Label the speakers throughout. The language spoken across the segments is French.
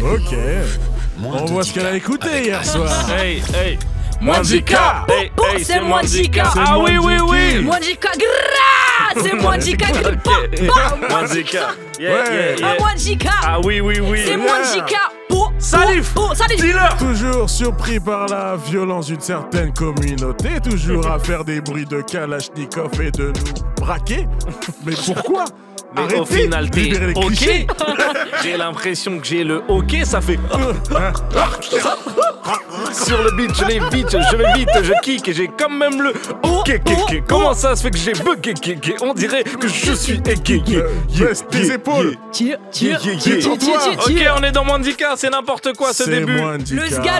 Speaker 1: Ok. On voit ce qu'elle a écouté hier soir.
Speaker 2: Hey, hey.
Speaker 3: Mwandika.
Speaker 2: Hey,
Speaker 3: C'est Mwandika.
Speaker 2: Ah oui, oui, oui.
Speaker 3: Mwandika, grrrr. C'est Mwandika, grrrr.
Speaker 2: Mwandika.
Speaker 1: Ouais.
Speaker 3: Ah, Mwandika.
Speaker 2: Ah oui, oui, oui.
Speaker 3: C'est Mwandika.
Speaker 2: Salif.
Speaker 3: Salif.
Speaker 2: Dis-leur.
Speaker 1: Toujours surpris par la violence d'une certaine communauté, toujours à faire des bruits de Kalachnikov et de nous braquer. Mais pourquoi?
Speaker 2: Mais
Speaker 1: Arrêtez
Speaker 2: au final,
Speaker 1: de libérer les
Speaker 2: t'es
Speaker 1: clichés.
Speaker 2: ok. J'ai l'impression que j'ai le ok, ça fait. Sur le beat, je vais vite, je kick et j'ai quand même le ok. Comment ça se fait que j'ai bugué? On dirait que je suis égayé.
Speaker 1: Baisse tes épaules.
Speaker 3: Tire.
Speaker 2: Ok, on est dans Mwandika, c'est n'importe quoi ce début.
Speaker 3: Le sga.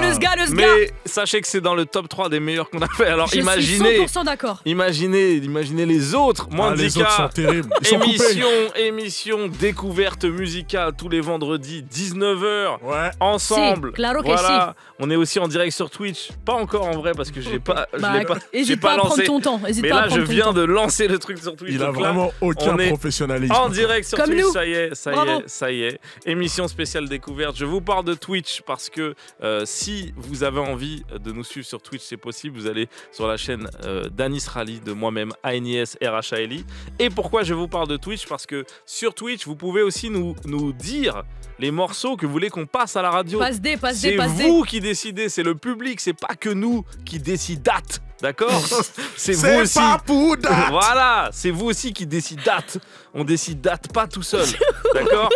Speaker 2: Mais sachez que c'est dans le top 3 des meilleurs qu'on a fait. Alors
Speaker 3: Je
Speaker 2: imaginez.
Speaker 3: suis 100% d'accord.
Speaker 2: Imaginez les autres.
Speaker 1: Les
Speaker 2: Mwandika.
Speaker 1: autres sont terribles. Ils sont coupés.
Speaker 2: Émission découverte musicale tous les vendredis 19h.
Speaker 1: Ouais.
Speaker 2: Ensemble.
Speaker 3: Si, claro que
Speaker 2: voilà. On est aussi en direct sur Twitch. Pas encore en vrai parce que j'ai pas
Speaker 3: Hésite pas à prendre ton temps.
Speaker 2: Mais là je viens de lancer le truc sur Twitch.
Speaker 1: Il a
Speaker 2: Donc là,
Speaker 1: vraiment aucun
Speaker 2: on est
Speaker 1: professionnalisme.
Speaker 2: en direct sur
Speaker 3: Comme
Speaker 2: Twitch,
Speaker 3: nous.
Speaker 2: ça y est. Émission spéciale découverte. Je vous parle de Twitch parce que si vous avez envie de nous suivre sur Twitch, c'est possible. Vous allez sur la chaîne d'Anis Rally, de moi-même, ANIS RHALI. Et pourquoi je vous parle de Twitch? Parce que sur Twitch, vous pouvez aussi nous dire les morceaux que vous voulez qu'on passe à la radio.
Speaker 3: Passe D.
Speaker 2: C'est vous qui décidez, c'est le public, c'est pas que nous qui décident date. D'accord? C'est vous aussi.
Speaker 1: Pas pour date.
Speaker 2: Voilà, c'est vous aussi qui décidez date. On décide date, pas tout seul. D'accord?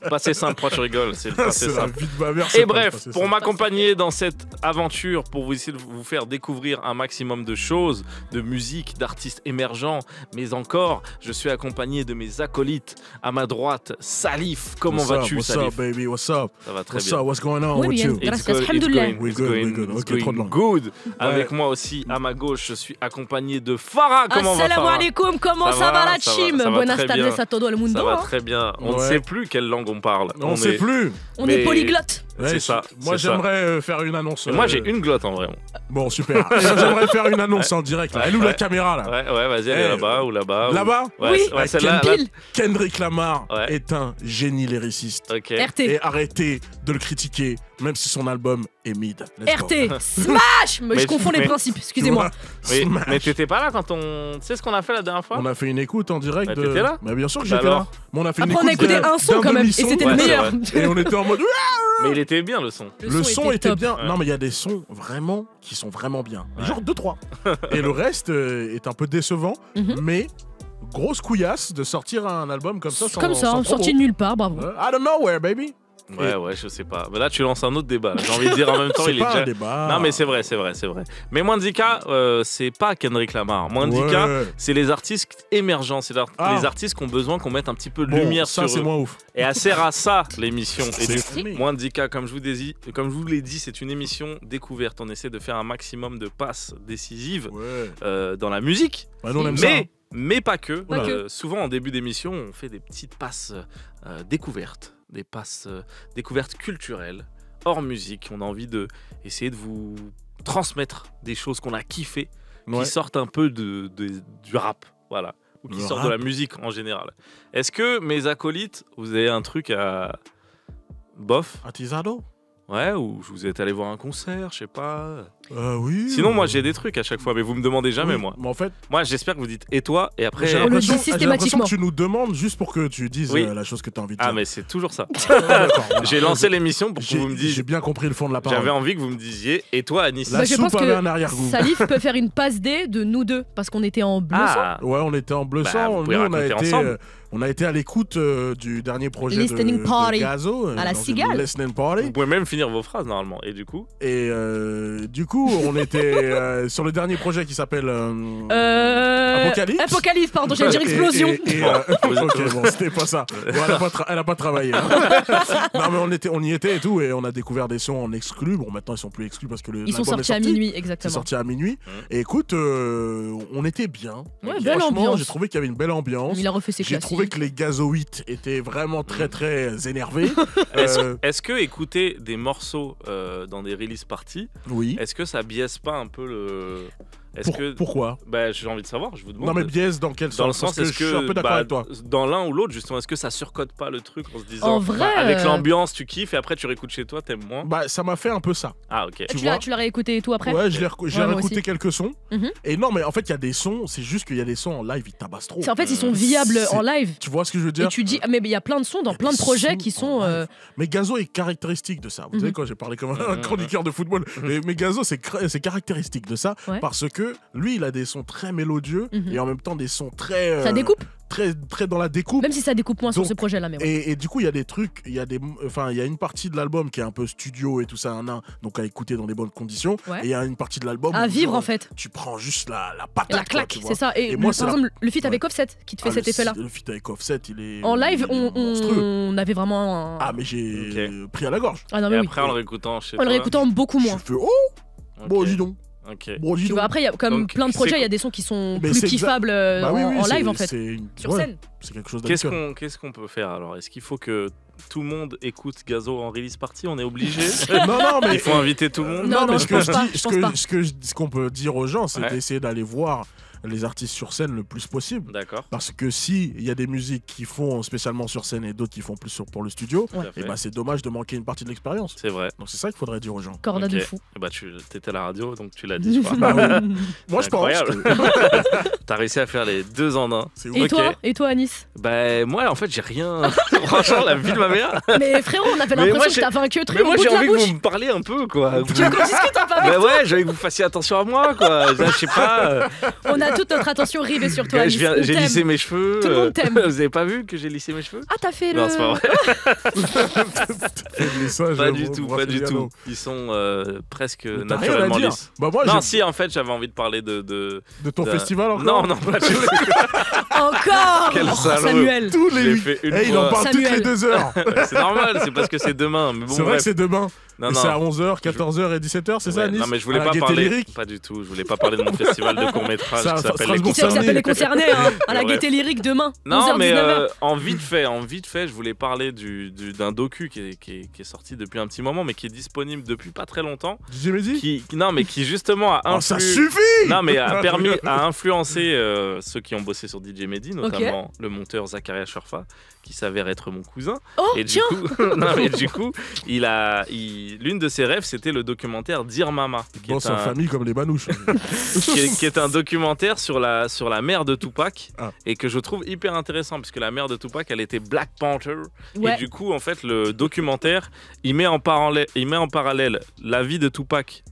Speaker 2: Pas simple, pourquoi tu rigoles? C'est pas
Speaker 1: C'est la
Speaker 2: simple.
Speaker 1: vie de ma mère.
Speaker 2: Et bref, pour m'accompagner dans cette aventure, pour vous essayer de vous faire découvrir un maximum de choses, de musique, d'artistes émergents, mais encore, je suis accompagné de mes acolytes. À ma droite, Salif. Comment vas-tu, Salif?
Speaker 1: What's up, baby? What's up?
Speaker 2: Ça va très
Speaker 1: What's
Speaker 2: bien.
Speaker 1: up? What's going on
Speaker 3: Oui,
Speaker 1: with
Speaker 3: bien.
Speaker 1: you?
Speaker 3: Gracias, alhamdoulilah.
Speaker 1: We good. Ok, trop de langue.
Speaker 2: Good. Avec moi aussi, à ma gauche, je suis accompagné de Farah. Comment va
Speaker 3: Assalamu
Speaker 2: Farah?
Speaker 3: alaikum, comment ça va la team?
Speaker 2: ça va
Speaker 3: Buenas
Speaker 2: très
Speaker 3: tardes
Speaker 2: bien.
Speaker 3: a todo el mundo.
Speaker 2: Ça va
Speaker 3: hein.
Speaker 2: très bien. On ne
Speaker 1: Ouais.
Speaker 2: sait plus quelle langue on parle.
Speaker 1: On sait plus.
Speaker 3: On
Speaker 2: Mais-
Speaker 3: est polyglotte.
Speaker 1: Ouais,
Speaker 2: C'est ça.
Speaker 1: Moi,
Speaker 2: c'est ça.
Speaker 1: j'aimerais faire une annonce.
Speaker 2: Et moi, j'ai une glotte en vrai.
Speaker 1: Bon, super. J'aimerais faire une annonce en direct. Là. Elle est où
Speaker 2: Ouais.
Speaker 1: la caméra là?
Speaker 2: Ouais, vas-y, elle est
Speaker 1: Eh,
Speaker 2: là-bas ou là-bas.
Speaker 1: Là-bas?
Speaker 2: Ouais,
Speaker 3: Oui.
Speaker 2: ouais, celle-là. là.
Speaker 3: Pile.
Speaker 1: Kendrick Lamar
Speaker 2: Ouais.
Speaker 1: est un génie lyriciste.
Speaker 2: Ok.
Speaker 3: RT.
Speaker 1: Et arrêtez de le critiquer, même si son album est mid. Let's go.
Speaker 3: RT. Smash. Mais
Speaker 2: Mais-
Speaker 3: je confonds les
Speaker 2: mais-
Speaker 3: principes,
Speaker 1: Tu
Speaker 3: excusez-moi.
Speaker 1: vois?
Speaker 2: Mais,
Speaker 1: Smash.
Speaker 2: mais t'étais pas là quand on. Tu sais ce qu'on a fait la dernière fois?
Speaker 1: On a fait une écoute en direct.
Speaker 2: Bah, t'étais là?
Speaker 1: Bah, bien sûr que
Speaker 2: Bah,
Speaker 1: j'étais là.
Speaker 2: alors
Speaker 1: Mais on a fait
Speaker 3: Après,
Speaker 1: une
Speaker 3: on a
Speaker 1: écoute
Speaker 3: écouté un son
Speaker 1: d'un
Speaker 3: quand même, et
Speaker 1: demi-son.
Speaker 3: c'était
Speaker 2: Ouais,
Speaker 3: le
Speaker 2: c'est
Speaker 3: meilleur.
Speaker 2: vrai.
Speaker 1: Et on était en mode.
Speaker 2: Mais il était bien le son.
Speaker 1: Le son était
Speaker 3: top.
Speaker 1: bien.
Speaker 2: Ouais.
Speaker 1: Non, mais il y a des sons vraiment qui sont vraiment bien.
Speaker 2: Ouais.
Speaker 1: Genre 2-3. Et le reste est un peu décevant,
Speaker 3: Mhm.
Speaker 1: mais grosse couillasse de sortir un album comme ça.
Speaker 3: Comme ça, sorti de nulle part, bravo.
Speaker 1: Out of nowhere, baby.
Speaker 2: Ouais, je sais pas. Mais là, tu lances un autre débat. là. J'ai envie de dire en même temps,
Speaker 1: C'est
Speaker 2: il est
Speaker 1: pas
Speaker 2: déjà.
Speaker 1: un débat.
Speaker 2: Non, mais c'est vrai. Mais Mwandika, c'est pas Kendrick Lamar. Mwandika,
Speaker 1: Ouais.
Speaker 2: c'est les artistes émergents. C'est
Speaker 1: Ah.
Speaker 2: les artistes qui ont besoin qu'on mette un petit peu de
Speaker 1: Bon,
Speaker 2: lumière
Speaker 1: ça,
Speaker 2: sur
Speaker 1: c'est
Speaker 2: eux.
Speaker 1: moins ouf.
Speaker 2: Et elle sert à ça, l'émission. Et
Speaker 1: C'est
Speaker 2: du
Speaker 1: fumé.
Speaker 2: Mwandika, comme je vous l'ai dit, c'est une émission découverte. On essaie de faire un maximum de passes décisives
Speaker 1: Ouais.
Speaker 2: dans la musique.
Speaker 1: Bah, nous, on aime ça. hein.
Speaker 2: Mais pas que.
Speaker 3: Pas que.
Speaker 2: Souvent, en début d'émission, on fait des petites passes découvertes. Des passes découvertes culturelles, hors musique. On a envie de essayer de vous transmettre des choses qu'on a kiffées,
Speaker 1: Ouais.
Speaker 2: qui sortent un peu du rap. Voilà. Ou qui
Speaker 1: Le
Speaker 2: sortent de
Speaker 1: rap.
Speaker 2: la musique en général. Est-ce que mes acolytes, vous avez un truc à. Bof?
Speaker 1: Atizado?
Speaker 2: Ouais, ou vous êtes allé voir un concert, je sais pas.
Speaker 1: Oui.
Speaker 2: Sinon, moi j'ai des trucs à chaque fois, mais vous me demandez jamais,
Speaker 1: Oui,
Speaker 2: moi.
Speaker 1: Mais en fait,
Speaker 2: Moi, j'espère que vous dites et toi, et après.
Speaker 1: j'ai
Speaker 3: On le
Speaker 1: l'impression
Speaker 3: dit systématiquement.
Speaker 1: que tu nous demandes juste pour que tu dises
Speaker 2: Oui.
Speaker 1: la chose que tu as envie de
Speaker 2: Ah,
Speaker 1: dire.
Speaker 2: mais c'est toujours ça.
Speaker 1: D'accord, voilà.
Speaker 2: J'ai lancé l'émission pour que vous me
Speaker 1: J'ai
Speaker 2: disiez.
Speaker 1: bien compris le fond de la parole.
Speaker 2: J'avais envie que vous me disiez et toi, Anis.
Speaker 1: La
Speaker 3: Bah, je
Speaker 1: soupe
Speaker 3: pense
Speaker 1: avait
Speaker 3: que
Speaker 1: un arrière-goût.
Speaker 3: Salif peut faire une passe D de nous deux, parce qu'on était en bleu sang.
Speaker 2: Ah,
Speaker 1: Ouais, on était en bleu
Speaker 2: Bah,
Speaker 1: sang.
Speaker 2: vous
Speaker 1: Nous,
Speaker 2: pouvez raconter ensemble.
Speaker 1: on a été à l'écoute du dernier projet
Speaker 3: Listening
Speaker 1: de
Speaker 3: party.
Speaker 1: Gazo.
Speaker 3: À la
Speaker 1: dans une
Speaker 3: Cigale.
Speaker 1: Listening party.
Speaker 2: vous pouvez même finir vos phrases normalement. Et du coup,
Speaker 1: Et du coup, on était sur le dernier projet qui s'appelle Apocalypse.
Speaker 3: Apocalypse, pardon, j'allais dire explosion.
Speaker 1: Ok, bon, c'était pas ça. Bon, elle a pas travaillé. hein. Non, mais on y était et tout, et on a découvert des sons en exclus. Bon, maintenant ils sont plus exclus parce que
Speaker 3: Ils sont
Speaker 1: l'album est
Speaker 3: sortis à
Speaker 1: sorti.
Speaker 3: minuit,
Speaker 1: C'est
Speaker 3: exactement.
Speaker 1: sorti à minuit. Et écoute, on était bien.
Speaker 3: Ouais, belle
Speaker 1: Franchement,
Speaker 3: ambiance.
Speaker 1: j'ai trouvé qu'il y avait une belle ambiance.
Speaker 3: Il a refait ses
Speaker 1: J'ai
Speaker 3: classiques.
Speaker 1: trouvé que les gazoïtes étaient vraiment très énervés. Euh,
Speaker 2: est-ce que écouter des morceaux dans des release parties,
Speaker 1: oui.
Speaker 2: est-ce que ça biaise pas un peu
Speaker 1: Pourquoi?
Speaker 2: Bah, j'ai envie de savoir, je vous demande.
Speaker 1: Non, mais biaise dans quel sens?
Speaker 2: Dans le sens,
Speaker 1: parce que je suis un peu d'accord avec toi.
Speaker 2: Dans l'un ou l'autre, justement, est-ce que ça surcode pas le truc en se disant,
Speaker 3: En vrai,
Speaker 2: avec l'ambiance, tu kiffes et après tu réécoutes chez toi, t'aimes moins?
Speaker 1: Bah, ça m'a fait un peu ça.
Speaker 2: Ah, ok.
Speaker 3: Tu l'as réécouté et tout après?
Speaker 1: Ouais, j'ai
Speaker 3: Ouais, moi
Speaker 1: réécouté
Speaker 3: aussi.
Speaker 1: quelques sons.
Speaker 3: Mhm.
Speaker 1: Et non, mais en fait, il y a des sons, c'est juste qu'il y a des sons en live, ils tabassent trop.
Speaker 3: En fait, ils sont viables en live.
Speaker 1: Tu vois ce que je veux dire?
Speaker 3: Et tu dis, mais il y a plein de sons dans plein de projets qui sont.
Speaker 1: Mais Gazo est caractéristique de ça. Vous savez, quand j'ai parlé comme un chroniqueur de football, mais Gazo, c'est caractéristique de ça
Speaker 3: Ouais.
Speaker 1: parce que lui, il a des sons très mélodieux et en même temps des sons très.
Speaker 3: Ça découpe?
Speaker 1: Très dans la découpe.
Speaker 3: Même si ça découpe moins sur
Speaker 1: Donc,
Speaker 3: ce projet-là, mais ouais.
Speaker 1: Et du coup, il y a des trucs, il y a une partie de l'album qui est un peu studio et tout ça, donc à écouter dans des bonnes conditions.
Speaker 3: Ouais.
Speaker 1: Et il y a une partie de l'album
Speaker 3: À
Speaker 1: où,
Speaker 3: vivre,
Speaker 1: genre,
Speaker 3: en fait.
Speaker 1: Tu prends juste la patate.
Speaker 3: La claque,
Speaker 1: tu vois.
Speaker 3: c'est ça. Et
Speaker 1: moi,
Speaker 3: par exemple, le feat avec Offset qui te fait cet effet-là.
Speaker 1: Le feat avec Offset, il est.
Speaker 3: En live,
Speaker 1: il est monstrueux.
Speaker 3: on avait vraiment un.
Speaker 1: Ah, mais j'ai pris à la gorge.
Speaker 3: Ah non,
Speaker 2: Et
Speaker 3: mais oui.
Speaker 2: après, en le réécoutant chez
Speaker 3: En le
Speaker 2: toi.
Speaker 3: réécoutant beaucoup moins.
Speaker 1: Je fais oh,
Speaker 2: Ok.
Speaker 1: bon, dis donc.
Speaker 2: Ok.
Speaker 1: Bon, dis
Speaker 3: Tu
Speaker 1: donc.
Speaker 3: vois, après, il y a comme
Speaker 2: Donc,
Speaker 3: plein de
Speaker 2: c'est
Speaker 3: projets, il y a
Speaker 2: quoi
Speaker 3: des sons qui sont
Speaker 1: Mais
Speaker 3: plus
Speaker 1: c'est
Speaker 3: kiffables
Speaker 1: Bah oui,
Speaker 3: en live,
Speaker 1: c'est-
Speaker 3: en fait. Sur
Speaker 1: ouais,
Speaker 3: scène.
Speaker 1: C'est quelque chose d'habituel.
Speaker 2: Qu'est-ce qu'on peut faire alors? Est-ce qu'il faut que tout le monde écoute Gazo en release party? On est obligé?
Speaker 1: Non, mais
Speaker 2: Il faut inviter tout le monde?
Speaker 3: Non,
Speaker 1: mais
Speaker 3: je pense pas, je pense pas.
Speaker 1: ce qu'on peut dire aux gens, c'est
Speaker 2: Ouais.
Speaker 1: d'essayer d'aller voir les artistes sur scène le plus possible.
Speaker 2: D'accord.
Speaker 1: Parce que si il y a des musiques qui font spécialement sur scène et d'autres qui font plus pour le studio,
Speaker 2: Tout à fait.
Speaker 1: et bah c'est dommage de manquer une partie de l'expérience.
Speaker 2: C'est vrai.
Speaker 1: Donc c'est ça qu'il faudrait dire aux gens.
Speaker 3: Corda de
Speaker 2: Ok.
Speaker 3: fou.
Speaker 2: Et bah, tu étais à la radio, donc tu l'as dit, je crois.
Speaker 1: Bah oui. Moi je pense.
Speaker 2: Incroyable.
Speaker 1: que-
Speaker 2: T'as réussi à faire les deux en un.
Speaker 1: C'est
Speaker 3: Et
Speaker 1: ouf.
Speaker 2: Ok.
Speaker 3: toi, Anis?
Speaker 2: Bah, moi, en fait, j'ai rien. Franchement, la vie de ma mère.
Speaker 3: Mais frérot, on avait
Speaker 2: Mais moi,
Speaker 3: l'impression que
Speaker 2: j'ai-
Speaker 3: t'avais un queue
Speaker 2: Mais
Speaker 3: très au
Speaker 2: moi,
Speaker 3: bout
Speaker 2: j'ai
Speaker 3: de la
Speaker 2: envie que
Speaker 3: bouche.
Speaker 2: vous me parliez un peu, quoi.
Speaker 3: Tu veux qu'on discute un peu avec
Speaker 2: Bah ouais, j'ai envie que vous fassiez attention à moi, quoi. Je sais pas.
Speaker 3: On a toute notre attention rivée sur toi, Anis. On
Speaker 2: J'ai
Speaker 3: t'aime.
Speaker 2: lissé mes cheveux.
Speaker 3: Tout le monde t'aime.
Speaker 2: Vous avez pas vu que j'ai lissé mes cheveux?
Speaker 3: Ah, t'as fait
Speaker 2: Non,
Speaker 3: le.
Speaker 2: c'est pas vrai.
Speaker 1: Mais ça,
Speaker 2: Pas
Speaker 1: j'avoue,
Speaker 2: du tout, pas du
Speaker 1: Brasiliano.
Speaker 2: tout. Ils sont presque
Speaker 1: T'as rien à
Speaker 2: naturellement
Speaker 1: dire.
Speaker 2: lisses.
Speaker 1: Bah moi,
Speaker 2: Non,
Speaker 1: j'ai-
Speaker 2: si, en fait, j'avais envie de parler de
Speaker 1: ton
Speaker 2: d'un-
Speaker 1: festival encore.
Speaker 2: Non, non, pas du tout.
Speaker 3: Encore
Speaker 2: Quel
Speaker 3: Oh,
Speaker 2: salaud.
Speaker 3: Samuel.
Speaker 1: Tous
Speaker 2: Je
Speaker 1: les
Speaker 2: l'ai
Speaker 1: week-
Speaker 2: fait une
Speaker 1: Eh, il en
Speaker 2: fois.
Speaker 1: parle toutes les
Speaker 3: Samuel.
Speaker 1: 2 heures.
Speaker 2: C'est normal, c'est parce que c'est demain. Mais bon,
Speaker 1: C'est vrai
Speaker 2: bref.
Speaker 1: que c'est demain.
Speaker 2: Non,
Speaker 1: Et
Speaker 2: non.
Speaker 1: c'est à 11h, 14h et 17h, c'est ça,
Speaker 2: Ouais,
Speaker 1: Nice?
Speaker 2: non mais je voulais
Speaker 1: À la
Speaker 2: pas
Speaker 1: Gaieté
Speaker 2: parler,
Speaker 1: Lyrique.
Speaker 2: pas du tout, je voulais pas parler de mon festival de court-métrage
Speaker 1: Ça,
Speaker 2: qui s'appelle
Speaker 1: Strasbourg,
Speaker 3: Qui c'est qui s'appelle les concernés hein, à la
Speaker 2: Ouais.
Speaker 3: Gaieté Lyrique demain,
Speaker 2: Non
Speaker 3: 11h,
Speaker 2: mais
Speaker 3: 19h.
Speaker 2: en vite fait, je voulais parler d'un docu qui est sorti depuis un petit moment mais qui est disponible depuis pas très longtemps,
Speaker 1: DJ Mehdi?
Speaker 2: qui justement a
Speaker 1: Oh, ça
Speaker 2: influé...
Speaker 1: suffit!
Speaker 2: Non mais a permis à influencer ceux qui ont bossé sur DJ Mehdi, notamment le monteur Zakaria Shurfa qui s'avère être mon cousin.
Speaker 3: Oh,
Speaker 2: Et du
Speaker 3: tiens
Speaker 2: coup, non, mais du coup, l'une de ses rêves, c'était le documentaire Dear Mama, qui
Speaker 1: Bon,
Speaker 2: est
Speaker 1: c'est en
Speaker 2: un,
Speaker 1: famille comme les manouches.
Speaker 2: qui est un documentaire sur la mère de Tupac
Speaker 1: Ah.
Speaker 2: et que je trouve hyper intéressant parce que la mère de Tupac, elle était Black Panther
Speaker 3: Ouais.
Speaker 2: et du coup, en fait, le documentaire, il met en parallèle la vie de Tupac.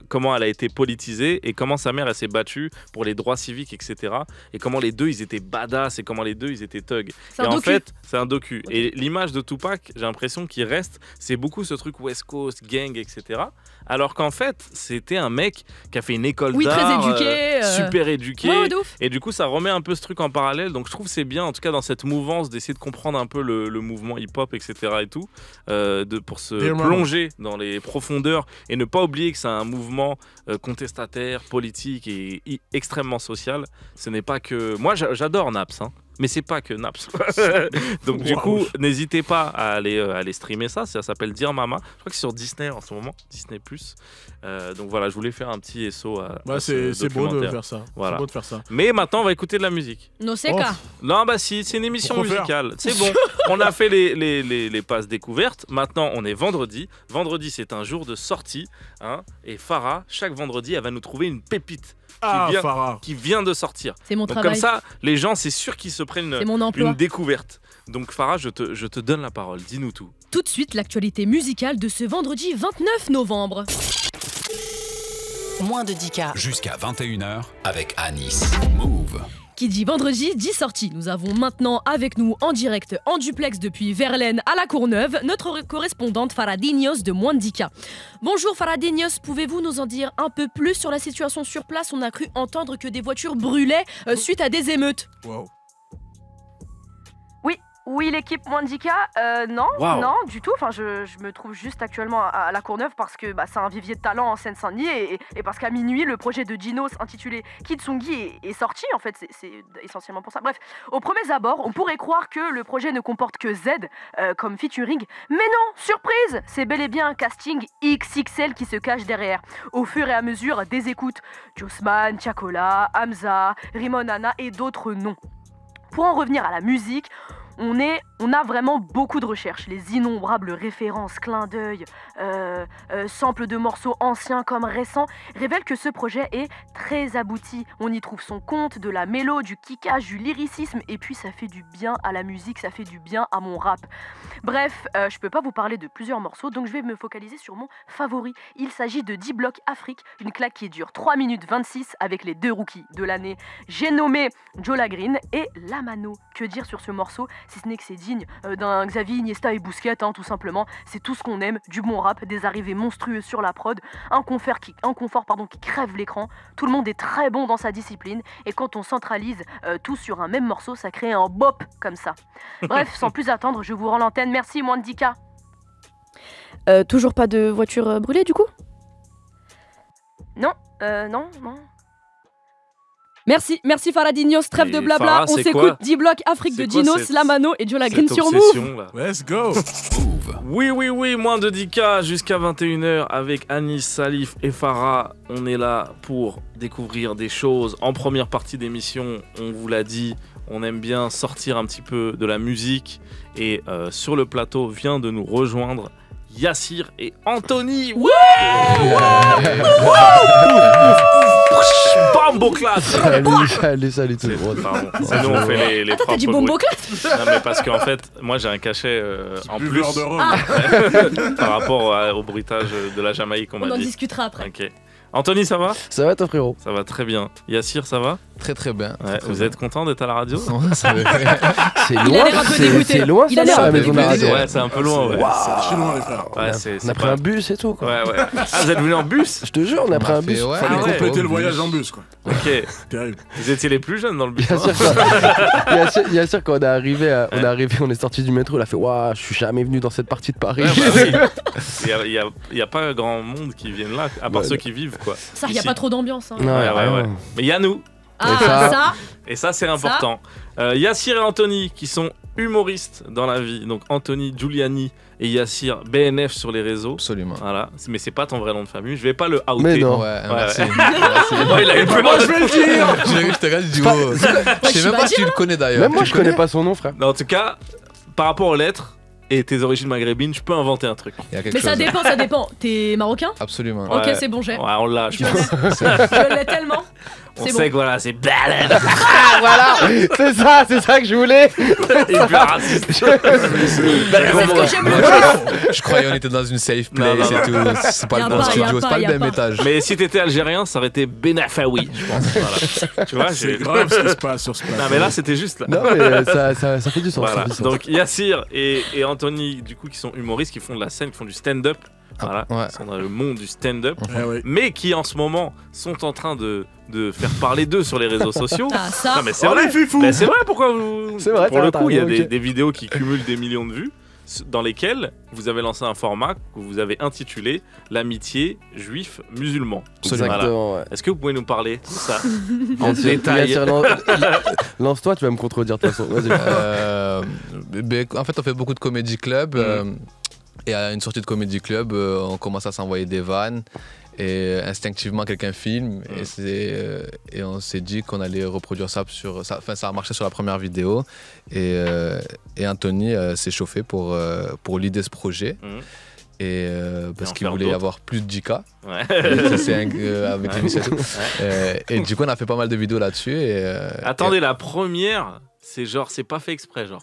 Speaker 2: Comment elle a été politisée et comment sa mère elle s'est battue pour les droits civiques, etc. Et comment les deux ils étaient badass et comment les deux ils étaient thugs.
Speaker 3: C'est
Speaker 2: Et
Speaker 3: un
Speaker 2: en
Speaker 3: docu.
Speaker 2: fait, c'est un docu. Et l'image de Tupac, j'ai l'impression qu'il reste, c'est beaucoup ce truc West Coast, gang, etc. Alors qu'en fait, c'était un mec qui a fait une école
Speaker 3: Oui, très
Speaker 2: d'art,
Speaker 3: éduqué,
Speaker 2: super éduqué.
Speaker 3: Ouais, de ouf.
Speaker 2: Et du coup, ça remet un peu ce truc en parallèle. Donc, je trouve que c'est bien, en tout cas, dans cette mouvance, d'essayer de comprendre un peu le mouvement hip-hop, etc. et tout, pour se
Speaker 1: Dear Mama.
Speaker 2: plonger dans les profondeurs et ne pas oublier que c'est un mouvement contestataire, politique et extrêmement social. Ce n'est pas que... Moi, j'adore Naps, hein. Mais c'est pas que Naps. Donc du
Speaker 1: Waouh.
Speaker 2: coup, n'hésitez pas à aller streamer ça. Ça s'appelle Dear Mama. Je crois que c'est sur Disney en ce moment, Disney+. Donc voilà, je voulais faire un petit SO à
Speaker 1: Ouais,
Speaker 2: ce
Speaker 1: c'est beau de
Speaker 2: documentaire.
Speaker 1: faire ça.
Speaker 2: Voilà.
Speaker 1: C'est beau de faire ça.
Speaker 2: Mais maintenant, on va écouter de la musique.
Speaker 3: No seca.
Speaker 2: Non, bah si, c'est une émission
Speaker 1: Pourquoi faire
Speaker 2: musicale. C'est bon. On a fait les passes découvertes. Maintenant, on est vendredi. Vendredi, c'est un jour de sortie. Hein, et Farah, chaque vendredi, elle va nous trouver une pépite
Speaker 1: Ah,
Speaker 2: vient-
Speaker 1: Farah.
Speaker 2: qui vient de sortir.
Speaker 3: C'est mon
Speaker 2: Donc
Speaker 3: travail.
Speaker 2: comme ça, les gens, c'est sûr qu'ils se prennent
Speaker 3: C'est mon emploi.
Speaker 2: une découverte. Donc Farah, je te donne la parole. Dis-nous tout.
Speaker 3: Tout de suite, l'actualité musicale de ce vendredi 29 novembre.
Speaker 4: Moins de 10K.
Speaker 5: Jusqu'à 21h avec Anis. Move.
Speaker 3: Qui dit vendredi, dit sortie. Nous avons maintenant avec nous en direct, en duplex depuis Verlaine à La Courneuve, notre correspondante Faradinhos de Moins de 10K. Bonjour Faradinhos, pouvez-vous nous en dire un peu plus sur la situation sur place? On a cru entendre que des voitures brûlaient suite à des émeutes.
Speaker 1: Wow.
Speaker 3: Oui, l'équipe Mwandika, non,
Speaker 2: Wow.
Speaker 3: non, du tout. Enfin, je me trouve juste actuellement à la Courneuve parce que c'est un vivier de talent en Seine-Saint-Denis et parce qu'à minuit, le projet de Dinos intitulé Kitsungi est sorti. En fait, c'est essentiellement pour ça. Bref, au premier abord, on pourrait croire que le projet ne comporte que Z comme featuring. Mais non, surprise, c'est bel et bien un casting XXL qui se cache derrière. Au fur et à mesure des écoutes, Jossman, Tiakola, Hamza, Rimonana et d'autres noms. Pour en revenir à la musique, on a vraiment beaucoup de recherches. Les innombrables références, clins d'œil, samples de morceaux anciens comme récents révèlent que ce projet est très abouti. On y trouve son compte, de la mélo, du kickage, du lyricisme, et puis ça fait du bien à la musique, ça fait du bien à mon rap. Bref, je peux pas vous parler de plusieurs morceaux, donc je vais me focaliser sur mon favori. Il s'agit de D-Block Afrique, une claque qui dure 3 minutes 26 avec les 2 rookies de l'année. J'ai nommé Jola Green et Lamano. Que dire sur ce morceau, si ce n'est que c'est digne d'un Xavi, Iniesta et Busquets, tout simplement. C'est tout ce qu'on aime, du bon rap, des arrivées monstrueuses sur la prod, un confort qui crève l'écran. Tout le monde est très bon dans sa discipline, et quand on centralise tout sur un même morceau, ça crée un bop comme ça. Bref, sans plus attendre, je vous rends l'antenne. Merci Mwandika.
Speaker 4: Toujours pas de voiture brûlée du coup?
Speaker 3: Non. Merci Faradinhos, trêve
Speaker 2: Et
Speaker 3: de blabla,
Speaker 2: Farah,
Speaker 3: on
Speaker 2: c'est
Speaker 3: s'écoute
Speaker 2: quoi?
Speaker 3: D-Block Afrique
Speaker 2: C'est
Speaker 3: de
Speaker 2: quoi
Speaker 3: Dinos,
Speaker 2: cette-
Speaker 3: Lamano et Jola Green
Speaker 2: Cette
Speaker 3: sur Move.
Speaker 2: obsession, là.
Speaker 1: Let's go.
Speaker 5: Move.
Speaker 2: Oui, moins de 10K jusqu'à 21h avec Anis, Salif et Farah. On est là pour découvrir des choses. En première partie d'émission, on vous l'a dit, on aime bien sortir un petit peu de la musique. Et sur le plateau vient de nous rejoindre Yassir et Anthony. Ouais. Bambo classe.
Speaker 6: Salut tout le monde.
Speaker 2: Pardon, c'est nous on fait les
Speaker 3: Attends, t'as dit
Speaker 2: propres
Speaker 3: bombo
Speaker 2: bruits.
Speaker 3: classe?
Speaker 2: Non mais parce qu'en fait, moi j'ai un cachet en plus
Speaker 1: Buveur de rhum.
Speaker 2: par rapport au bruitage de la Jamaïque, on
Speaker 3: On
Speaker 2: m'a
Speaker 3: en
Speaker 2: dit.
Speaker 3: discutera après.
Speaker 2: Ok. Anthony, ça va?
Speaker 6: Ça va toi frérot?
Speaker 2: Ça va très bien. Yassir, ça va?
Speaker 7: Très très bien.
Speaker 2: Ouais,
Speaker 7: Très
Speaker 2: vous
Speaker 7: bien.
Speaker 2: êtes content d'être à la radio?
Speaker 7: Ça me-
Speaker 6: C'est
Speaker 3: Il a
Speaker 6: loin,
Speaker 3: l'air un peu dégoûté.
Speaker 6: c'est loin
Speaker 3: Il a
Speaker 6: ça,
Speaker 3: l'air
Speaker 6: ça,
Speaker 3: un
Speaker 6: la
Speaker 3: peu
Speaker 6: maison de la
Speaker 7: dégoûté.
Speaker 6: radio.
Speaker 2: Ouais, c'est un peu loin, ouais.
Speaker 1: C'est archi loin, les frères.
Speaker 2: Ouais, c'est
Speaker 6: On a pris
Speaker 2: pas-
Speaker 6: un bus et tout quoi.
Speaker 2: Ouais. Ah, vous êtes venus en bus?
Speaker 6: Je te jure, on a pris un bus.
Speaker 7: ouais.
Speaker 1: Fallait
Speaker 2: Ah ouais.
Speaker 1: compléter le
Speaker 7: Au
Speaker 1: voyage
Speaker 7: bus.
Speaker 1: en bus, quoi.
Speaker 2: Ok.
Speaker 1: Terrible.
Speaker 2: Vous étiez les plus jeunes dans le bus.
Speaker 6: Bien
Speaker 2: hein?
Speaker 6: sûr, bien sûr, quand on est arrivé, on est sorti du métro, il a fait waouh, je suis jamais venu dans cette partie de Paris.
Speaker 2: Ouais, bah oui. Il y a pas grand monde qui viennent là, à part
Speaker 6: Ouais.
Speaker 2: ceux qui vivent, quoi.
Speaker 3: Ça, il n'y a
Speaker 2: Ici.
Speaker 3: pas trop d'ambiance. Hein.
Speaker 6: Non,
Speaker 2: Ouais.
Speaker 6: vraiment.
Speaker 2: Mais il y a nous.
Speaker 3: Ah,
Speaker 2: Et ça, c'est important. Yassir et Anthony, qui sont humoristes dans la vie. Donc, Anthony Giuliani et Yassir BNF sur les réseaux.
Speaker 7: Absolument.
Speaker 2: Voilà. Mais c'est pas ton vrai nom de famille. Je vais pas le outer.
Speaker 6: Mais non.
Speaker 7: Ouais,
Speaker 2: Ouais,
Speaker 7: merci.
Speaker 2: ouais.
Speaker 7: Merci.
Speaker 2: Ouais, il avait plus
Speaker 1: Moi, je vais le dire.
Speaker 7: Je te regarde, je dis oh. Je sais même pas si tu le connais d'ailleurs.
Speaker 6: Même moi,
Speaker 7: Tu
Speaker 6: je
Speaker 7: le
Speaker 6: connais pas son nom, frère.
Speaker 2: Non, en tout cas, par rapport aux lettres et tes origines maghrébines, je peux inventer un truc.
Speaker 7: Il y a quelque
Speaker 3: mais
Speaker 7: chose.
Speaker 3: ça dépend. T'es marocain?
Speaker 7: Absolument.
Speaker 2: Ouais.
Speaker 3: Ok, c'est bon, j'ai.
Speaker 2: Ouais, on l'a, je
Speaker 3: Je
Speaker 2: pense.
Speaker 3: l'ai. Je l'ai tellement.
Speaker 2: On
Speaker 3: C'est
Speaker 2: sait
Speaker 3: bon.
Speaker 2: que voilà, c'est balade.
Speaker 6: Voilà, c'est ça que je voulais.
Speaker 2: Hyper raciste.
Speaker 3: C'est ce que j'aime le plus.
Speaker 7: Je croyais qu'on était dans une safe
Speaker 2: Non,
Speaker 7: place
Speaker 2: non,
Speaker 7: et tout. C'est pas
Speaker 3: Y a
Speaker 7: le bon
Speaker 3: pas, y a
Speaker 7: studio,
Speaker 3: pas,
Speaker 7: c'est pas
Speaker 3: y
Speaker 7: le
Speaker 3: a
Speaker 7: même
Speaker 3: pas.
Speaker 7: étage.
Speaker 2: Mais si t'étais algérien, ça aurait été Benafawi, je pense. Voilà. Tu vois,
Speaker 1: C'est grave ce qui se passe sur ce plateau.
Speaker 2: Non, mais là, c'était juste là.
Speaker 6: Non, mais ça fait du sens.
Speaker 2: Voilà.
Speaker 6: Ça fait du sens.
Speaker 2: Donc Yassir et Anthony, du coup, qui sont humoristes, qui font de la scène, qui font du stand-up. Voilà.
Speaker 7: Ouais.
Speaker 2: Ils sont dans le monde du stand-up.
Speaker 1: Eh oui.
Speaker 2: Mais qui en ce moment sont en train de faire parler d'eux sur les réseaux sociaux.
Speaker 3: Ah, ça.
Speaker 2: Non, mais c'est
Speaker 1: Oh,
Speaker 2: vrai.
Speaker 1: les fifous.
Speaker 2: Mais c'est vrai, pourquoi vous.
Speaker 6: C'est vrai,
Speaker 2: Pour le
Speaker 6: t'as
Speaker 2: coup, il y a
Speaker 6: raison, ok.
Speaker 2: des vidéos qui cumulent des millions de vues, dans lesquelles vous avez lancé un format que vous avez intitulé L'amitié juif-musulman. Voilà.
Speaker 6: Exactement, ouais.
Speaker 2: Est-ce que vous pouvez nous parler de ça en
Speaker 6: Bien sûr,
Speaker 2: détail?
Speaker 6: bien sûr, lance-toi, tu vas me contredire de toute façon. Vas-y.
Speaker 7: En fait, on fait beaucoup de comédie club. Et à une sortie de comédie club, on commence à s'envoyer des vannes. Et instinctivement, quelqu'un filme. Et on s'est dit qu'on allait reproduire ça sur. Enfin, ça a marché sur la première vidéo. Et Anthony s'est chauffé pour l'idée de ce projet.
Speaker 2: Mhm.
Speaker 7: Et parce
Speaker 2: en
Speaker 7: qu'il
Speaker 2: faire
Speaker 7: voulait
Speaker 2: d'autres.
Speaker 7: avoir plus de 10K.
Speaker 2: Ouais.
Speaker 7: Et c'est avec l'initiative. Et du coup, on a fait pas mal de vidéos là-dessus.
Speaker 2: Attendez, la première, c'est genre, c'est pas fait exprès, genre.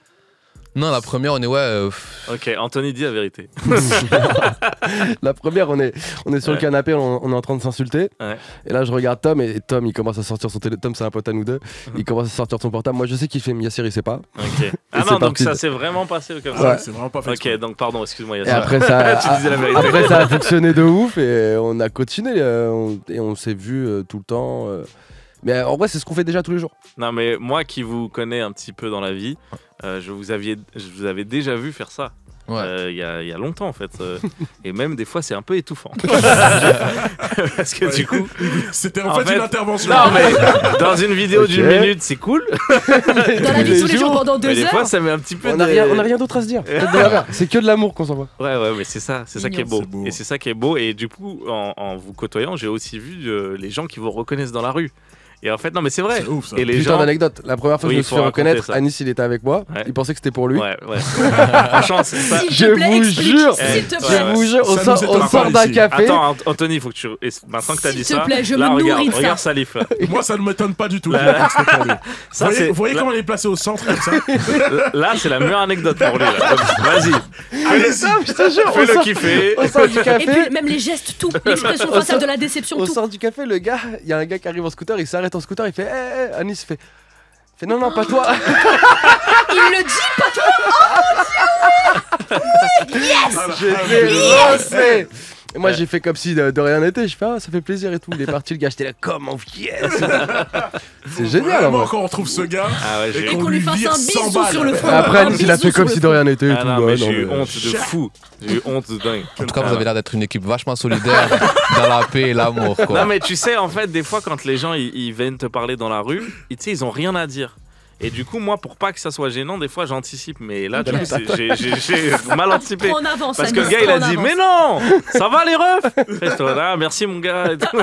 Speaker 7: Non, la première, on est
Speaker 2: Ok, Anthony dit la vérité.
Speaker 6: La première, on est sur le
Speaker 2: Ouais.
Speaker 6: canapé, on est en train de s'insulter.
Speaker 2: Ouais.
Speaker 6: Et là, je regarde Tom et Tom, il commence à sortir son téléphone. Tom, c'est un pote à nous deux. Il commence à sortir son portable. Moi, je sais qu'il fait Yassir, il sait pas.
Speaker 2: Ok. Ah
Speaker 6: c'est
Speaker 2: non, donc
Speaker 6: parti.
Speaker 2: ça s'est vraiment passé comme
Speaker 1: Ah
Speaker 2: ça.
Speaker 1: ouais, c'est vraiment pas fait.
Speaker 2: Ok,
Speaker 1: exprès.
Speaker 2: donc pardon, excuse-moi
Speaker 6: Et
Speaker 2: Yassir.
Speaker 6: après, ça,
Speaker 2: Tu disais la vérité.
Speaker 6: après, ça a fonctionné de ouf et on a continué. Et on s'est vu tout le temps. Mais en vrai, c'est ce qu'on fait déjà tous les jours.
Speaker 2: Non, mais moi qui vous connais un petit peu dans la vie, je vous avais déjà vu faire ça.
Speaker 7: Ouais.
Speaker 2: Il y a longtemps en fait. Et même des fois, c'est un peu étouffant. Parce que du coup.
Speaker 1: C'était en fait une intervention.
Speaker 2: Non, mais dans une vidéo d'une minute, c'est cool.
Speaker 3: Dans la vie tous les jours pendant 2
Speaker 2: Mais des
Speaker 3: heures.
Speaker 2: fois, ça met un petit peu
Speaker 6: On a rien d'autre à se dire. C'est que de l'amour qu'on s'envoie.
Speaker 2: Ouais, mais c'est ça qui est beau.
Speaker 1: C'est beau.
Speaker 2: Et c'est ça qui est beau. Et du coup, en vous côtoyant, j'ai aussi vu les gens qui vous reconnaissent dans la rue. Et en fait, non, mais c'est vrai.
Speaker 1: C'est ouf, ça.
Speaker 2: Et les
Speaker 6: Putain
Speaker 2: gens.
Speaker 6: d'anecdote. La première fois que
Speaker 2: Oui,
Speaker 6: je me
Speaker 2: faut
Speaker 6: suis fait
Speaker 2: raconter
Speaker 6: reconnaître,
Speaker 2: ça.
Speaker 6: Anis il était avec moi.
Speaker 2: Ouais.
Speaker 6: Il pensait que c'était pour lui.
Speaker 2: Ouais. Franchement, c'est ça.
Speaker 3: S'il te
Speaker 6: Je
Speaker 3: plaît,
Speaker 6: vous
Speaker 3: explique,
Speaker 6: jure.
Speaker 3: s'il te
Speaker 6: Je
Speaker 3: plaît.
Speaker 2: Ouais.
Speaker 6: vous jure,
Speaker 1: Ça nous
Speaker 6: on
Speaker 1: étonne
Speaker 6: sort
Speaker 1: pas
Speaker 6: d'un
Speaker 1: ici.
Speaker 6: café.
Speaker 2: Attends, Anthony, faut que tu. Maintenant que t'as
Speaker 3: S'il
Speaker 2: dit
Speaker 3: te
Speaker 2: ça.
Speaker 3: plaît, je
Speaker 2: là,
Speaker 3: me
Speaker 2: regarde,
Speaker 3: nourris de ça.
Speaker 2: regarde Salif. Là.
Speaker 1: Moi, ça ne m'étonne pas du tout.
Speaker 2: Là-
Speaker 1: C'était pour lui.
Speaker 2: Ça,
Speaker 1: Vous
Speaker 2: c'est.
Speaker 1: voyez comment il est placé au centre comme ça?
Speaker 2: Là, c'est la meilleure anecdote pour lui. Là. Donc, vas-y,
Speaker 6: Je te jure,
Speaker 2: fais-le kiffer.
Speaker 6: au sort du
Speaker 3: Et
Speaker 6: café.
Speaker 3: puis même les gestes, tout. L'expression faciale de la déception,
Speaker 6: Au
Speaker 3: tout.
Speaker 6: sort du café, le gars, il y a un gars qui arrive en scooter, il s'arrête en scooter, il fait Anis fait non, pas toi.
Speaker 3: Il le dit pas toi.
Speaker 6: J'ai fait lancer. Et moi j'ai fait comme si de rien n'était, je fais ça fait plaisir et tout. Il est parti le gars, j'étais là comme yes. C'est génial en
Speaker 1: Vraiment,
Speaker 6: vrai.
Speaker 1: quand on retrouve ce gars
Speaker 2: Ah ouais, j'ai
Speaker 3: Et qu'on lui fasse
Speaker 1: vire
Speaker 3: un
Speaker 1: 100
Speaker 3: bisou
Speaker 1: balles.
Speaker 3: sur le front.
Speaker 6: Après
Speaker 3: Un
Speaker 6: Anis il a
Speaker 3: bisou
Speaker 6: fait comme
Speaker 3: sur
Speaker 6: si
Speaker 3: le
Speaker 6: de rien n'était et
Speaker 2: Ah
Speaker 6: tout.
Speaker 2: non,
Speaker 6: ouais,
Speaker 2: mais j'ai eu
Speaker 6: mais-
Speaker 2: honte de fou. J'ai eu honte de dingue.
Speaker 7: En tout cas, vous avez l'air d'être une équipe vachement solidaire dans la paix et l'amour. Quoi.
Speaker 2: Non, mais tu sais, en fait, des fois, quand les gens ils viennent te parler dans la rue, tu sais, ils ont rien à dire. Et du coup, moi, pour pas que ça soit gênant, des fois, j'anticipe. Mais là, du coup, j'ai mal anticipé.
Speaker 3: Prends en avance.
Speaker 2: Parce que le
Speaker 3: Anis,
Speaker 2: gars, il a
Speaker 3: prends en
Speaker 2: dit,
Speaker 3: avance.
Speaker 2: mais non, ça va les refs. Et toi, là, merci mon gars. Et tout.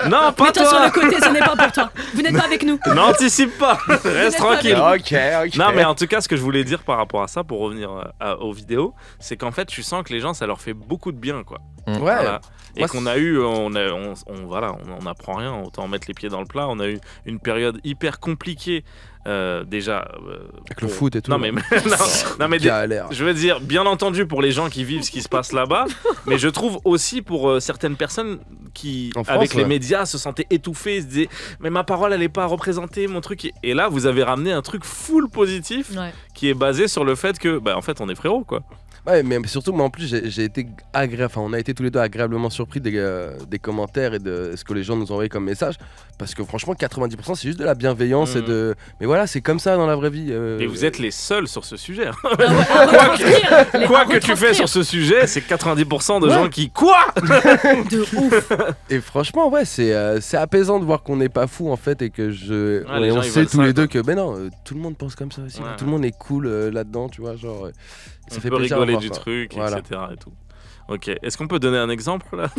Speaker 2: Non, pas
Speaker 3: Mets-toi sur le
Speaker 2: toi.
Speaker 3: côté, ce n'est pas pour toi. Vous n'êtes pas avec nous.
Speaker 2: N'anticipe pas. Reste
Speaker 3: pas
Speaker 2: tranquille.
Speaker 6: Ok.
Speaker 2: Non, mais en tout cas, ce que je voulais dire par rapport à ça, pour revenir aux vidéos, c'est qu'en fait, tu sens que les gens, ça leur fait beaucoup de bien, quoi.
Speaker 6: Ouais.
Speaker 2: Voilà. Et
Speaker 6: Moi,
Speaker 2: qu'on a eu, on apprend rien, autant mettre les pieds dans le plat. On a eu une période hyper compliquée déjà.
Speaker 6: Avec le foot et tout.
Speaker 2: Non mais, non, mais
Speaker 6: Galère.
Speaker 2: je veux dire, bien entendu pour les gens qui vivent ce qui se passe là-bas, mais je trouve aussi pour certaines personnes qui,
Speaker 6: En France,
Speaker 2: avec les
Speaker 6: ouais.
Speaker 2: médias, se sentaient étouffées, se disaient mais ma parole elle est pas représentée, mon truc. Et là, vous avez ramené un truc full positif
Speaker 3: Ouais.
Speaker 2: qui est basé sur le fait que, bah en fait, on est frérots quoi.
Speaker 6: Ouais, mais surtout, moi en plus, j'ai été agréable. Enfin, on a été tous les deux agréablement surpris des commentaires et de ce que les gens nous ont envoyé comme message. Parce que franchement, 90%, c'est juste de la bienveillance et de. Mais voilà, c'est comme ça dans la vraie vie.
Speaker 2: Et vous êtes les seuls sur ce sujet.
Speaker 3: Ah ouais, à retranscrire.
Speaker 2: Quoi que tu fais sur ce sujet, c'est 90% de gens qui quoi.
Speaker 3: De ouf.
Speaker 6: Et franchement, ouais, c'est apaisant de voir qu'on n'est pas fou en fait et que
Speaker 2: Ouais, les
Speaker 6: on
Speaker 2: gens, ils
Speaker 6: sait
Speaker 2: veulent
Speaker 6: tous
Speaker 2: ça,
Speaker 6: les deux
Speaker 2: quoi.
Speaker 6: que, ben non, tout le monde pense comme ça aussi.
Speaker 2: Ouais.
Speaker 6: Tout le monde est cool là-dedans, tu vois, genre. Ça
Speaker 2: On
Speaker 6: fait
Speaker 2: peut
Speaker 6: plaisir à
Speaker 2: rigoler
Speaker 6: voir,
Speaker 2: du
Speaker 6: quoi.
Speaker 2: truc,
Speaker 6: Voilà.
Speaker 2: etc. Et tout. Ok, est-ce qu'on peut donner un exemple là?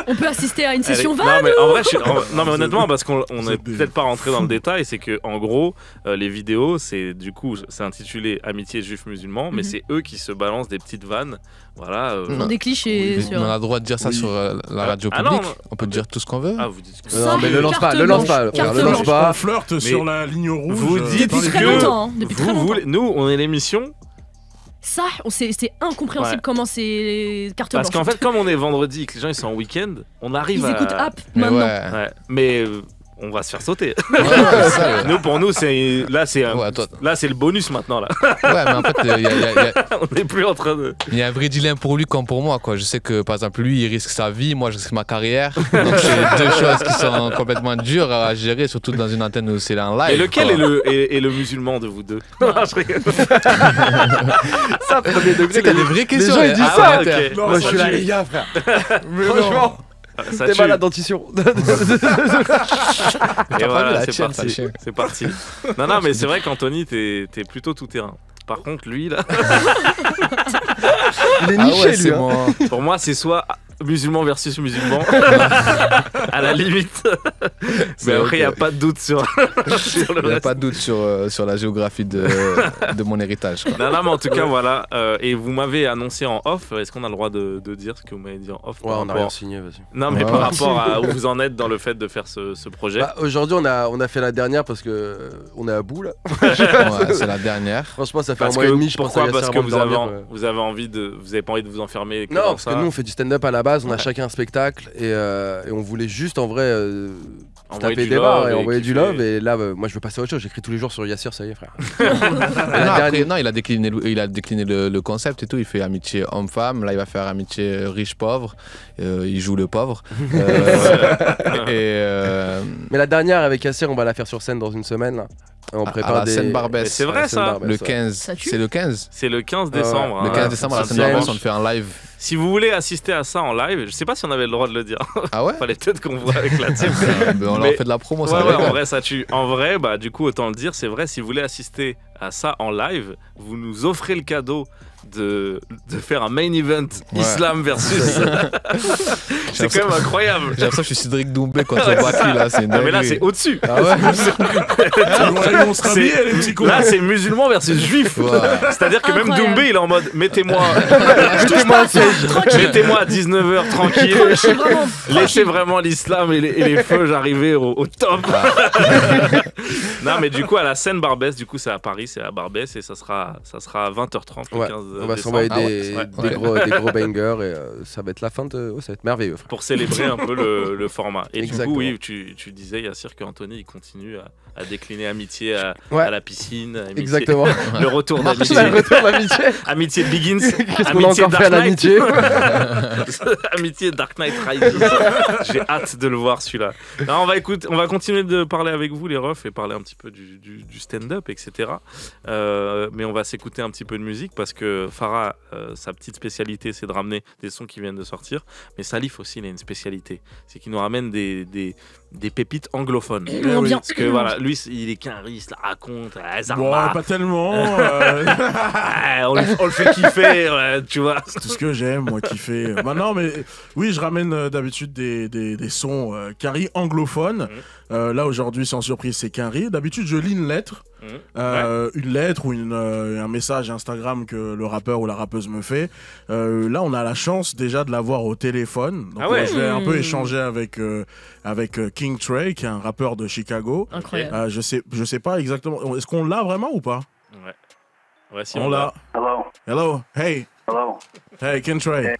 Speaker 3: On peut assister à une session
Speaker 2: Allez,
Speaker 3: vanne.
Speaker 2: non mais en vrai, non mais honnêtement, parce qu'on
Speaker 1: Vous
Speaker 2: n'est
Speaker 1: êtes des-
Speaker 2: peut-être pas rentré dans le détail, c'est que en gros, les vidéos, c'est du coup, c'est intitulé Amitié juif musulman, mais
Speaker 3: Mhm.
Speaker 2: c'est eux qui se balancent des petites vannes, voilà.
Speaker 3: Dans des clichés
Speaker 7: Mais
Speaker 3: sur.
Speaker 7: on a le droit de dire ça
Speaker 1: Oui.
Speaker 7: sur la radio
Speaker 2: Ah non,
Speaker 7: publique.
Speaker 2: non.
Speaker 7: On peut dire tout ce qu'on veut.
Speaker 2: Ah, vous dites ce que
Speaker 3: Ça,
Speaker 6: Non, mais le lance
Speaker 3: carte
Speaker 6: pas, le lance
Speaker 3: blanche,
Speaker 6: pas,
Speaker 3: carte
Speaker 6: le lance
Speaker 3: blanche.
Speaker 6: pas.
Speaker 1: On flirte sur la ligne rouge.
Speaker 2: vous dites
Speaker 3: Depuis
Speaker 2: ce
Speaker 3: très
Speaker 2: que
Speaker 3: longtemps. hein, Depuis très
Speaker 2: vous
Speaker 3: longtemps.
Speaker 2: voulez. Nous, on est l'émission
Speaker 3: Ça, c'est incompréhensible
Speaker 2: Ouais.
Speaker 3: comment c'est carte
Speaker 2: parce
Speaker 3: blanche.
Speaker 2: qu'en fait, comme on est vendredi et que les gens ils sont en week-end, on arrive
Speaker 3: Ils
Speaker 2: à.
Speaker 3: écoutent app
Speaker 7: Mais
Speaker 3: maintenant.
Speaker 7: ouais.
Speaker 2: Ouais, mais on va se faire sauter.
Speaker 7: Ouais, ouais, ça, ouais.
Speaker 2: Nous, pour nous, c'est là, c'est
Speaker 7: Ouais, toi-
Speaker 2: là, c'est le bonus maintenant là.
Speaker 7: Ouais, mais en fait,
Speaker 2: On n'est plus en train de.
Speaker 7: il y a un vrai dilemme pour lui comme pour moi. Quoi. Je sais que, par exemple, lui, il risque sa vie, moi, je risque ma carrière. Donc, c'est deux choses qui sont complètement dures à gérer, surtout dans une antenne où c'est en live.
Speaker 2: Et lequel
Speaker 7: quoi.
Speaker 2: est le musulman de vous deux? Non, je rigole.
Speaker 6: Ça, premier
Speaker 7: Tu
Speaker 6: degré.
Speaker 7: sais qu'il y a des vraies questions.
Speaker 6: gens, ils disent
Speaker 2: Ah
Speaker 6: ça.
Speaker 2: ouais, ok.
Speaker 1: Non,
Speaker 6: Moi, je
Speaker 1: ça
Speaker 6: suis là,
Speaker 1: tue.
Speaker 6: les gars, frère.
Speaker 1: Mais
Speaker 6: Franchement,
Speaker 2: Ça
Speaker 6: t'es
Speaker 2: tue.
Speaker 6: malade dentition.
Speaker 2: Et
Speaker 7: pas vu
Speaker 2: voilà,
Speaker 7: la
Speaker 2: c'est
Speaker 7: tienne,
Speaker 2: parti.
Speaker 7: sachez.
Speaker 2: C'est parti. Non, mais c'est vrai qu'Anthony, t'es plutôt tout terrain. Par contre, lui, là,
Speaker 6: Il est
Speaker 7: Ah
Speaker 6: niché,
Speaker 7: ouais,
Speaker 6: lui.
Speaker 7: c'est
Speaker 6: hein.
Speaker 7: moi.
Speaker 2: pour moi, c'est soit musulman versus musulman, à la limite. Mais après, il n'y a pas de doute sur, sur le
Speaker 7: Il n'y a
Speaker 2: reste.
Speaker 7: pas de doute sur la géographie de mon héritage. Quoi.
Speaker 2: Non, mais en tout cas, voilà. Et vous m'avez annoncé en off. Est-ce qu'on a le droit de dire ce que vous m'avez dit en off
Speaker 6: Ouais,
Speaker 2: par
Speaker 6: on a
Speaker 2: rapport-
Speaker 6: rien signé, vas-y.
Speaker 2: Non, mais
Speaker 7: Ouais.
Speaker 2: par rapport à où vous en êtes dans le fait de faire ce projet.
Speaker 6: Bah, aujourd'hui, on a fait la dernière parce que on est à bout là.
Speaker 7: Ouais, c'est la dernière.
Speaker 6: Franchement, ça fait
Speaker 2: Parce
Speaker 6: un mois et
Speaker 2: que,
Speaker 6: demi, je pense.
Speaker 2: pourquoi
Speaker 6: à Yasser
Speaker 2: Parce que
Speaker 6: avant de dormir,
Speaker 2: vous avez envie de, vous avez pas envie de vous enfermer que
Speaker 6: Non,
Speaker 2: dans
Speaker 6: parce
Speaker 2: ça.
Speaker 6: que nous on fait du stand-up à la base, on a
Speaker 2: Ouais.
Speaker 6: chacun un spectacle et on voulait juste en vrai se taper des barres et envoyer du love. Et là, moi, je veux passer à autre chose. J'écris tous les jours sur Yassir, ça y est, frère.
Speaker 7: Non, il a décliné le concept et tout. Il fait amitié homme-femme. Là, il va faire amitié riche-pauvre. Il joue le pauvre.
Speaker 6: Mais la dernière avec Yassir, on va la faire sur scène dans une semaine. Là. On prépare des
Speaker 7: scène Barbès.
Speaker 2: C'est vrai ça.
Speaker 7: Le 15. C'est le 15.
Speaker 2: C'est le 15 décembre.
Speaker 7: Le 15 décembre, à la scène Barbès, on le fait en live.
Speaker 2: Si vous voulez assister à ça en live, je sais pas si on avait le droit de le dire.
Speaker 7: Ah ouais.
Speaker 2: Fallait peut-être qu'on voit avec la team.
Speaker 7: On leur fait de la promo, ça.
Speaker 2: Ouais, en vrai, ça tue. En vrai, bah du coup, autant le dire, c'est vrai. Si vous voulez assister à ça en live, vous nous offrez le cadeau de faire un main event Islam versus. C'est quand même incroyable.
Speaker 7: J'ai l'impression que je suis Cédric Doumbé quand je vois qui là.
Speaker 2: Non mais là c'est au-dessus.
Speaker 7: Ah ouais.
Speaker 1: On sera bien, les petits cons.
Speaker 2: Là c'est musulman versus juif.
Speaker 7: Ouais.
Speaker 2: C'est-à-dire que même
Speaker 3: Incroyable.
Speaker 2: Doumbé il est en mode mettez-moi
Speaker 3: Tranquille.
Speaker 2: mettez-moi à 19h tranquille.
Speaker 3: Vraiment,
Speaker 2: Laissez vraiment l'islam et les feux, j'arrivais au top. Non mais du coup à la scène Barbès, du coup c'est à Paris, c'est à Barbès et ça sera à 20h30 le 15
Speaker 6: on va
Speaker 2: décembre.
Speaker 6: s'envoyer des gros bangers et ça va être la fin de... ça va être merveilleux, frère.
Speaker 2: Pour célébrer un peu le format. Et
Speaker 6: Exactement.
Speaker 2: du coup, oui, tu disais, Yassir, qu'Anthony il continue à décliner amitié à la piscine. Amitié,
Speaker 6: Exactement.
Speaker 2: Le retour d'amitié.
Speaker 6: Le retour d'amitié.
Speaker 2: Amitié Begins.
Speaker 6: Qu'est-ce qu'on a encore fait à l'amitié?
Speaker 2: Amitié Dark Knight Rises. J'ai hâte de le voir celui-là. Non, on va continuer de parler avec vous les refs et parler un petit peu du stand-up, etc. Mais on va s'écouter un petit peu de musique parce que Farah, sa petite spécialité, c'est de ramener des sons qui viennent de sortir. Mais Salif aussi, il a une spécialité. C'est qu'il nous ramène des pépites anglophones.
Speaker 3: Bien.
Speaker 2: Parce que voilà, lui, il est qu'un il se la raconte.
Speaker 1: Bon, pas tellement.
Speaker 2: On le fait kiffer, tu vois.
Speaker 1: C'est tout ce que j'aime, moi, kiffer. Bah non, mais oui, je ramène d'habitude des sons carry anglophones. Là, aujourd'hui, sans surprise, c'est carry. D'habitude, je lis une lettre. Une lettre ou un message Instagram que le rappeur ou la rappeuse me fait. Là, on a la chance déjà de l'avoir au téléphone. Donc, je vais un peu échanger avec King Trey, qui est un rappeur de Chicago.
Speaker 3: Incroyable.
Speaker 1: Je sais pas exactement. Est-ce qu'on l'a vraiment ou pas?
Speaker 2: Ouais, si
Speaker 1: on l'a. Hello. Hey.
Speaker 8: Hello.
Speaker 1: Hey, King Trey.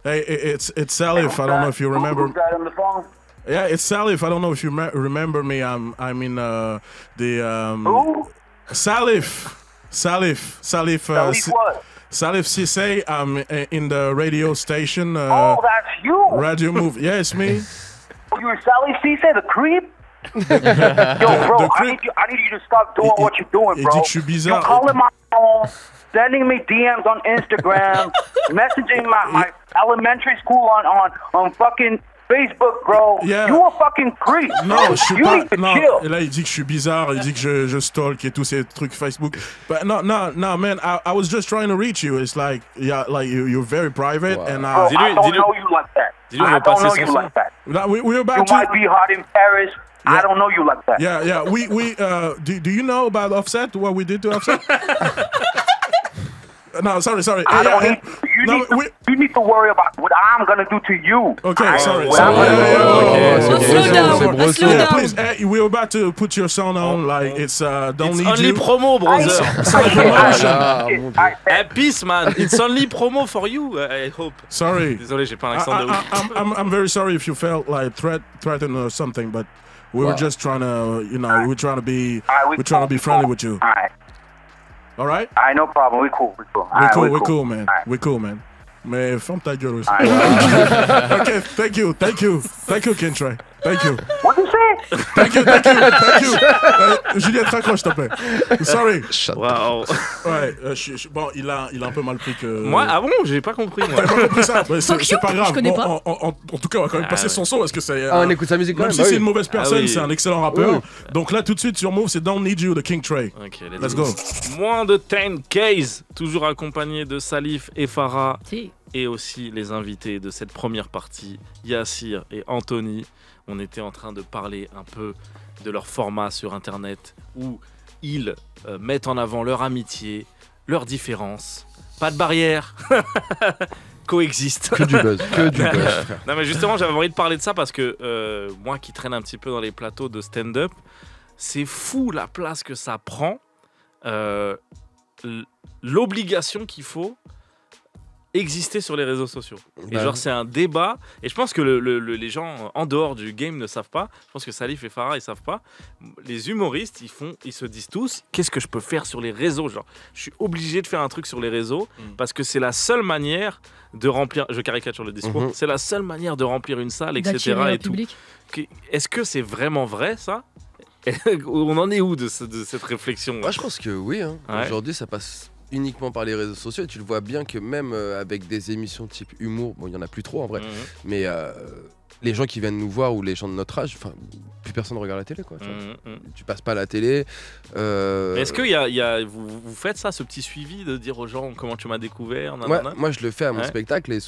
Speaker 1: Hey, it's Salif. I don't know if you remember.
Speaker 8: Who's that on the phone?
Speaker 1: Yeah, it's Salif. I don't know if you remember me. I'm in the
Speaker 8: Who?
Speaker 1: Salif.
Speaker 8: Salif what?
Speaker 1: Salif Cissé. I'm in the radio station.
Speaker 8: Oh, that's you.
Speaker 1: Radio Move. Yeah, it's me.
Speaker 8: Oh, you're Sally Cisse, the creep? Yo, bro, I need you to stop doing what you're doing, bro.
Speaker 1: dit que je suis bizarre.
Speaker 8: You're calling my phone, sending me DMs on Instagram, messaging my elementary school on fucking Facebook, bro.
Speaker 1: Yeah.
Speaker 8: You a fucking creep.
Speaker 1: Non, je suis
Speaker 8: you
Speaker 1: pas.
Speaker 8: need to
Speaker 1: Non.
Speaker 8: chill.
Speaker 1: Et là, il dit que je suis bizarre. Il dit que je stalk et tous ces trucs Facebook. But no, man. I was just trying to reach you. It's like, yeah, like you're very private, and
Speaker 8: Bro, I don't know you like that. I don't know you like that.
Speaker 1: We're about
Speaker 8: You
Speaker 1: to.
Speaker 8: might be hot in Paris.
Speaker 1: Yeah.
Speaker 8: I don't know you like that.
Speaker 1: Yeah. We do you know about Offset? What we did to Offset? No, sorry.
Speaker 8: I don't need. You need to worry about what I'm gonna do to you.
Speaker 1: Okay, sorry.
Speaker 3: Slow down.
Speaker 1: Please, we're about to put your song on. Like it's don't
Speaker 2: It's
Speaker 1: need
Speaker 2: only
Speaker 1: you.
Speaker 2: promo, brother.
Speaker 8: I
Speaker 2: Peace, man. It's only promo for you, I hope.
Speaker 1: Sorry.
Speaker 2: Désolé, j'ai pas un accent de ouf.
Speaker 1: I'm very sorry if you felt like threatened or something, but we were just trying to, we're trying to be friendly with you.
Speaker 8: All right.
Speaker 1: All right?
Speaker 8: No problem. We cool,
Speaker 1: We're cool, man.
Speaker 8: Right.
Speaker 1: We're cool, man. Mais ferme ta gueule aussi.
Speaker 8: Right.
Speaker 1: Okay, thank you, King Trey. Thank you.
Speaker 8: What you say?
Speaker 1: Thank you. Juliette, raccroche, s'il te plaît. Sorry.
Speaker 2: Wow.
Speaker 1: Ouais, bon, il a un peu mal pris que...
Speaker 2: Moi, ah bon, j'ai pas compris, moi.
Speaker 1: T'as pas compris ça? C'est pas grave.
Speaker 3: je connais
Speaker 1: Bon, en tout cas, on va quand même passer son son parce que c'est...
Speaker 6: on écoute sa musique quand
Speaker 1: même.
Speaker 6: même.
Speaker 1: Si c'est une mauvaise personne,
Speaker 2: oui.
Speaker 1: c'est un excellent rappeur. Donc là, tout de suite sur Move, c'est Don't Need You de King Trey.
Speaker 2: Ok,
Speaker 1: Let's go.
Speaker 2: Moins de 10Ks, toujours accompagné de Salif et Farah.
Speaker 3: Si.
Speaker 2: Et aussi les invités de cette première partie, Yassir et Anthony. On était en train de parler un peu de leur format sur Internet où ils mettent en avant leur amitié, leurs différences. Pas de barrière, coexistent.
Speaker 6: Que du buzz, frère.
Speaker 2: Non mais justement, j'avais envie de parler de ça parce que moi qui traîne un petit peu dans les plateaux de stand-up, c'est fou la place que ça prend, l'obligation qu'il faut exister sur les réseaux sociaux. Et
Speaker 6: Bah,
Speaker 2: genre, c'est un débat. Et je pense que les gens en dehors du game ne savent pas. Je pense que Salif et Farah, ils savent pas. Les humoristes, ils se disent tous, qu'est-ce que je peux faire sur les réseaux? Genre, je suis obligé de faire un truc sur les réseaux parce que c'est la seule manière de remplir. Je caricature le discours. C'est la seule manière de remplir une salle, etc.
Speaker 3: D'attirer
Speaker 2: Et
Speaker 3: un
Speaker 2: tout.
Speaker 3: public.
Speaker 2: Est-ce que c'est vraiment vrai, ça? On en est où de cette réflexion?
Speaker 6: Moi, je pense que oui. Hein.
Speaker 2: Ouais.
Speaker 6: Aujourd'hui, ça passe uniquement par les réseaux sociaux. Et tu le vois bien que même avec des émissions type humour, bon, il y en a plus trop en vrai, mais les gens qui viennent nous voir ou les gens de notre âge, enfin, plus personne ne regarde la télé, quoi. Tu vois. Tu passes pas à la télé.
Speaker 2: Est-ce que vous faites ça, ce petit suivi de dire aux gens comment tu m'as découvert?
Speaker 6: Ouais, moi je le fais à mon
Speaker 2: Ouais.
Speaker 6: spectacle et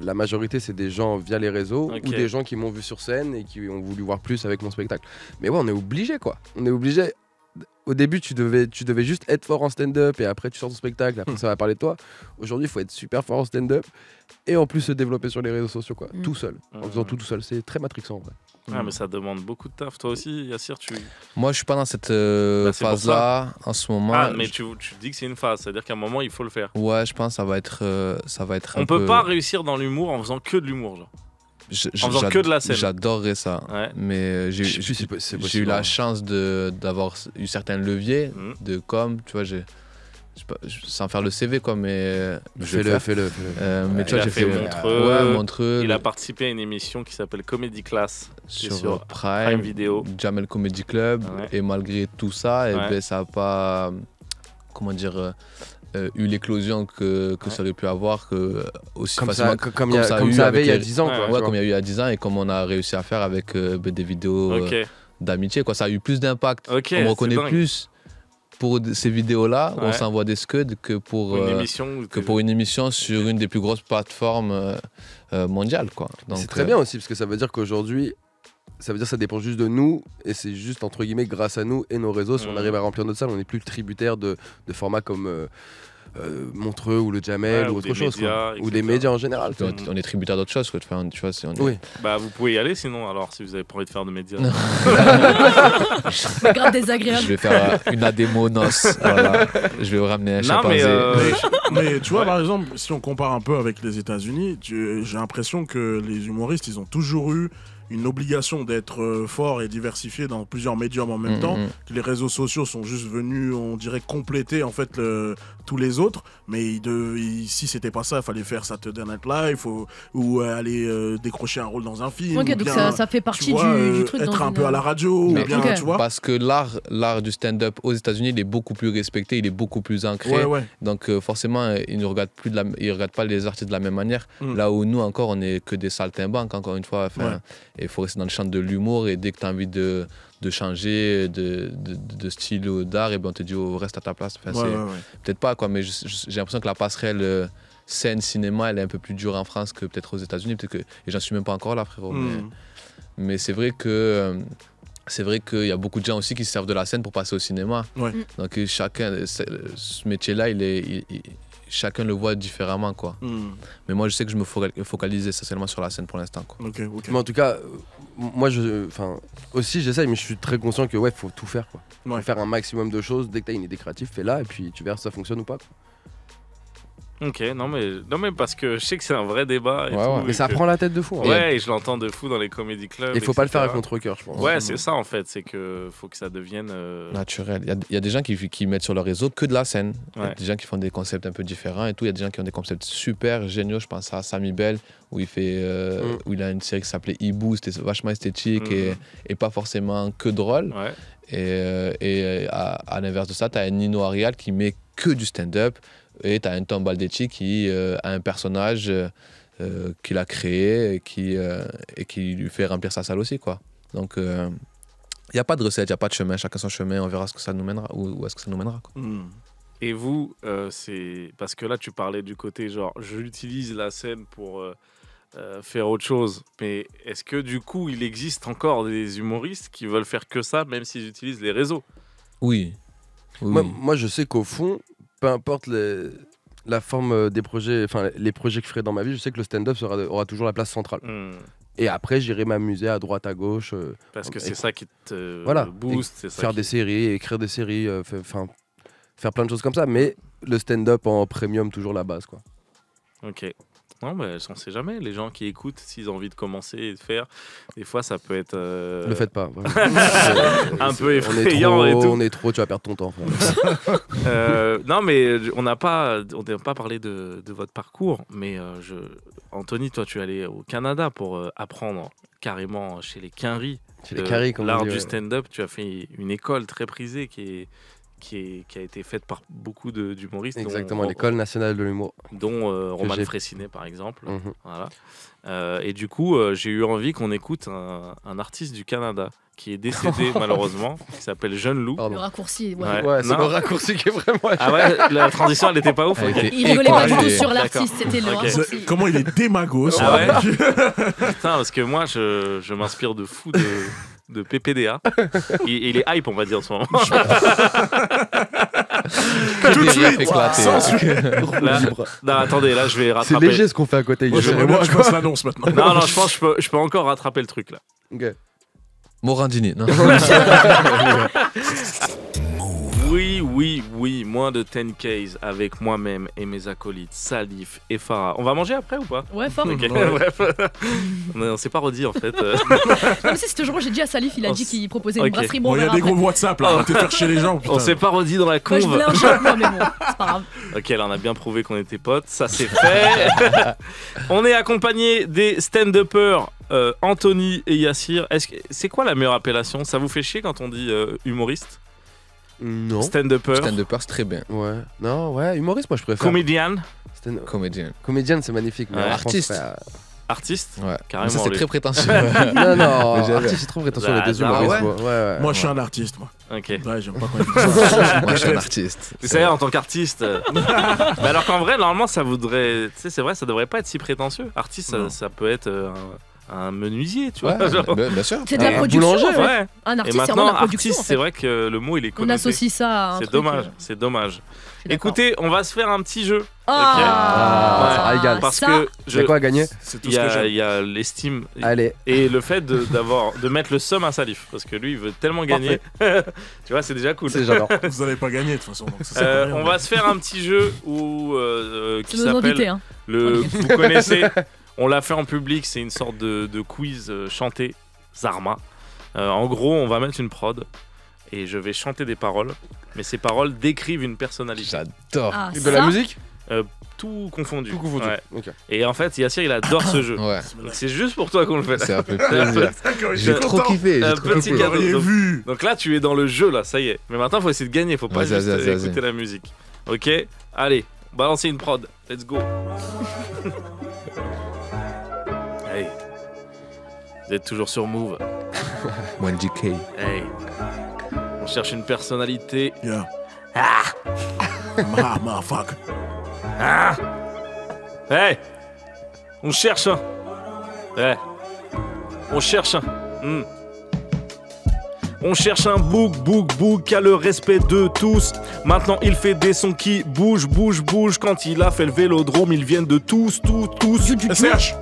Speaker 6: la majorité c'est des gens via les réseaux
Speaker 2: Ok.
Speaker 6: ou des gens qui m'ont vu sur scène et qui ont voulu voir plus avec mon spectacle. Mais ouais, on est obligé quoi. On est obligé. Au début, tu devais juste être fort en stand-up et après tu sors ton spectacle, après ça va parler de toi. Aujourd'hui, il faut être super fort en stand-up et en plus se développer sur les réseaux sociaux quoi, tout seul. En faisant tout seul, c'est très matrixant en vrai.
Speaker 2: Ah, mais ça demande beaucoup de taf. Toi aussi, Yassir,
Speaker 7: Moi, je suis pas dans cette
Speaker 2: Bah, c'est pour
Speaker 7: phase-là en ce moment.
Speaker 2: Ah, mais tu dis que c'est une phase, c'est-à-dire qu'à un moment, il faut le faire.
Speaker 7: Ouais, je pense que ça va être
Speaker 2: On
Speaker 7: un
Speaker 2: peut
Speaker 7: peu...
Speaker 2: pas réussir dans l'humour en faisant que de l'humour, genre.
Speaker 7: En
Speaker 2: faisant que de la scène.
Speaker 7: J'adorerais ça.
Speaker 2: Ouais.
Speaker 7: Mais
Speaker 6: Je sais plus si c'est
Speaker 7: j'ai eu
Speaker 6: possible,
Speaker 7: la
Speaker 6: hein.
Speaker 7: chance d'avoir eu certains leviers de com, tu vois, sans faire le CV quoi, mais je vais le faire.
Speaker 6: Fais-le.
Speaker 7: Mais tu vois, j'ai fait
Speaker 2: Montreux.
Speaker 7: Ouais, Montreux.
Speaker 2: Il a participé à une émission qui s'appelle Comedy Class
Speaker 7: sur
Speaker 2: Prime Video.
Speaker 7: Jamel Comedy Club.
Speaker 2: Ouais.
Speaker 7: Et malgré tout ça,
Speaker 2: Ouais.
Speaker 7: ben, ça n'a pas, comment dire, eu l'éclosion que ça aurait pu avoir aussi
Speaker 6: Comme
Speaker 7: facilement
Speaker 6: ça, comme ça avait il y a 10 ans.
Speaker 2: Ouais,
Speaker 6: quoi, tu
Speaker 7: Ouais,
Speaker 6: vois.
Speaker 7: comme il y a eu il y a 10 ans et comme on a réussi à faire avec des vidéos
Speaker 2: Ok.
Speaker 7: d'amitié. Quoi. Ça a eu plus d'impact.
Speaker 2: Ok,
Speaker 7: on me reconnaît
Speaker 2: c'est dingue.
Speaker 7: plus pour ces vidéos-là où on
Speaker 2: Ouais.
Speaker 7: s'envoie des scuds que pour une émission sur une des plus grosses plateformes mondiales. Quoi. Donc,
Speaker 6: C'est très bien aussi parce que ça veut dire qu'aujourd'hui, ça veut dire que ça dépend juste de nous et c'est juste entre guillemets grâce à nous et nos réseaux. Si on arrive à remplir notre salle, on n'est plus tributaire de formats comme Montreux ou le Jamel
Speaker 2: Ouais,
Speaker 6: ou
Speaker 2: ou
Speaker 6: autre
Speaker 2: des
Speaker 6: chose.
Speaker 2: médias,
Speaker 6: Ou des
Speaker 2: etc.
Speaker 6: médias en général. tu vois.
Speaker 7: On est tributaire d'autre chose. Quoi. Enfin, tu vois,
Speaker 6: Oui.
Speaker 2: Bah, vous pouvez y aller sinon, alors, si vous avez pas envie de faire de médias.
Speaker 3: C'est grave désagréable.
Speaker 7: Je vais faire une ADEMO noce. Voilà. Je vais vous ramener un
Speaker 2: Non, mais,
Speaker 7: chimpanzé.
Speaker 1: Mais tu vois,
Speaker 2: Ouais.
Speaker 1: par exemple, si on compare un peu avec les États-Unis, j'ai l'impression que les humoristes, ils ont toujours eu une obligation d'être forts et diversifiés dans plusieurs médiums en même temps. Que les réseaux sociaux sont juste venus, on dirait, compléter en fait tous les autres. Mais si c'était pas ça, il fallait faire Saturday Night Live ou aller décrocher un rôle dans un film.
Speaker 3: Ok,
Speaker 1: ou
Speaker 3: donc
Speaker 1: bien,
Speaker 3: ça fait partie
Speaker 1: tu vois,
Speaker 3: du truc.
Speaker 1: être
Speaker 3: dans
Speaker 1: un
Speaker 3: une-
Speaker 1: peu à la radio,
Speaker 7: Mais-
Speaker 1: ou bien,
Speaker 3: Ok.
Speaker 1: tu vois.
Speaker 7: Parce que l'art du stand-up aux États-Unis, il est beaucoup plus respecté, il est beaucoup plus ancré.
Speaker 1: Ouais.
Speaker 7: Donc forcément, ils ne regardent pas les artistes de la même manière. Là où nous encore, on n'est que des saltimbanques, encore une fois. Enfin,
Speaker 1: Ouais.
Speaker 7: il faut rester dans le champ de l'humour et dès que tu as envie de changer de style ou d'art, et ben on te dit reste à ta place. Enfin,
Speaker 1: Ouais,
Speaker 7: c'est-
Speaker 1: ouais.
Speaker 7: peut-être pas quoi, mais j'ai l'impression que la passerelle scène cinéma, elle est un peu plus dure en France que peut-être aux États-Unis. Peut-être que et j'en suis même pas encore là, frérot. Mais c'est vrai que c'est vrai qu'il y a beaucoup de gens aussi qui se servent de la scène pour passer au cinéma.
Speaker 1: Ouais.
Speaker 7: Donc chacun, ce métier-là, chacun le voit différemment, quoi. Mais moi, je sais que je me focalise essentiellement sur la scène pour l'instant, quoi.
Speaker 1: Ok.
Speaker 6: Mais en tout cas, moi, aussi j'essaye, mais je suis très conscient que ouais, faut tout faire quoi.
Speaker 1: Ouais.
Speaker 6: Faut faire un maximum de choses. Dès que t'as une idée créative, fais-la et puis tu verras si ça fonctionne ou pas. Quoi.
Speaker 2: Ok, non mais parce que je sais que c'est un vrai débat. Et
Speaker 7: Ouais,
Speaker 2: tout,
Speaker 7: ouais.
Speaker 2: et
Speaker 6: Mais ça
Speaker 2: que-
Speaker 6: prend la tête de fou. hein.
Speaker 2: Ouais, et je l'entends de fou dans les comédie clubs.
Speaker 6: Et faut pas le faire avec
Speaker 2: etc.
Speaker 6: notre cœur, je pense.
Speaker 2: Ouais, c'est ça en fait, c'est que faut que ça devienne.
Speaker 7: Naturel. Il y a des gens qui mettent sur leur réseau que de la scène. Il y
Speaker 2: Ouais.
Speaker 7: a des gens qui font des concepts un peu différents et tout. Il y a des gens qui ont des concepts super géniaux. Je pense à Sami Bell, où où il a une série qui s'appelait Hibou, c'était vachement esthétique et pas forcément que drôle.
Speaker 2: Ouais.
Speaker 7: Et à l'inverse de ça, tu as un Nino Arial qui met que du stand-up. Et tu as un Tom Baldecchi qui a un personnage qu'il a créé et qui lui fait remplir sa salle aussi, quoi. Donc, il n'y a pas de recette, il n'y a pas de chemin. Chacun son chemin, on verra ce que ça nous mènera, où est-ce que ça nous mènera, quoi.
Speaker 2: Et vous, c'est parce que là tu parlais du côté genre j'utilise la scène pour faire autre chose. Mais est-ce que du coup il existe encore des humoristes qui veulent faire que ça, même s'ils utilisent les réseaux?
Speaker 7: Oui.
Speaker 6: Moi, je sais qu'au fond, peu importe la forme des projets, enfin les projets que je ferai dans ma vie, je sais que le stand-up aura toujours la place centrale. Et après, j'irai m'amuser à droite, à gauche.
Speaker 2: Parce que c'est ça qui te
Speaker 6: voilà,
Speaker 2: booste. C'est ça
Speaker 6: faire
Speaker 2: qui-
Speaker 6: des séries, écrire des séries, faire plein de choses comme ça. Mais le stand-up en premium, toujours la base, quoi.
Speaker 2: Ok. Non, mais on sait jamais. Les gens qui écoutent, s'ils ont envie de commencer et de faire, des fois, ça peut être.
Speaker 6: Ne le faites pas. Voilà.
Speaker 2: Un peu effrayant et tout.
Speaker 6: On est trop, tu vas perdre ton temps.
Speaker 2: Non, mais on n'a pas parlé de votre parcours. Mais Anthony, toi, tu es allé au Canada pour apprendre carrément chez les Quinry.
Speaker 6: Chez les Quinry, comme
Speaker 2: l'art
Speaker 6: on dit,
Speaker 2: du
Speaker 6: ouais.
Speaker 2: stand-up. Tu as fait une école très prisée qui a été faite par beaucoup d'humoristes.
Speaker 6: Exactement, l'École nationale de l'humour.
Speaker 2: Dont Roman
Speaker 6: j'ai-
Speaker 2: Frécinet, par exemple.
Speaker 6: Mhm.
Speaker 2: Voilà. Et du coup, j'ai eu envie qu'on écoute un artiste du Canada qui est décédé, malheureusement, qui s'appelle Jeune Loup.
Speaker 3: Le raccourci, ouais.
Speaker 6: Ouais, c'est
Speaker 2: Non.
Speaker 6: le raccourci qui est vraiment.
Speaker 2: Ah ouais, la transition, elle n'était pas ouf.
Speaker 7: Elle
Speaker 2: ok.
Speaker 7: était
Speaker 3: Il rigolait pas du tout
Speaker 7: D'accord.
Speaker 3: sur l'artiste, c'était le
Speaker 2: Ok.
Speaker 3: raccourci.
Speaker 1: Comment il est démago,
Speaker 2: Ah ouais Putain, parce que moi, je m'inspire de fou de PPDA. Il est hype, on va dire, en ce moment.
Speaker 1: Tout de suite,
Speaker 7: éclaté.
Speaker 1: sans suite.
Speaker 2: Là, non, attendez, là, je vais
Speaker 6: C'est
Speaker 2: rattraper.
Speaker 6: léger ce qu'on fait à côté.
Speaker 1: Moi, j'aimerais bien que je fasse l'annonce maintenant.
Speaker 2: Non, je pense que je peux encore rattraper le truc, là.
Speaker 6: Ok.
Speaker 7: Morandini, non?
Speaker 2: Oui, moins de 10 Ks avec moi-même et mes acolytes, Salif et Farah. On va manger après ou pas?
Speaker 3: Ouais, fort.
Speaker 2: Ok,
Speaker 1: Ouais.
Speaker 2: bref. On s'est pas redit, en fait.
Speaker 3: Non, mais c'est ce jour, j'ai dit à Salif, il a dit qu'il proposait une
Speaker 2: Ok.
Speaker 3: brasserie.
Speaker 1: Bon,
Speaker 3: Bon,
Speaker 1: il y a
Speaker 3: on
Speaker 1: des
Speaker 3: verra
Speaker 1: groupes WhatsApp là, arrêtez de faire chier les gens. Putain.
Speaker 2: On s'est pas redit dans la
Speaker 3: après. Ouais, je
Speaker 2: conve.
Speaker 3: voulais un chat, moi, mais bon, c'est pas grave.
Speaker 2: Ok, là on a bien prouvé qu'on était potes, ça c'est fait. On est accompagné des stand-uppers Anthony et Yassir. C'est quoi la meilleure appellation? Ça vous fait chier quand on dit humoriste?
Speaker 6: Non.
Speaker 2: Stand-upper?
Speaker 7: Stand-upper, c'est très bien.
Speaker 6: Ouais. Non, ouais, humoriste, moi je préfère.
Speaker 2: Comédien?
Speaker 6: Stand-
Speaker 7: Comédien.
Speaker 6: Comédienne, c'est magnifique. Mais
Speaker 2: Ouais.
Speaker 6: en France,
Speaker 7: Artiste.
Speaker 2: Artiste?
Speaker 7: Ouais.
Speaker 2: Carrément,
Speaker 7: Ça, c'est
Speaker 2: lui.
Speaker 7: très prétentieux.
Speaker 6: Non, non,
Speaker 7: Mais j'avais.
Speaker 6: artiste, c'est trop prétentieux, on
Speaker 2: Ah,
Speaker 6: est des
Speaker 2: ah
Speaker 6: humoristes.
Speaker 7: ouais
Speaker 6: moi. Ouais.
Speaker 1: Moi, je suis un artiste, moi.
Speaker 2: Ok.
Speaker 1: Ouais, j'aime pas quand il dit ça.
Speaker 7: Moi, je suis un artiste.
Speaker 2: Vous savez, en tant qu'artiste. Mais alors qu'en vrai, normalement, ça voudrait. Tu sais, c'est vrai, ça devrait pas être si prétentieux. Artiste,
Speaker 1: Non.
Speaker 2: ça peut être un menuisier, tu vois.
Speaker 7: Ouais,
Speaker 2: genre.
Speaker 7: bien sûr.
Speaker 3: C'est de la
Speaker 6: Un
Speaker 3: production.
Speaker 6: boulanger,
Speaker 3: en fait.
Speaker 2: Ouais.
Speaker 3: Un
Speaker 2: Et
Speaker 3: artiste, c'est vraiment
Speaker 2: maintenant,
Speaker 3: de la production.
Speaker 2: artiste,
Speaker 3: en
Speaker 2: c'est
Speaker 3: fait.
Speaker 2: vrai que le mot, il est
Speaker 3: On
Speaker 2: connoté.
Speaker 3: associe ça à un
Speaker 2: C'est
Speaker 3: truc,
Speaker 2: dommage, c'est dommage.
Speaker 3: je suis d'accord.
Speaker 2: Écoutez, on va se faire un petit jeu.
Speaker 6: Ah,
Speaker 2: Ouais.
Speaker 6: ça régale.
Speaker 2: Parce
Speaker 3: Ça,
Speaker 2: que
Speaker 6: J'ai quoi à gagner?
Speaker 1: C'est tout
Speaker 2: il
Speaker 1: ce
Speaker 2: y,
Speaker 1: que
Speaker 2: a-
Speaker 1: j'aime.
Speaker 2: il y a l'estime
Speaker 6: Allez.
Speaker 2: et le fait de mettre le seum à Salif. Parce que lui, il veut tellement gagner. Tu vois, c'est déjà cool.
Speaker 6: J'adore.
Speaker 1: Vous allez pas gagner de toute façon. Donc ça sert à rien.
Speaker 2: On va se faire un petit jeu où, qui
Speaker 3: C'est nos invités,
Speaker 2: s'appelle
Speaker 3: hein.
Speaker 2: vous connaissez, on l'a fait en public, c'est une sorte de quiz chanté, Zarma. En gros, on va mettre une prod et je vais chanter des paroles, mais ces paroles décrivent une personnalité.
Speaker 7: J'adore.
Speaker 3: Ah,
Speaker 6: De la
Speaker 3: ça,
Speaker 6: musique?
Speaker 2: Tout confondu.
Speaker 6: Tout confondu.
Speaker 2: Ouais.
Speaker 6: Ok.
Speaker 2: Et en fait, Yassir, il adore ce jeu.
Speaker 7: Ouais.
Speaker 2: Donc c'est juste pour toi qu'on le fait.
Speaker 7: Ça fait plaisir.
Speaker 1: D'accord, je suis
Speaker 7: J'ai trop
Speaker 1: content.
Speaker 7: kiffé.
Speaker 2: Un
Speaker 7: J'ai trop
Speaker 2: petit
Speaker 7: kiffé.
Speaker 1: Vous
Speaker 2: cadeau.
Speaker 1: l'auriez
Speaker 2: Donc-
Speaker 1: vu.
Speaker 2: Donc là, tu es dans le jeu, là, ça y est. Mais maintenant, il faut essayer de gagner, faut pas
Speaker 7: Vas-y,
Speaker 2: juste
Speaker 7: vas-y.
Speaker 2: écouter la musique. Ok? Allez, balancez une prod. Let's go. Hey. Vous êtes toujours sur Move.
Speaker 7: Moins GK.
Speaker 2: Hey. On cherche une personnalité.
Speaker 1: Yeah. Motherfucker.
Speaker 2: Ah! Hey! On cherche un. Hey. On cherche un. On cherche un book qui a le respect de tous. Maintenant il fait des sons qui bougent. Quand il a fait le vélodrome, ils viennent de tous.
Speaker 1: SCH.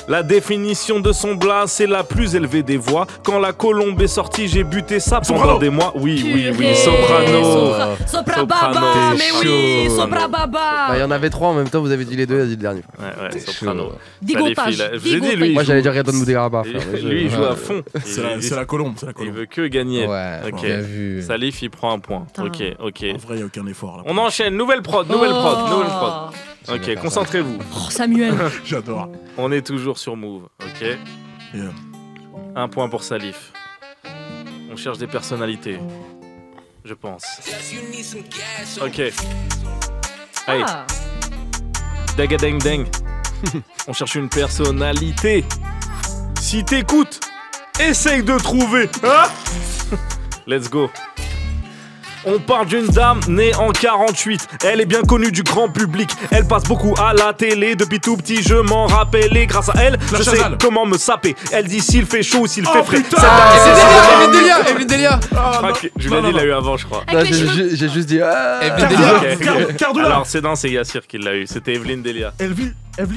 Speaker 2: La définition de son blast, c'est la plus élevée des voix. Quand la colombe est sortie, j'ai buté ça pendant
Speaker 1: Soprano.
Speaker 2: des mois. Oui,
Speaker 3: Purée,
Speaker 2: Soprano.
Speaker 3: Sopra
Speaker 2: Soprano.
Speaker 3: Baba,
Speaker 2: T'es
Speaker 3: mais oui,
Speaker 7: chaud.
Speaker 3: Sopra
Speaker 6: Bah,
Speaker 3: Baba.
Speaker 6: il y en avait trois en même temps, vous avez dit les deux, il a dit le dernier.
Speaker 2: Ouais, Soprano.
Speaker 3: Digotage.
Speaker 2: Je vous ai dit, lui,
Speaker 6: Moi
Speaker 2: il
Speaker 6: j'allais
Speaker 2: joue-
Speaker 6: dire Redon Moudérabat.
Speaker 2: lui, il joue à fond.
Speaker 1: C'est la colombe, c'est la
Speaker 2: Il
Speaker 1: colombe.
Speaker 2: veut que gagner.
Speaker 7: Ouais,
Speaker 2: Ok.
Speaker 7: bien vu.
Speaker 2: Salif, il prend un point.
Speaker 3: Putain.
Speaker 2: Ok.
Speaker 1: En vrai, il n'y a aucun effort là.
Speaker 2: On enchaîne. Nouvelle prod.
Speaker 3: Oh.
Speaker 2: Ok,
Speaker 7: faire ça.
Speaker 2: concentrez-vous.
Speaker 3: Oh, Samuel.
Speaker 1: J'adore.
Speaker 2: On est toujours sur Move. Ok.
Speaker 1: Yeah.
Speaker 2: Un point pour Salif. On cherche des personnalités. Je pense. Ok. Hey,
Speaker 3: Ah.
Speaker 2: dagadeng deng. On cherche une personnalité. Si t'écoutes, essaye de trouver. Hein? Let's go. On parle d'une dame née en 48. Elle est bien connue du grand public. Elle passe beaucoup à la télé. Depuis tout petit, je m'en rappelais. Grâce à elle,
Speaker 1: La
Speaker 2: je sais
Speaker 1: Chazal.
Speaker 2: comment me saper. Elle dit s'il fait chaud ou s'il
Speaker 1: Oh,
Speaker 2: fait frais.
Speaker 1: putain.
Speaker 2: Cette dame, c'est
Speaker 7: Evelyne Delia.
Speaker 2: Je crois que Julien l'a eu avant, je crois.
Speaker 3: Avec les cheveux.
Speaker 6: J'ai juste dit. Ah.
Speaker 7: Evelyne
Speaker 1: Cardula.
Speaker 7: Delia.
Speaker 1: Cardula.
Speaker 2: Alors, c'est Yassir qui l'a eu. C'était Evelyne Delia.
Speaker 1: Evelyne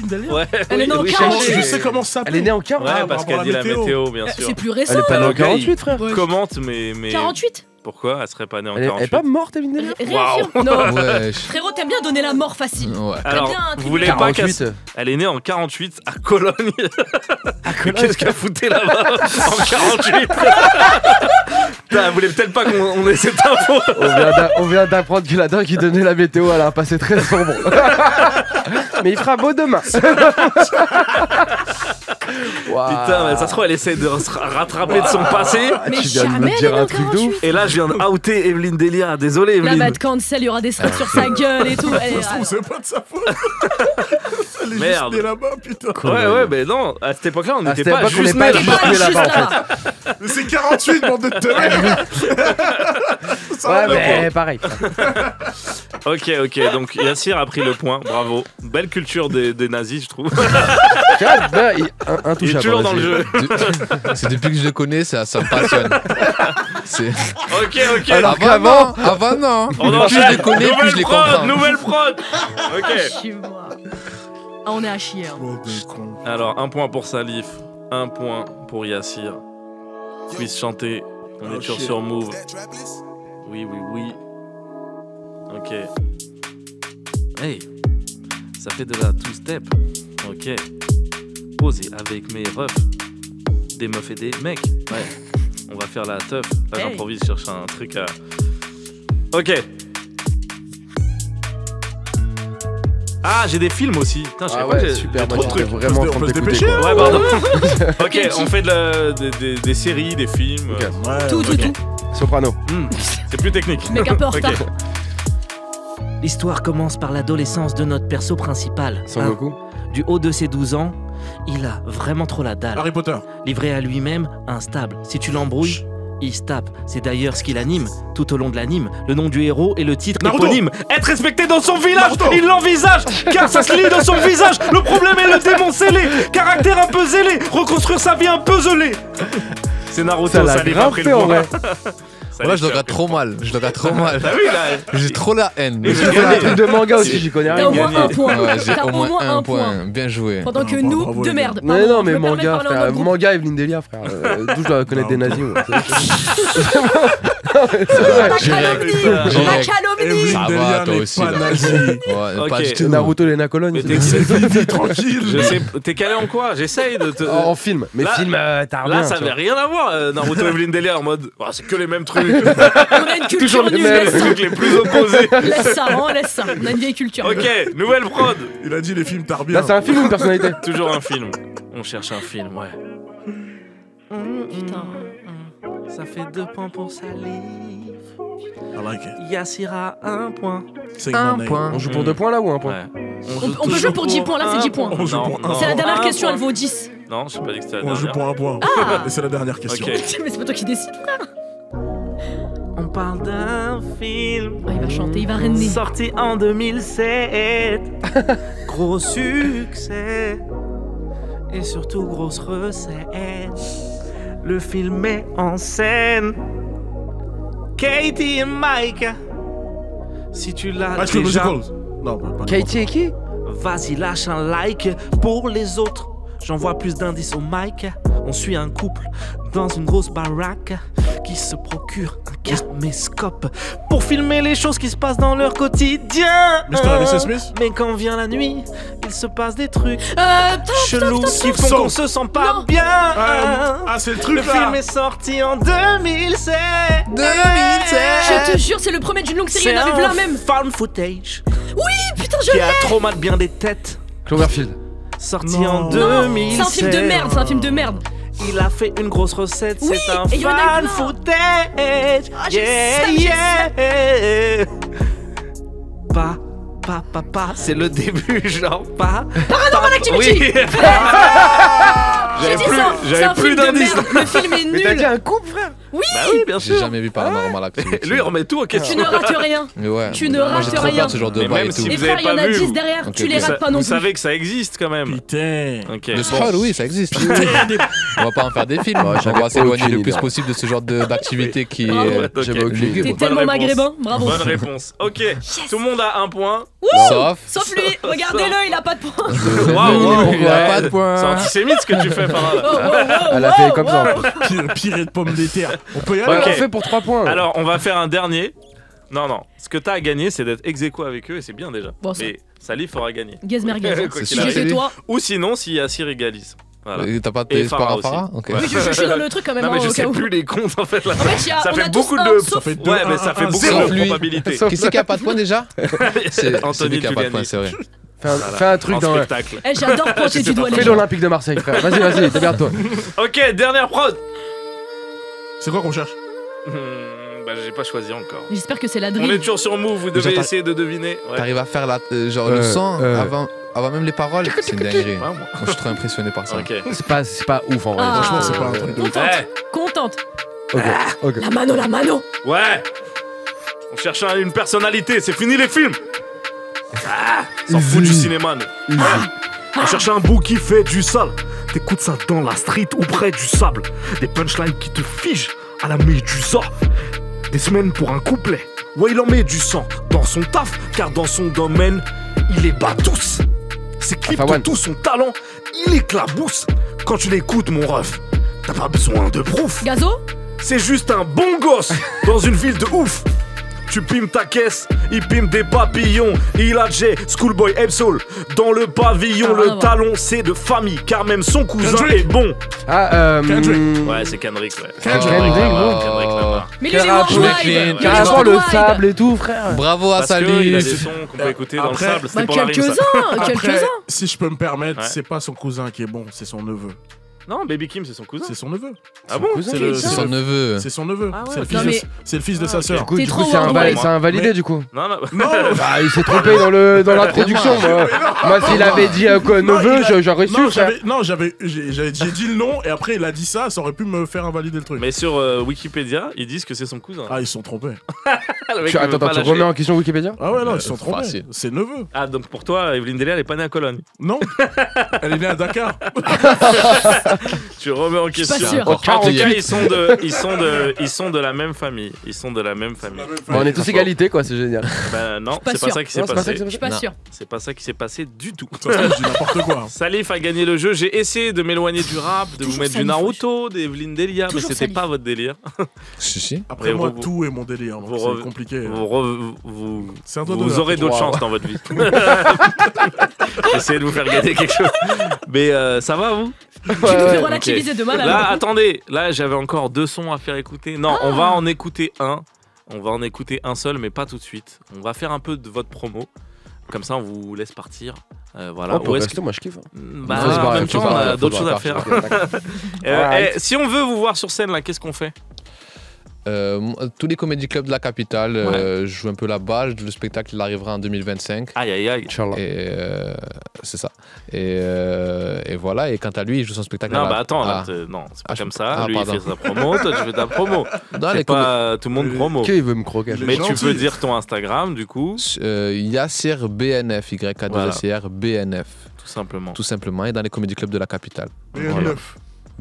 Speaker 1: Delia.
Speaker 2: Ouais,
Speaker 3: Elle est née en
Speaker 2: oui,
Speaker 3: 48.
Speaker 2: cherchez.
Speaker 1: Je sais comment ça s'appelle.
Speaker 6: Elle est née en 40.
Speaker 2: Ouais,
Speaker 1: Ah,
Speaker 2: parce
Speaker 1: par
Speaker 2: qu'elle dit
Speaker 1: rapport à
Speaker 2: la
Speaker 1: la
Speaker 2: météo, bien sûr.
Speaker 3: C'est plus récent.
Speaker 6: Elle est pas née en
Speaker 2: Le gars,
Speaker 6: 48, frère.
Speaker 3: Ouais.
Speaker 2: Commente, mais
Speaker 3: 48.
Speaker 2: Pourquoi elle serait pas née en
Speaker 6: Elle est
Speaker 2: 48?
Speaker 6: pas morte, Evelyne Delia?
Speaker 3: Réaffirme. Non.
Speaker 7: Wesh.
Speaker 3: Frérot, t'aimes bien donner la mort facile.
Speaker 7: Ouais.
Speaker 2: Alors,
Speaker 3: bien un
Speaker 2: vous
Speaker 3: truc
Speaker 2: voulez
Speaker 3: de
Speaker 2: pas
Speaker 6: 48.
Speaker 2: Elle est née en 48 à Cologne. Qu'est-ce qu'elle foutait là-bas en 48? Putain, elle voulait peut-être pas qu'on ait cette info.
Speaker 6: On vient d'apprendre que la dame qui donnait la météo, elle a passé très sombre. Mais il fera beau demain. Wow.
Speaker 2: Putain, mais ça se trouve, elle essaie de se rattraper de son passé.
Speaker 3: Mais
Speaker 6: Tu viens de
Speaker 3: jamais
Speaker 6: me dire
Speaker 3: elle est
Speaker 6: un
Speaker 3: en
Speaker 6: truc de
Speaker 3: 48.
Speaker 6: ouf.
Speaker 2: Et là, je viens de outer Evelyne Delia. Désolé,
Speaker 3: La
Speaker 2: Evelyne.
Speaker 3: bad cancel, il y aura des strates sur sa gueule et tout.
Speaker 1: Ça se trouve, c'est pas de sa faute. Elle est
Speaker 2: Merde.
Speaker 1: juste née là-bas, putain.
Speaker 2: Ouais, mais non, à cette époque-là, on
Speaker 6: À
Speaker 2: n'était
Speaker 6: cette
Speaker 2: pas
Speaker 6: époque, on
Speaker 2: juste
Speaker 6: n'est pas
Speaker 2: nés
Speaker 6: juste
Speaker 2: là-bas.
Speaker 6: nés
Speaker 3: Juste
Speaker 6: là-bas, en
Speaker 3: là-bas.
Speaker 6: fait.
Speaker 1: Mais c'est 48, bande de teubés. Ça
Speaker 6: Ouais,
Speaker 1: va,
Speaker 6: mais pareil.
Speaker 2: Ok, donc Yassir a pris le point, bravo. Belle culture des nazis, je trouve.
Speaker 6: Un
Speaker 2: Il est
Speaker 6: touchable.
Speaker 2: toujours dans le jeu.
Speaker 7: C'est depuis que je le connais, ça me passionne. C'est...
Speaker 2: Ok.
Speaker 6: Alors
Speaker 7: Avant, non.
Speaker 2: On
Speaker 7: Plus je les connais, plus je les comprends.
Speaker 2: Nouvelle prod. Ok.
Speaker 3: Chie-moi. Ah, on est à chier. Hein.
Speaker 1: Bande de cons.
Speaker 2: Alors, un point pour Salif, un point pour Yassir. Quiz chanté, on est toujours
Speaker 1: shit.
Speaker 2: sur Move. Oui. Ok. Hey, ça fait de la two-step. Ok. Posé avec mes refs. Des meufs et des mecs. Ouais. On va faire la teuf. Là,
Speaker 3: Hey.
Speaker 2: j'improvise, je cherche un truc à... Ok. Ah, j'ai des films aussi. Putain, je savais
Speaker 6: Ah
Speaker 2: pas que
Speaker 6: ouais,
Speaker 2: j'ai
Speaker 6: super,
Speaker 2: trop
Speaker 6: moi
Speaker 2: de
Speaker 6: j'étais
Speaker 2: trucs.
Speaker 6: vraiment en
Speaker 1: On
Speaker 6: train
Speaker 1: peut
Speaker 6: de
Speaker 1: se
Speaker 6: t'écouter,
Speaker 1: dépêcher,
Speaker 6: quoi.
Speaker 2: Ouais, pardon. Ok,
Speaker 3: Quel
Speaker 2: on fait des séries, des films.
Speaker 6: Ok.
Speaker 1: Ouais,
Speaker 3: Tout.
Speaker 6: Soprano.
Speaker 2: C'est plus technique.
Speaker 3: Mec un peu en
Speaker 2: Ok.
Speaker 3: retard.
Speaker 9: L'histoire commence par l'adolescence de notre perso principal.
Speaker 6: Son Goku.
Speaker 9: Du haut de ses 12 ans, il a vraiment trop la dalle.
Speaker 1: Harry Potter.
Speaker 9: Livré à lui-même, instable. Si tu l'embrouilles, il se tape. C'est d'ailleurs ce qui l'anime. Tout au long de l'anime, le nom du héros et le titre
Speaker 1: Naruto.
Speaker 9: éponyme.
Speaker 2: Être respecté dans son village,
Speaker 1: Naruto.
Speaker 2: il l'envisage, car ça se lit dans son visage. Le problème est le démon scellé, caractère un peu zélé, reconstruire sa vie un peu zelée. C'est Naruto,
Speaker 6: Ça l'a
Speaker 2: ça lui a
Speaker 6: grave
Speaker 2: pris
Speaker 6: fait
Speaker 2: le
Speaker 6: en
Speaker 2: point.
Speaker 6: vrai.
Speaker 7: Voilà, je le regarde trop mal.
Speaker 2: T'as vu là?
Speaker 7: J'ai trop la haine.
Speaker 2: Et
Speaker 6: J'ai fait des trucs de manga aussi, j'y connais
Speaker 3: T'as
Speaker 6: rien.
Speaker 3: au moins un point.
Speaker 7: Ouais, j'ai
Speaker 3: T'as
Speaker 7: au moins un point. Bien joué.
Speaker 3: Pendant que
Speaker 1: Ah,
Speaker 3: nous,
Speaker 1: bravo,
Speaker 3: de
Speaker 1: les
Speaker 3: merde.
Speaker 6: Non,
Speaker 3: Pardon,
Speaker 6: non,
Speaker 3: je
Speaker 6: mais
Speaker 3: me permets de
Speaker 6: manga,
Speaker 3: parler en
Speaker 6: frère.
Speaker 3: notre groupe.
Speaker 6: Manga Evelyne Delia, frère. D'où je dois connaître des nazis, moi.
Speaker 3: La calomnie.
Speaker 7: Direct.
Speaker 3: La calomnie.
Speaker 1: Evelyne
Speaker 7: Ça
Speaker 1: Delia
Speaker 7: va, toi
Speaker 1: n'est
Speaker 7: aussi,
Speaker 1: pas
Speaker 7: là.
Speaker 1: nazie.
Speaker 7: Ouais, pas
Speaker 2: Ok.
Speaker 7: du tout.
Speaker 6: Naruto, les Cologne.
Speaker 2: Mais
Speaker 1: C'est Vivi, tranquille.
Speaker 2: Je sais, t'es calé en quoi? J'essaye de te.
Speaker 6: En film. Mais
Speaker 2: Là-
Speaker 6: film, t'as rien.
Speaker 2: Là, ça avait rien à voir, Naruto et Evelyne Delia en mode. Oh, c'est que les mêmes trucs.
Speaker 3: On a une culture
Speaker 6: les
Speaker 3: nulle.
Speaker 6: mêmes.
Speaker 3: Laisse
Speaker 2: Les
Speaker 3: ça.
Speaker 2: trucs les plus opposés.
Speaker 3: Laisse ça, hein, laisse ça. On a une vieille culture.
Speaker 2: Ok, nouvelle prod.
Speaker 1: Il a dit les films tard bien.
Speaker 6: Là, c'est un film ou une personnalité?
Speaker 2: Toujours un film. On cherche un film, ouais.
Speaker 3: Putain.
Speaker 9: Ça fait 2 points pour Salif.
Speaker 1: I like it.
Speaker 9: Yassir a 1 point.
Speaker 1: Say
Speaker 7: Un
Speaker 1: my name.
Speaker 7: point.
Speaker 6: On joue pour 2 points là ou 1 point?
Speaker 2: Ouais.
Speaker 3: On peut jouer pour 10 points, là c'est 10 points.
Speaker 1: On joue pour un.
Speaker 3: C'est la dernière
Speaker 2: un
Speaker 3: question,
Speaker 2: point.
Speaker 3: elle vaut 10.
Speaker 2: Non, j'ai pas dit que c'était la
Speaker 1: On joue
Speaker 2: dernière.
Speaker 1: pour un point.
Speaker 3: Ah.
Speaker 1: Et c'est la dernière question.
Speaker 2: Ok.
Speaker 3: Mais c'est pas toi qui décide.
Speaker 9: On parle d'un film
Speaker 3: Oh, il va chanter, il va rêner.
Speaker 9: sorti en 2007. Gros succès et surtout grosse recette. Le film met en scène Katie et Mike. Si tu l'as
Speaker 1: High School
Speaker 9: déjà,
Speaker 1: Musicals. Non, pas
Speaker 6: Katie et qui?
Speaker 9: vas-y lâche un like. Pour les autres, j'envoie plus d'indices au mic. On suit un couple dans une grosse baraque qui se procure un caméscope pour filmer les choses qui se passent dans leur quotidien.
Speaker 1: Mr. et Mrs. Smith.
Speaker 9: Mais quand vient la nuit, il se passe des trucs
Speaker 3: Putain,
Speaker 9: chelous qui font
Speaker 1: Sauf.
Speaker 9: qu'on se sent pas
Speaker 3: Non.
Speaker 9: bien.
Speaker 1: Ah, c'est le truc
Speaker 9: Le
Speaker 1: là.
Speaker 9: film est sorti en 2007.
Speaker 3: je te jure, c'est le premier d'une longue série, on avait vu la même.
Speaker 9: Found footage
Speaker 3: Putain, je
Speaker 9: qui a
Speaker 3: l'ai.
Speaker 9: trop mal bien des têtes.
Speaker 6: Cloverfield.
Speaker 9: Sorti
Speaker 1: Non.
Speaker 9: en
Speaker 3: Non,
Speaker 9: 2007.
Speaker 3: c'est un film de merde, c'est un film de merde.
Speaker 9: Il a fait une grosse recette,
Speaker 3: Oui,
Speaker 9: c'est un
Speaker 3: et il y en a eu
Speaker 9: fan
Speaker 3: plein.
Speaker 9: footage.
Speaker 3: Ah, je sais,
Speaker 9: Pas, c'est le début, genre pas.
Speaker 3: Paranormal Activity.
Speaker 9: Oui.
Speaker 3: J'ai dit ça, c'est
Speaker 2: j'avais
Speaker 3: un
Speaker 2: plus
Speaker 3: film de
Speaker 2: d'indices.
Speaker 3: merde. Le film est
Speaker 6: Mais t'as dit
Speaker 3: nul.
Speaker 6: un couple, frère?
Speaker 9: Bah oui, bien
Speaker 7: J'ai
Speaker 9: sûr.
Speaker 7: jamais vu Paranormal Activity.
Speaker 2: Lui, il remet tout en
Speaker 3: Tu
Speaker 2: question.
Speaker 3: ne rates rien.
Speaker 7: Mais ouais.
Speaker 3: Tu ne
Speaker 7: Moi,
Speaker 3: rates
Speaker 7: j'ai trop
Speaker 3: rien.
Speaker 7: peur de ce genre de
Speaker 2: Mais
Speaker 7: bail
Speaker 2: même
Speaker 7: et
Speaker 2: si
Speaker 7: tout.
Speaker 3: Et
Speaker 2: vous
Speaker 3: frère,
Speaker 2: avez
Speaker 3: il y en
Speaker 2: pas
Speaker 3: a
Speaker 2: vu,
Speaker 3: 10 derrière,
Speaker 7: Ok,
Speaker 3: tu les
Speaker 7: ok.
Speaker 3: rates pas non
Speaker 2: Vous
Speaker 3: plus.
Speaker 2: savez que ça existe quand même.
Speaker 1: Putain.
Speaker 2: Ok.
Speaker 7: Le
Speaker 2: bon.
Speaker 7: scroll, oui, ça existe. On va pas en faire des films.
Speaker 6: Ouais,
Speaker 7: On
Speaker 6: j'avais
Speaker 7: va s'éloigner
Speaker 6: aucune
Speaker 7: le plus
Speaker 6: idée.
Speaker 7: possible de ce genre d'activité qui
Speaker 3: Bravo.
Speaker 7: est.
Speaker 2: Ok.
Speaker 6: J'avais aucune idée.
Speaker 3: T'es
Speaker 2: Bonne
Speaker 3: tellement
Speaker 2: réponse.
Speaker 3: maghrébin, bravo.
Speaker 2: Bonne réponse. Ok. Tout le monde a un point.
Speaker 3: Sauf lui, regardez-le, il a pas de points.
Speaker 2: Il
Speaker 6: a pas de points.
Speaker 2: C'est antisémite ce que tu fais, Farah. Là.
Speaker 6: Elle a fait comme ça.
Speaker 1: Pire de pommes de terre. On peut y aller.
Speaker 2: Ok.
Speaker 6: On fait pour 3 points.
Speaker 2: Alors, on va faire un dernier. Non. Ce que t'as à gagner, c'est d'être ex-aequo avec eux et c'est bien déjà.
Speaker 3: Bon, ça.
Speaker 2: Mais Salif aura gagné.
Speaker 3: Gazmergaz.
Speaker 2: Quoi
Speaker 3: Si
Speaker 2: qu'il arrive.
Speaker 3: j'étais toi.
Speaker 2: Ou sinon, si Yassir égalise. Voilà.
Speaker 7: T'as pas
Speaker 2: Et
Speaker 7: de
Speaker 2: Farah
Speaker 7: Farah Ok.
Speaker 3: Oui, je suis dans le truc quand même.
Speaker 2: Non, mais
Speaker 3: hein,
Speaker 2: je
Speaker 3: au
Speaker 2: sais
Speaker 3: cas où.
Speaker 2: plus les comptes en fait. Là.
Speaker 3: En fait,
Speaker 2: Ça
Speaker 3: on
Speaker 2: fait
Speaker 3: a
Speaker 2: beaucoup
Speaker 3: tous
Speaker 2: de.
Speaker 3: un, sauf-
Speaker 2: Ouais, mais ça fait beaucoup
Speaker 7: Sauf
Speaker 2: de
Speaker 7: lui.
Speaker 2: probabilité.
Speaker 7: Qui c'est qui a pas de points déjà C'est
Speaker 2: Anthony
Speaker 7: lui qui a pas de
Speaker 2: Giuliani.
Speaker 7: points, c'est vrai.
Speaker 6: Fais un truc
Speaker 2: En
Speaker 6: dans
Speaker 2: spectacle.
Speaker 3: Eh, j'adore pointer du doigt les
Speaker 6: Fais
Speaker 3: gens.
Speaker 6: l'Olympique de Marseille, frère. Vas-y, démerde-toi.
Speaker 2: Ok, dernière prod.
Speaker 1: C'est quoi qu'on cherche?
Speaker 2: Bah, j'ai pas choisi encore.
Speaker 3: J'espère que c'est la
Speaker 2: On est
Speaker 3: drill.
Speaker 2: toujours sur Move, vous devez
Speaker 7: J'entends-
Speaker 2: essayer de deviner. Ouais.
Speaker 7: T'arrives à faire genre le son avant même les paroles. C'est une dinguerie.
Speaker 2: Ouais, moi.
Speaker 7: Moi, je suis trop impressionné par ça.
Speaker 2: Ok.
Speaker 6: C'est pas ouf en vrai.
Speaker 3: Ah.
Speaker 1: Franchement, c'est pas un truc de ouf.
Speaker 3: Contente.
Speaker 6: Ok.
Speaker 3: La mano.
Speaker 2: Ouais. On cherche une personnalité, c'est fini les films. S'en fout du cinéma, nous.
Speaker 9: On cherche un bout qui fait du sale. T'écoutes ça dans la street ou près du sable. Des punchlines qui te figent à la médusa. Des semaines pour un couplet. Ouais, il en met du sang dans son taf, car dans son domaine, il les bat tous. Ses clips de tout son talent, il éclabousse. Quand tu l'écoutes, mon ref, t'as pas besoin de proof.
Speaker 3: Gazo.
Speaker 9: C'est juste un bon gosse dans une ville de ouf. Tu pimes ta caisse, il pime des papillons. Il a J, Schoolboy, Epsol dans le pavillon.
Speaker 3: Ah,
Speaker 9: le
Speaker 3: bravo.
Speaker 9: talon, c'est de famille, car même son cousin
Speaker 1: Kendrick.
Speaker 9: est bon.
Speaker 1: Kendrick.
Speaker 2: Ouais, c'est Kendrick, ouais.
Speaker 6: Kendrick,
Speaker 2: Lamar,
Speaker 6: bon.
Speaker 2: Kendrick Lamar.
Speaker 3: Mais lui, il est worldwide. Il est
Speaker 6: Carrément le
Speaker 3: worldwide.
Speaker 6: sable et tout, frère.
Speaker 7: Bravo à
Speaker 2: Parce qu'il a des
Speaker 7: Salif.
Speaker 2: sons qu'on peut écouter dans le
Speaker 1: Après-
Speaker 2: sable,
Speaker 3: Bah,
Speaker 2: c'était pour la rime, ça.
Speaker 1: Après,
Speaker 3: quelques-uns.
Speaker 1: si je peux me permettre,
Speaker 2: Ouais.
Speaker 1: c'est pas son cousin qui est bon, c'est son neveu.
Speaker 2: Non, Baby Kim, c'est son cousin.
Speaker 1: C'est son neveu.
Speaker 2: Ah bon?
Speaker 1: C'est le-
Speaker 7: C'est son neveu.
Speaker 1: C'est son neveu.
Speaker 2: Ah ouais,
Speaker 1: C'est le
Speaker 2: ok.
Speaker 1: fils
Speaker 3: Non,
Speaker 1: de-
Speaker 3: mais-
Speaker 1: c'est le fils de sa
Speaker 2: ok.
Speaker 1: sœur.
Speaker 6: Du coup,
Speaker 3: T'es trop worldwide.
Speaker 6: c'est invalidé
Speaker 1: Mais-
Speaker 6: du coup.
Speaker 2: Non, non.
Speaker 1: Non,
Speaker 6: Bah, il s'est trompé dans l'introduction. Moi, s'il avait dit neveu, j'aurais su, frère.
Speaker 1: j'ai dit le nom et après il a dit ça aurait pu me faire invalider le truc.
Speaker 2: Mais sur Wikipédia, ils disent que c'est son cousin.
Speaker 1: Ah, ils se sont trompés.
Speaker 2: Le mec, il veut
Speaker 6: Attends,
Speaker 2: pas
Speaker 6: tu
Speaker 2: lâcher.
Speaker 6: remets en question Wikipédia?
Speaker 1: Ah ouais, non, ils se sont trompés.
Speaker 7: facile.
Speaker 1: C'est neveu.
Speaker 2: Ah, donc pour toi, Evelyne Delia, elle est pas née à Cologne.
Speaker 1: Non, elle est née à Dakar.
Speaker 2: Tu remets en
Speaker 3: suis pas
Speaker 2: question.
Speaker 3: sûre.
Speaker 2: En tout cas, ils sont de la même famille. Ils sont de la même famille.
Speaker 6: Bon, on est tous égalité, quoi, c'est génial.
Speaker 2: Ben non,
Speaker 3: pas
Speaker 2: c'est pas
Speaker 3: sûre.
Speaker 2: ça qui s'est
Speaker 6: Non, c'est pas ça
Speaker 2: passé.
Speaker 6: qui s'est
Speaker 3: Je suis pas
Speaker 7: Non.
Speaker 3: sûre.
Speaker 2: C'est pas ça qui s'est passé du tout.
Speaker 1: De toute façon, je dis n'importe quoi.
Speaker 2: Salif a gagné le jeu. J'ai essayé de m'éloigner du rap, de vous
Speaker 3: Toujours
Speaker 2: mettre du
Speaker 3: Salif,
Speaker 2: Naruto, d'Evelyne Delia, mais
Speaker 3: Toujours
Speaker 2: c'était
Speaker 3: Salif.
Speaker 2: pas votre délire.
Speaker 7: Si.
Speaker 1: Après
Speaker 2: Mais
Speaker 1: moi,
Speaker 2: vous-
Speaker 1: tout est mon délire. donc
Speaker 2: vous
Speaker 1: C'est
Speaker 2: re-
Speaker 1: compliqué. C'est un doigt
Speaker 2: vous
Speaker 1: d'honneur.
Speaker 2: aurez d'autres chances dans votre vie. Essayez de vous faire gagner quelque chose. Mais ça va, vous?
Speaker 3: Tu nous fais relativiser de malade.
Speaker 2: Là, attendez, là j'avais encore 2 sons à faire écouter. Non, on va en écouter un. On va en écouter un seul, mais pas tout de suite. On va faire un peu de votre promo. Comme ça, on vous laisse partir. Voilà.
Speaker 6: On peut
Speaker 2: Où est-ce
Speaker 6: rester, moi je kiffe.
Speaker 2: Bah,
Speaker 6: Faut se barrer,
Speaker 2: en même
Speaker 6: faut se
Speaker 2: temps, on
Speaker 6: barrer,
Speaker 2: a
Speaker 6: faut
Speaker 2: d'autres
Speaker 6: se
Speaker 2: choses à
Speaker 6: barrer,
Speaker 2: faire.
Speaker 6: d'accord. Alright.
Speaker 2: Si on veut vous voir sur scène, là, qu'est-ce qu'on fait?
Speaker 7: Tous les comédie clubs de la capitale, je joue un peu là-bas. Le spectacle il arrivera en 2025.
Speaker 2: Aïe, aïe, aïe.
Speaker 6: Inch'Allah.
Speaker 7: Et c'est ça. Et voilà. Et quant à lui, il joue son spectacle.
Speaker 2: Non,
Speaker 7: à la-
Speaker 2: bah attends, là,
Speaker 7: Ah.
Speaker 2: non, c'est pas
Speaker 7: Ah,
Speaker 2: comme ça.
Speaker 7: ah,
Speaker 2: Lui, il
Speaker 7: pardon.
Speaker 2: fait sa promo, toi, tu fais ta promo.
Speaker 7: Dans
Speaker 2: C'est
Speaker 7: les
Speaker 2: pas tout le monde promo.
Speaker 6: Qui veut me croquer?
Speaker 2: Mais tu
Speaker 1: gentil.
Speaker 2: peux dire ton Instagram, du coup,
Speaker 7: Yassir BNF, YK2SIR BNF,
Speaker 2: tout simplement.
Speaker 7: tout simplement, et dans les comédie clubs de la capitale.
Speaker 1: BN9.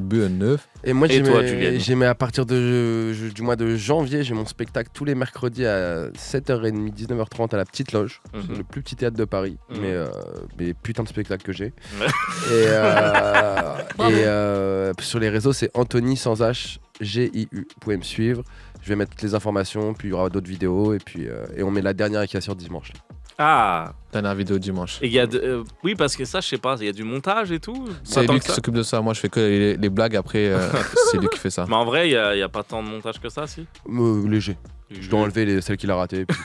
Speaker 7: BN9.
Speaker 6: Et moi,
Speaker 2: Et toi, Julienne?
Speaker 6: j'ai mis à partir du mois de janvier, j'ai mon spectacle tous les mercredis à 7h30, 19h30 à la Petite Loge.
Speaker 2: Mhm.
Speaker 6: C'est le plus petit théâtre de Paris.
Speaker 2: Mhm.
Speaker 6: Mais putain de spectacle que j'ai.
Speaker 2: Ouais.
Speaker 6: Et sur les réseaux, c'est Anthony sans H, GIU. Vous pouvez me suivre. Je vais mettre toutes les informations, puis il y aura d'autres vidéos. Et on met la dernière qui est sur dimanche. Là.
Speaker 2: Ah,
Speaker 7: Dernière vidéo dimanche.
Speaker 2: et il y a oui, parce que ça, je sais pas, il y a du montage et tout.
Speaker 7: C'est
Speaker 2: Pas tant
Speaker 7: lui
Speaker 2: que
Speaker 7: qui
Speaker 2: ça.
Speaker 7: s'occupe de ça. Moi, je fais que les blagues. Après, c'est lui qui fait ça.
Speaker 2: Mais en vrai, il y a pas tant de montage que ça, si.
Speaker 6: Léger. Je dois enlever celles qu'il a ratées. puis-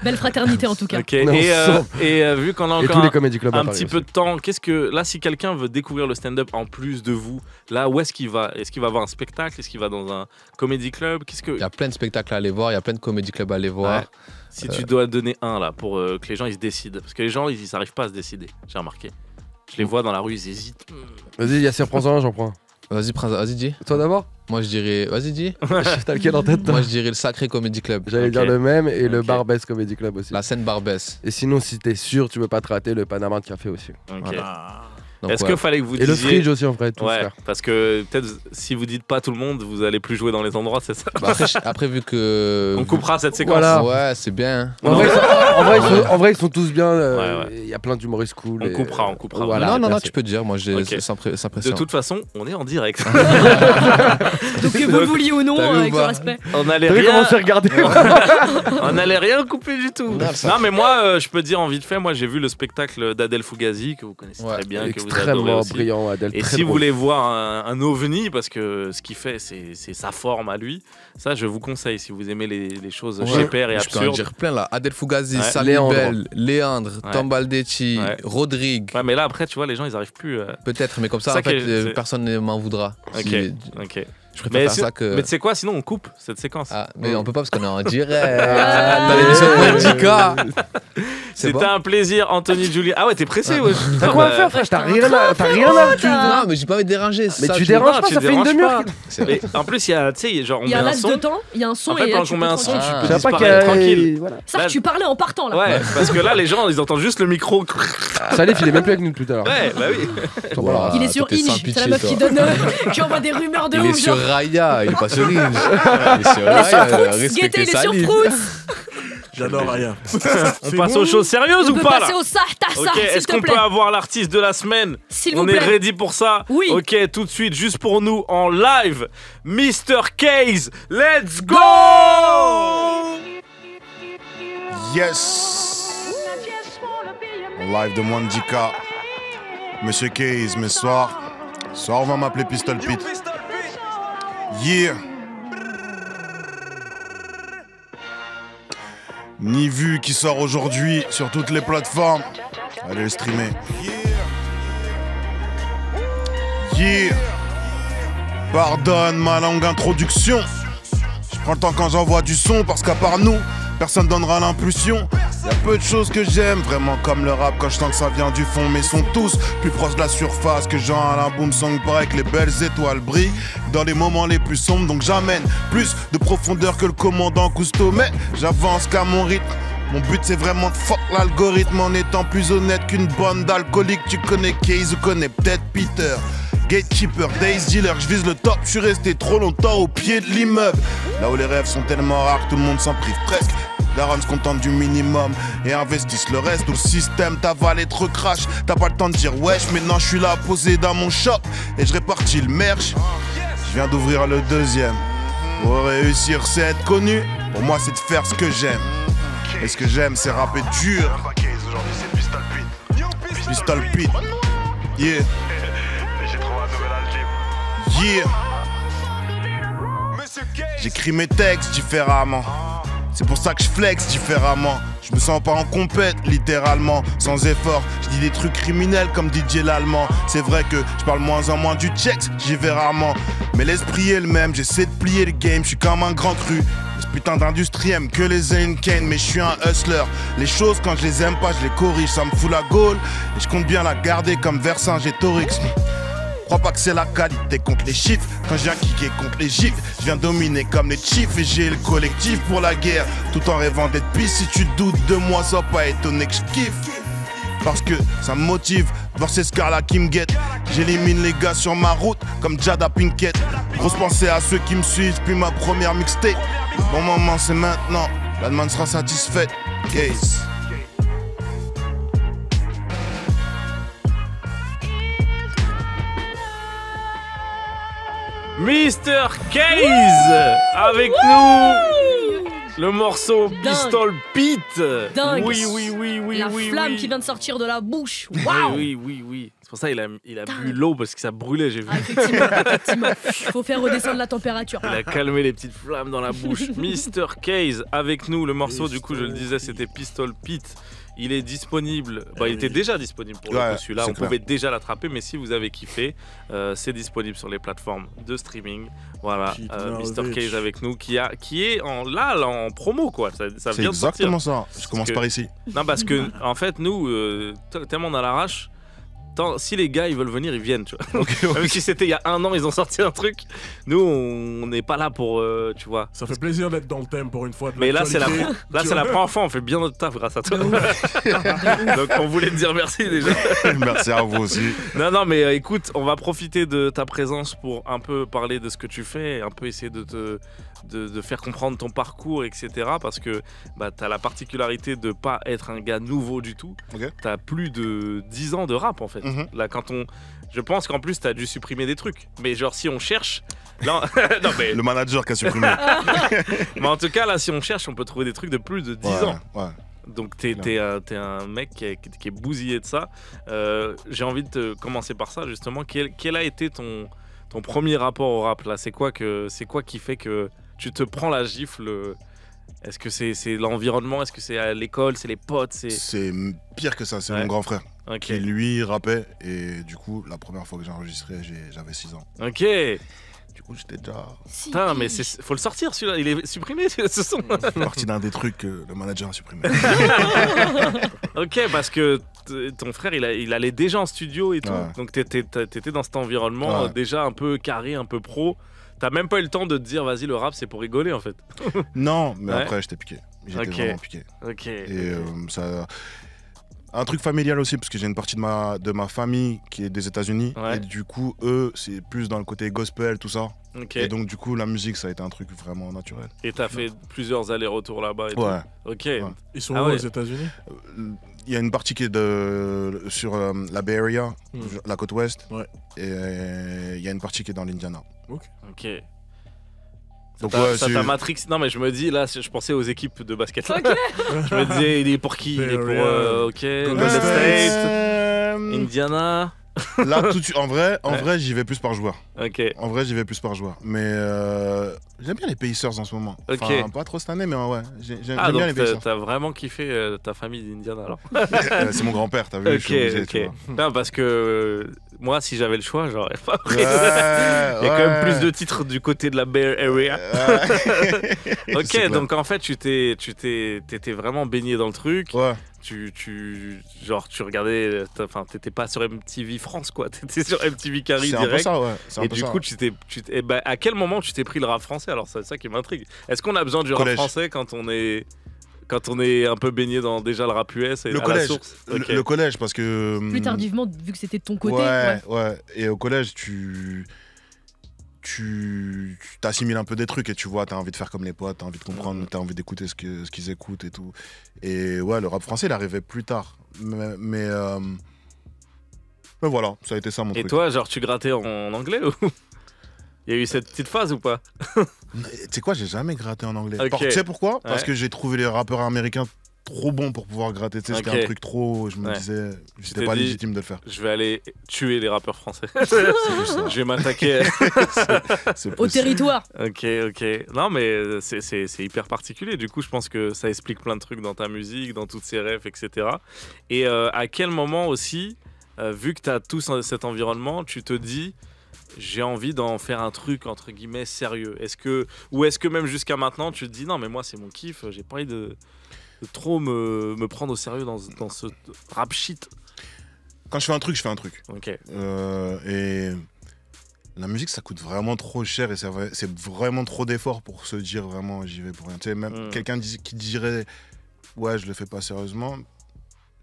Speaker 3: Belle fraternité en tout cas.
Speaker 2: Ok.
Speaker 6: On est ensemble.
Speaker 2: Et vu qu'on a
Speaker 6: Et
Speaker 2: encore
Speaker 6: tous les comédie clubs à
Speaker 2: un
Speaker 6: Paris
Speaker 2: petit
Speaker 6: aussi.
Speaker 2: peu de temps, qu'est-ce que là, si quelqu'un veut découvrir le stand-up en plus de vous, là, où est-ce qu'il va? Est-ce qu'il va voir un spectacle? Est-ce qu'il va dans un comedy club? Qu'est-ce que
Speaker 7: Il y a plein de spectacles à aller voir. Il y a plein de comédie clubs à aller voir.
Speaker 2: Ouais. Si tu dois donner un là pour que les gens ils se décident, parce que les gens ils n'arrivent pas à se décider. J'ai remarqué. Je les vois dans la rue, ils hésitent.
Speaker 6: Vas-y, Yassir, prends-en un, j'en prends un.
Speaker 7: Vas-y, dis.
Speaker 6: Toi d'abord?
Speaker 7: Moi, je dirais. Vas-y, dis.
Speaker 6: T'as lequel en tête? toi
Speaker 7: Moi, je dirais le Sacré Comedy Club.
Speaker 6: J'allais
Speaker 2: Ok.
Speaker 6: dire le même et le
Speaker 2: Ok.
Speaker 6: Barbès Comedy Club aussi.
Speaker 7: La scène Barbès.
Speaker 6: Et sinon, si t'es sûr, tu veux pas te rater, le Panama de Café aussi.
Speaker 2: Ok.
Speaker 7: Voilà.
Speaker 1: Ah.
Speaker 7: Donc,
Speaker 2: Est-ce qu'il fallait que vous
Speaker 6: Et le
Speaker 2: disiez...
Speaker 6: fridge aussi, en vrai, tout
Speaker 2: Ouais,
Speaker 6: frère.
Speaker 2: parce que peut-être si vous dites pas tout le monde, vous allez plus jouer dans les endroits, c'est ça?
Speaker 7: Bah, après, vu que.
Speaker 2: On coupera cette séquence.
Speaker 6: Voilà.
Speaker 7: Ouais, c'est bien.
Speaker 6: En vrai, ils sont tous bien.
Speaker 2: Ouais.
Speaker 6: Il y a plein d'humoristes cool.
Speaker 2: On coupera.
Speaker 6: Voilà,
Speaker 7: non,
Speaker 6: merci.
Speaker 7: tu peux dire. Moi, j'ai
Speaker 2: Ok.
Speaker 7: sans
Speaker 2: De
Speaker 7: pression.
Speaker 2: toute façon, on est en direct.
Speaker 3: Donc que vous le vouliez ou non,
Speaker 7: T'as vu ou
Speaker 3: avec le
Speaker 7: pas
Speaker 3: respect.
Speaker 2: On allait
Speaker 6: T'as vu comment
Speaker 2: rien...
Speaker 6: c'est regardé?
Speaker 2: On n'allait rien couper du tout. Non, mais moi, je peux dire en vite fait, moi j'ai vu le spectacle d'Adèle Fugazi, que vous connaissez très bien, que vous adorez
Speaker 6: Extrêmement
Speaker 2: aussi.
Speaker 6: brillant, Adèle.
Speaker 2: Et
Speaker 6: très
Speaker 2: si vous
Speaker 6: drôle.
Speaker 2: voulez voir un ovni, parce que ce qu'il fait, c'est sa forme à lui, ça je vous conseille si vous aimez les choses chez Père et
Speaker 7: Je peux en
Speaker 2: absurdes.
Speaker 7: dire plein là. Adèle Fugazi,
Speaker 2: Ouais.
Speaker 7: Salibel, Léandre,
Speaker 2: Ouais.
Speaker 7: Tom Baldecchi,
Speaker 2: Ouais.
Speaker 7: Rodrigue.
Speaker 2: Ouais, mais là après, tu vois, les gens ils arrivent plus.
Speaker 7: Peut-être, mais comme ça,
Speaker 2: Ça
Speaker 7: en fait,
Speaker 2: que c'est-
Speaker 7: personne ne m'en voudra.
Speaker 2: Ok,
Speaker 7: Si-
Speaker 2: ok.
Speaker 7: Je préfère
Speaker 2: Mais,
Speaker 7: faire ça que.
Speaker 2: mais tu sais quoi, sinon on coupe cette séquence.
Speaker 7: Ah, mais on peut pas parce qu'on est en direct.
Speaker 3: Ah.
Speaker 7: Dans l'émission de Moldika. C'est
Speaker 2: C'était
Speaker 7: bon
Speaker 2: un plaisir, Anthony Julie. Ah ouais, t'es pressé, ouais.
Speaker 6: T'as quoi à faire, frère? T'as rien à.
Speaker 7: Non, mais j'ai pas envie de déranger.
Speaker 6: Mais
Speaker 7: ça,
Speaker 6: tu
Speaker 7: je-
Speaker 6: déranges
Speaker 2: Non,
Speaker 6: pas,
Speaker 2: tu
Speaker 6: ça fait une
Speaker 2: déranges
Speaker 6: demi-heure.
Speaker 2: pas. Mais en plus, il y a, tu sais, genre on
Speaker 3: Il y a
Speaker 2: met
Speaker 3: un
Speaker 2: un
Speaker 3: laps
Speaker 2: son.
Speaker 3: de temps, il y a un son
Speaker 2: En fait,
Speaker 3: et
Speaker 2: pendant
Speaker 3: là, tu
Speaker 2: qu'on met
Speaker 3: peux
Speaker 2: un son,
Speaker 3: tranquille.
Speaker 2: tu
Speaker 7: Ah.
Speaker 2: peux
Speaker 6: Je sais pas
Speaker 2: disparaître tranquille.
Speaker 6: qu'il voilà.
Speaker 3: Ça,
Speaker 2: Là-
Speaker 3: tu parlais en partant là.
Speaker 2: Ouais, parce que là, les gens, ils entendent juste le micro.
Speaker 6: Salif, il est même plus avec nous tout à l'heure.
Speaker 2: Ouais, bah oui.
Speaker 7: Wow,
Speaker 3: Il est sur
Speaker 7: toi, t'es sans
Speaker 3: Inge, c'est
Speaker 7: pitié,
Speaker 3: la meuf
Speaker 7: toi.
Speaker 3: qui donne, qui envoie des rumeurs de
Speaker 7: Il est
Speaker 3: ouf.
Speaker 7: sur
Speaker 3: genre.
Speaker 7: Raya, il est pas sur Inge. Il est sur
Speaker 3: Il est sur
Speaker 7: Raya,
Speaker 3: Fruits,
Speaker 7: respectez
Speaker 3: Gaëtan, il est sur
Speaker 7: Salif.
Speaker 3: Fruits.
Speaker 1: J'adore rien.
Speaker 2: On passe aux choses sérieuses
Speaker 3: On
Speaker 2: ou
Speaker 3: peut
Speaker 2: pas là?
Speaker 3: passer au Sahta,
Speaker 2: Ok,
Speaker 3: s'il
Speaker 2: est-ce
Speaker 3: te
Speaker 2: qu'on
Speaker 3: plaît.
Speaker 2: peut avoir l'artiste de la semaine?
Speaker 3: S'il vous
Speaker 2: On est
Speaker 3: plaît.
Speaker 2: ready pour ça?
Speaker 3: Oui.
Speaker 2: Ok, tout de suite, juste pour nous, en live, Mr. Case, let's go!
Speaker 10: Yes! En live de Mwandika. Monsieur Case, mais ce soir, on va m'appeler Pistol Pete. Yeah! Ni vu qui sort aujourd'hui sur toutes les plateformes. Allez le streamer. Yeah! Pardonne ma longue introduction. Je prends le temps quand j'envoie du son parce qu'à part nous, personne donnera l'impulsion. Y'a peu de choses que j'aime, vraiment comme le rap quand je sens que ça vient du fond. Mais sont tous plus proches de la surface que Jean-Alain Boomsong. Paraît que les belles étoiles brillent dans les moments les plus sombres. Donc j'amène plus de profondeur que le commandant Cousteau. Mais j'avance qu'à mon rythme. Mon but c'est vraiment de fuck l'algorithme en étant plus honnête qu'une bande d'alcooliques. Tu connais Case ou connais peut-être Peter. Gatekeeper, Days Dealer, je vise le top, je suis resté trop longtemps au pied de l'immeuble. Là où les rêves sont tellement rares que tout le monde s'en prive presque. Daron se contente du minimum et investissent le reste. Où le système t'avale et te recrache. T'as pas le temps de dire wesh, maintenant je suis là posé dans mon shop et je répartis le merch. Je viens d'ouvrir le deuxième. Pour réussir c'est être connu. Pour moi c'est de faire ce que j'aime. Et ce que j'aime c'est rapper dur. Pistol Pete. Yeah. Yeah. J'écris mes textes différemment. C'est pour ça que je flex différemment. Je me sens pas en compète, littéralement, sans effort. Je dis des trucs criminels comme DJ l'allemand. C'est vrai que je parle moins en moins du checks, j'y vais rarement. Mais l'esprit est le même, j'essaie de plier le game, je suis comme un grand cru. Ce putain d'industrie aime que les Einken, mais je suis un hustler. Les choses quand je les aime pas, je les corrige, ça me fout la gaule. Et je compte bien la garder comme Vercingétorix. Crois pas que c'est la qualité contre les chiffres. Quand je viens kicker contre les gifs, je viens dominer comme les chiffres. Et j'ai le collectif pour la guerre, tout en rêvant d'être pisse. Si tu doutes de moi, sois pas étonné que je kiffe. Parce que ça me motive, voir ces scars-là qui me guettent. J'élimine les gars sur ma route, comme Jada Pinkett. Grosse pensée à ceux qui me suivent, puis ma première mixtape. Bon moment c'est maintenant, la demande sera satisfaite. Case.
Speaker 2: Mr. Case avec nous. Le morceau
Speaker 3: Dingue.
Speaker 2: Pistol Pete.
Speaker 3: Dingue.
Speaker 2: Oui, oui, oui, oui,
Speaker 3: La
Speaker 2: oui,
Speaker 3: flamme
Speaker 2: oui.
Speaker 3: qui vient de sortir de la bouche.
Speaker 2: Oui,
Speaker 3: Waouh.
Speaker 2: oui, oui, oui. C'est pour ça qu'il a bu l'eau parce que ça brûlait, j'ai vu.
Speaker 3: Ah, effectivement. Faut faire redescendre la température.
Speaker 2: Il a calmé les petites flammes dans la bouche. Mr. Case avec nous. Le morceau, du coup, je le disais, c'était Pistol Pete. Il est disponible. Bah, il était déjà disponible pour le coup, celui-là. On pouvait déjà l'attraper, mais si vous avez kiffé, c'est disponible sur les plateformes de streaming. Voilà, Mr. Case avec nous, qui est en promo, quoi. Ça
Speaker 10: C'est
Speaker 2: vient de sortir.
Speaker 10: exactement ça. Je commence par ici.
Speaker 2: Non, parce que en fait, nous, tellement on a l'arrache. si les gars ils veulent venir, ils viennent, tu vois. Même si c'était il y a 1 an, ils ont sorti un truc. Nous, on n'est pas là pour, tu vois.
Speaker 1: Ça fait plaisir d'être dans le thème pour une fois.
Speaker 2: Mais là, c'est la première fois, on fait bien notre taf grâce à toi. Donc, on voulait te dire merci déjà.
Speaker 10: Merci à vous aussi.
Speaker 2: Non, mais écoute, on va profiter de ta présence pour un peu parler de ce que tu fais, un peu essayer de faire comprendre ton parcours, etc. Parce que tu as la particularité de pas être un gars nouveau du tout.
Speaker 10: Okay.
Speaker 2: Tu as plus de 10 ans de rap en fait. Là, je pense qu'en plus tu as dû supprimer des trucs. Mais genre si on cherche... Là, non, mais...
Speaker 10: Le manager qui a supprimé.
Speaker 2: Mais en tout cas, là, si on cherche, on peut trouver des trucs de plus de 10 ans.
Speaker 10: Ouais.
Speaker 2: Donc t'es un mec qui est bousillé de ça. J'ai envie de commencer par ça justement. Quel a été ton premier rapport au rap là? C'est quoi qui fait que tu te prends la gifle? Est-ce que c'est l'environnement? Est-ce que c'est à l'école? C'est les potes?
Speaker 10: C'est pire que ça, c'est mon grand frère qui lui rappait, et du coup la première fois que j'ai enregistré j'avais 6 ans.
Speaker 2: Ok.
Speaker 10: Du coup j'étais déjà...
Speaker 2: Putain, mais faut le sortir celui-là, il est supprimé ce son.
Speaker 10: C'est partie d'un des trucs que le manager a supprimé.
Speaker 2: Ok, parce que ton frère il allait déjà en studio et tout, donc t'étais dans cet environnement déjà un peu carré, un peu pro. T'as même pas eu le temps de te dire vas-y le rap c'est pour rigoler en fait.
Speaker 10: Non, mais après j'étais piqué. J'étais vraiment piqué.
Speaker 2: Ok.
Speaker 10: Et ça... Un truc familial aussi, parce que j'ai une partie de ma famille qui est des États-Unis, et du coup eux c'est plus dans le côté gospel, tout ça. Et donc du coup la musique ça a été un truc vraiment naturel.
Speaker 2: Et t'as fait plusieurs allers-retours là-bas et tout. Ok.
Speaker 1: Ils sont où aux États-Unis?
Speaker 10: Il y a une partie qui est sur la Bay Area, la côte ouest, et il y a une partie qui est dans l'Indiana.
Speaker 2: Ok.
Speaker 10: Donc
Speaker 2: ça t'a Matrix. Non mais je me dis là, je pensais aux équipes de basket. Je me disais il est pour qui? Il est pour Golden State, Indiana.
Speaker 10: Là tout de suite, en vrai j'y vais plus par joueur.
Speaker 2: Ok.
Speaker 10: En vrai j'y vais plus par joueur. Mais j'aime bien les Pacers en ce moment. Enfin, pas trop cette année, mais ouais, j'aime bien les Pacers.
Speaker 2: T'as vraiment kiffé ta famille d'Indiana alors.
Speaker 10: C'est mon grand-père, t'as vu.
Speaker 2: Ok. Non, parce que moi, si j'avais le choix, j'aurais pas pris. Il y a quand même plus de titres du côté de la Bay Area. Ok, donc en fait, t'étais vraiment baigné dans le truc.
Speaker 10: Ouais.
Speaker 2: Tu regardais, enfin, t'étais pas sur MTV France, quoi. T'étais sur MTV Carry direct.
Speaker 10: C'est un peu ça, ouais.
Speaker 2: Et du coup, à quel moment tu t'es pris le rap français? Alors, c'est ça qui m'intrigue. Est-ce qu'on a besoin du rap français quand on est un peu baigné dans déjà le rap US et
Speaker 10: le
Speaker 2: à
Speaker 10: collège,
Speaker 2: la source?
Speaker 10: Le collège, parce que...
Speaker 3: Plus tardivement, vu que c'était de ton côté.
Speaker 10: Ouais. Et au collège, tu t'assimiles un peu des trucs et tu vois, t'as envie de faire comme les potes, t'as envie de comprendre, t'as envie d'écouter ce qu'ils écoutent et tout. Et ouais, le rap français, il arrivait plus tard. Mais voilà, ça a été ça mon truc.
Speaker 2: Et toi, genre, tu grattais en anglais ou... Il y a eu cette petite phase ou pas?
Speaker 10: Tu sais quoi, j'ai jamais gratté en anglais. Tu sais pourquoi? Parce que j'ai trouvé les rappeurs américains trop bons pour pouvoir gratter. Tu sais, c'était un truc trop... Je me disais, j'étais pas légitime de le faire.
Speaker 2: Je vais aller tuer les rappeurs français. Je vais m'attaquer
Speaker 3: au territoire.
Speaker 2: Ok. Non, mais c'est hyper particulier. Du coup, je pense que ça explique plein de trucs dans ta musique, dans toutes ces rêves, etc. Et à quel moment aussi, vu que tu as tout cet environnement, tu te dis... J'ai envie d'en faire un truc entre guillemets sérieux. Est-ce que même jusqu'à maintenant tu te dis non mais moi c'est mon kiff, j'ai pas envie de trop me prendre au sérieux dans ce rap shit?
Speaker 10: Quand je fais un truc, je fais un truc.
Speaker 2: Ok.
Speaker 10: Et la musique ça coûte vraiment trop cher et c'est vraiment trop d'efforts pour se dire vraiment j'y vais pour rien. Tu sais, même quelqu'un qui dirait ouais je le fais pas sérieusement.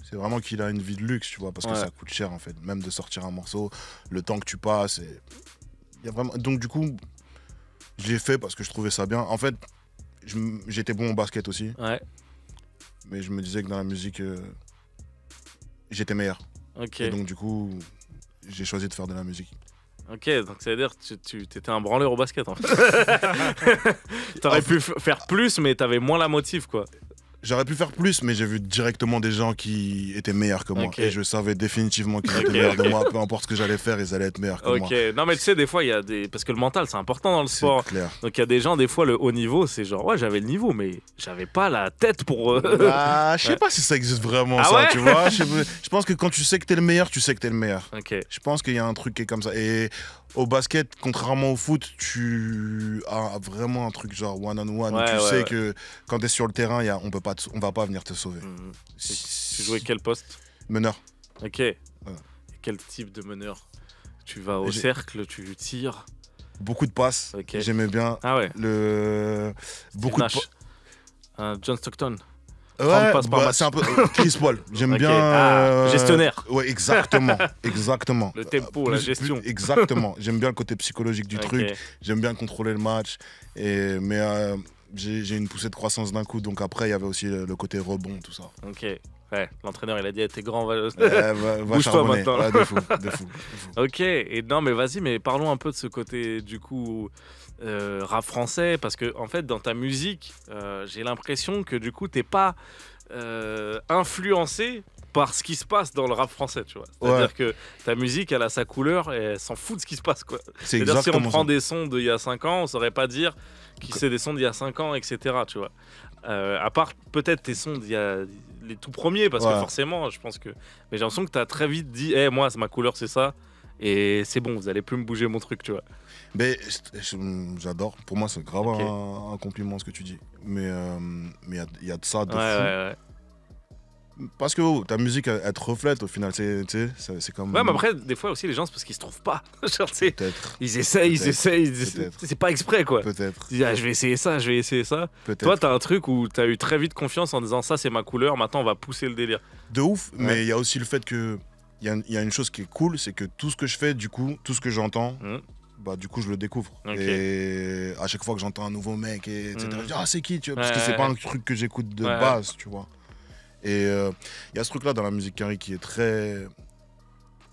Speaker 10: C'est vraiment qu'il a une vie de luxe, tu vois, parce que ça coûte cher en fait, même de sortir un morceau, le temps que tu passes. Il y a vraiment... Donc du coup, je l'ai fait parce que je trouvais ça bien. En fait, j'étais bon au basket aussi, mais je me disais que dans la musique, j'étais meilleur.
Speaker 2: Okay.
Speaker 10: Et donc du coup, j'ai choisi de faire de la musique.
Speaker 2: Ok, donc ça veut dire que tu étais un branleur au basket en fait. T'aurais pu faire plus, mais t'avais moins la motive quoi.
Speaker 10: J'aurais pu faire plus, mais j'ai vu directement des gens qui étaient meilleurs que moi. Et je savais définitivement qu'ils étaient meilleurs que moi. Peu importe ce que j'allais faire, ils allaient être meilleurs que moi.
Speaker 2: Non, mais tu sais, des fois, il y a des... Parce que le mental, c'est important dans le sport.
Speaker 10: Clair.
Speaker 2: Donc il y a des gens, des fois, le haut niveau, c'est genre, ouais, j'avais le niveau, mais j'avais pas la tête pour...
Speaker 10: je sais pas si ça existe vraiment, tu vois. Je pense que quand tu sais que t'es le meilleur, tu sais que t'es le meilleur. Je pense qu'il y a un truc qui est comme ça. Et au basket, contrairement au foot, tu as vraiment un truc genre one-on-one. Où tu sais que quand t'es sur le terrain, on va pas venir te sauver.
Speaker 2: Tu jouais quel poste?
Speaker 10: Meneur.
Speaker 2: Ok. quel type de meneur? Tu vas au cercle, tu tires?
Speaker 10: Beaucoup de passes. J'aimais bien.
Speaker 2: Ah ouais.
Speaker 10: Beaucoup de
Speaker 2: John Stockton.
Speaker 10: Ouais, c'est un peu Chris Paul. J'aime bien.
Speaker 2: Gestionnaire.
Speaker 10: Ouais, exactement. Exactement.
Speaker 2: Le tempo, la gestion.
Speaker 10: Exactement. J'aime bien le côté psychologique du truc. J'aime bien contrôler le match. Mais j'ai une poussée de croissance d'un coup. Donc après, il y avait aussi le côté rebond, tout ça.
Speaker 2: Ok. Ouais, l'entraîneur il a dit t'es grand,
Speaker 10: va
Speaker 2: bouge-toi maintenant.
Speaker 10: Ouais, de fou.
Speaker 2: Ok, et non mais vas-y, mais parlons un peu de ce côté du coup rap français, parce que en fait dans ta musique, j'ai l'impression que du coup t'es pas influencé par ce qui se passe dans le rap français, tu vois. C'est-à-dire que ta musique, elle a sa couleur et elle s'en fout de ce qui se passe, quoi. C'est-à-dire si on prend des sons d'il y a 5 ans, on saurait pas dire qui c'est des sons d'il y a 5 ans, etc. Tu vois. À part peut-être tes sons d'il y a les tout premiers, parce que forcément, je pense que. Mais j'ai l'impression que tu as très vite dit, moi, ma couleur, c'est ça. Et c'est bon, vous allez plus me bouger mon truc, tu vois.
Speaker 10: Mais j'adore. Pour moi, c'est grave un compliment ce que tu dis. Mais il y a de ça de fou. Ouais. Parce que ta musique, elle te reflète au final. C'est comme.
Speaker 2: Ouais, mais après, des fois aussi, les gens, c'est parce qu'ils se trouvent pas. Genre, ils essayent. C'est pas exprès, quoi.
Speaker 10: Peut-être.
Speaker 2: Ils disent, je vais essayer ça. Toi, t'as un truc où t'as eu très vite confiance en disant, ça, c'est ma couleur, maintenant, on va pousser le délire.
Speaker 10: De ouf, mais il y a aussi le fait que. Il y a une chose qui est cool, c'est que tout ce que je fais, du coup, tout ce que j'entends. Bah, du coup je le découvre et à chaque fois que j'entends un nouveau mec etc. je dis c'est qui, tu vois, parce que c'est pas un truc que j'écoute de base, tu vois. Et il y a ce truc là dans la musique Quinry qui est très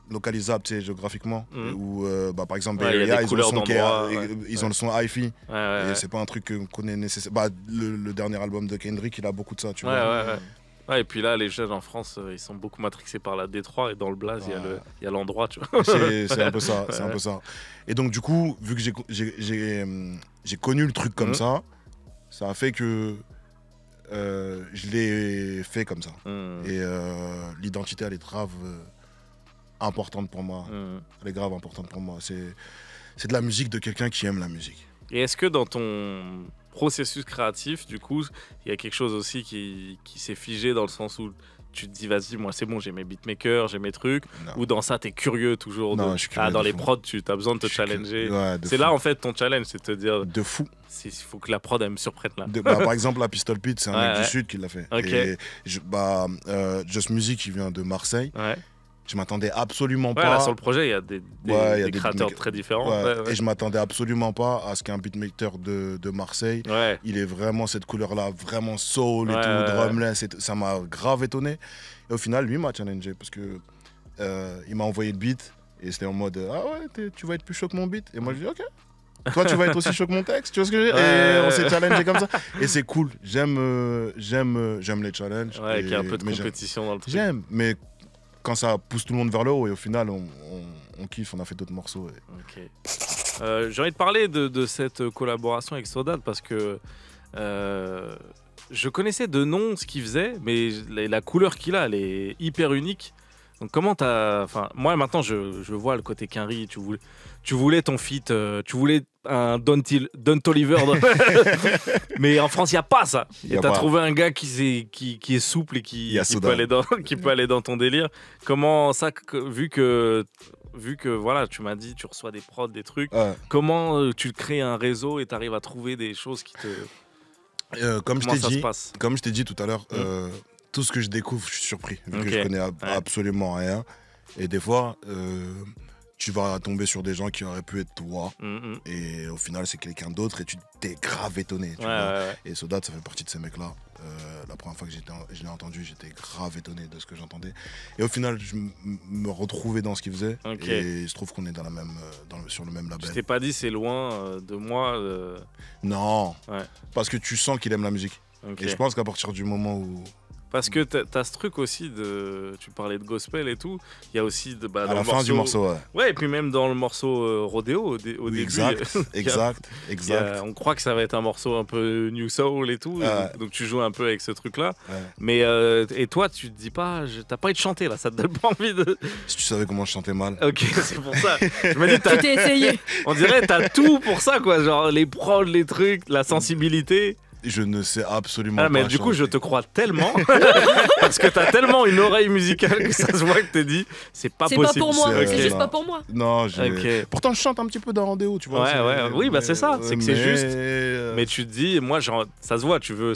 Speaker 10: localisable, tu sais, géographiquement, où par exemple ils ont le son hi-fi et c'est pas un truc qu'on connaît nécessairement. Le dernier album de Kendrick, il a beaucoup de ça, tu vois.
Speaker 2: Ouais, et puis là, les jeunes en France, ils sont beaucoup matrixés par la Détroit, et dans le Blaze, il y a l'endroit, tu vois.
Speaker 10: C'est un peu ça, c'est un peu ça. Et donc, du coup, vu que j'ai connu le truc comme ça a fait que je l'ai fait comme ça. Et l'identité, elle est grave importante pour moi. Elle est grave importante pour moi. C'est de la musique de quelqu'un qui aime la musique.
Speaker 2: Et est-ce que dans ton processus créatif, du coup, il y a quelque chose aussi qui s'est figé dans le sens où tu te dis, vas-y, moi c'est bon, j'ai mes beatmakers, j'ai mes trucs, ou dans ça, t'es curieux toujours
Speaker 10: je suis curieux
Speaker 2: dans les prods, tu as besoin de te challenger. C'est là, en fait, ton challenge, c'est de te dire...
Speaker 10: De fou.
Speaker 2: Il faut que la prod, elle me surprenne là.
Speaker 10: Par exemple, la Pistol Pete, c'est un mec du Sud qui l'a fait. Et Just Music, il vient de Marseille. Je m'attendais absolument pas.
Speaker 2: Là, sur le projet, il y a des créateurs très différents.
Speaker 10: Et je m'attendais absolument pas à ce qu'un beatmaker de Marseille, il ait vraiment cette couleur-là, vraiment soul et tout, drumless. Ça m'a grave étonné. Et au final, lui m'a challengé parce que il m'a envoyé le beat et c'était en mode tu vas être plus chaud que mon beat. Et moi, je dis ok. Toi, tu vas être aussi chaud que mon texte, tu vois ce que je veux dire? Et on s'est challengé comme ça. Et c'est cool. J'aime les challenges.
Speaker 2: Qu'il y a un peu de compétition dans le truc.
Speaker 10: J'aime, mais quand ça pousse tout le monde vers le haut et au final on kiffe, on a fait d'autres morceaux.
Speaker 2: J'ai envie de parler de cette collaboration avec Sodat parce que je connaissais de nom ce qu'il faisait, mais la couleur qu'il a, elle est hyper unique. Donc comment t'as... Enfin, moi maintenant je vois le côté Quinry, tu voulais ton feat, tu voulais un Don Toliver, mais en France il n'y a pas ça. Et t'as trouvé un gars qui est souple et qui peut aller dans ton délire. Comment ça, vu que voilà, tu m'as dit tu reçois des prods, des trucs, comment tu crées un réseau et t'arrives à trouver des choses qui te...
Speaker 10: Comme je t'ai dit tout à l'heure, tout ce que je découvre, je suis surpris, vu que je connais absolument rien. Et des fois, tu vas tomber sur des gens qui auraient pu être toi. Et au final, c'est quelqu'un d'autre et tu t'es grave étonné. Tu vois. Et Sodat, ça fait partie de ces mecs-là. La première fois que je l'ai entendu, j'étais grave étonné de ce que j'entendais. Et au final, je me retrouvais dans ce qu'il faisait. Et il se trouve qu'on est sur le même label.
Speaker 2: Je t'ai pas dit c'est loin de moi.
Speaker 10: Non, parce que tu sens qu'il aime la musique. Et je pense qu'à partir du moment où...
Speaker 2: Parce que t'as ce truc aussi tu parlais de gospel et tout, il y a aussi
Speaker 10: à la fin du morceau,
Speaker 2: et puis même dans le morceau Rodeo au début.
Speaker 10: Exact.
Speaker 2: On croit que ça va être un morceau un peu New Soul et tout, donc tu joues un peu avec ce truc-là. Mais et toi, tu te dis pas, t'as pas envie de chanter là, ça te donne pas envie de...
Speaker 10: Si tu savais comment je chantais mal.
Speaker 2: Ok, c'est pour ça. Je me dis,
Speaker 3: tu t'es essayé.
Speaker 2: On dirait t'as tout pour ça, quoi, genre les prods, les trucs, la sensibilité.
Speaker 10: Je ne sais absolument
Speaker 2: Ah,
Speaker 10: pas.
Speaker 2: mais du coup, je te crois tellement parce que t'as tellement une oreille musicale que ça se voit que t'es dit c'est pas possible.
Speaker 3: C'est pas pour moi,
Speaker 10: C'est-
Speaker 3: c'est juste
Speaker 10: non.
Speaker 3: pas pour moi.
Speaker 10: Non,
Speaker 2: Ok.
Speaker 10: pourtant je chante un petit peu dans Rodéo, tu vois.
Speaker 2: Ouais, oui, bah c'est ça, c'est que c'est juste.
Speaker 10: Mais
Speaker 2: Mais tu te dis, moi, genre, ça se voit, tu veux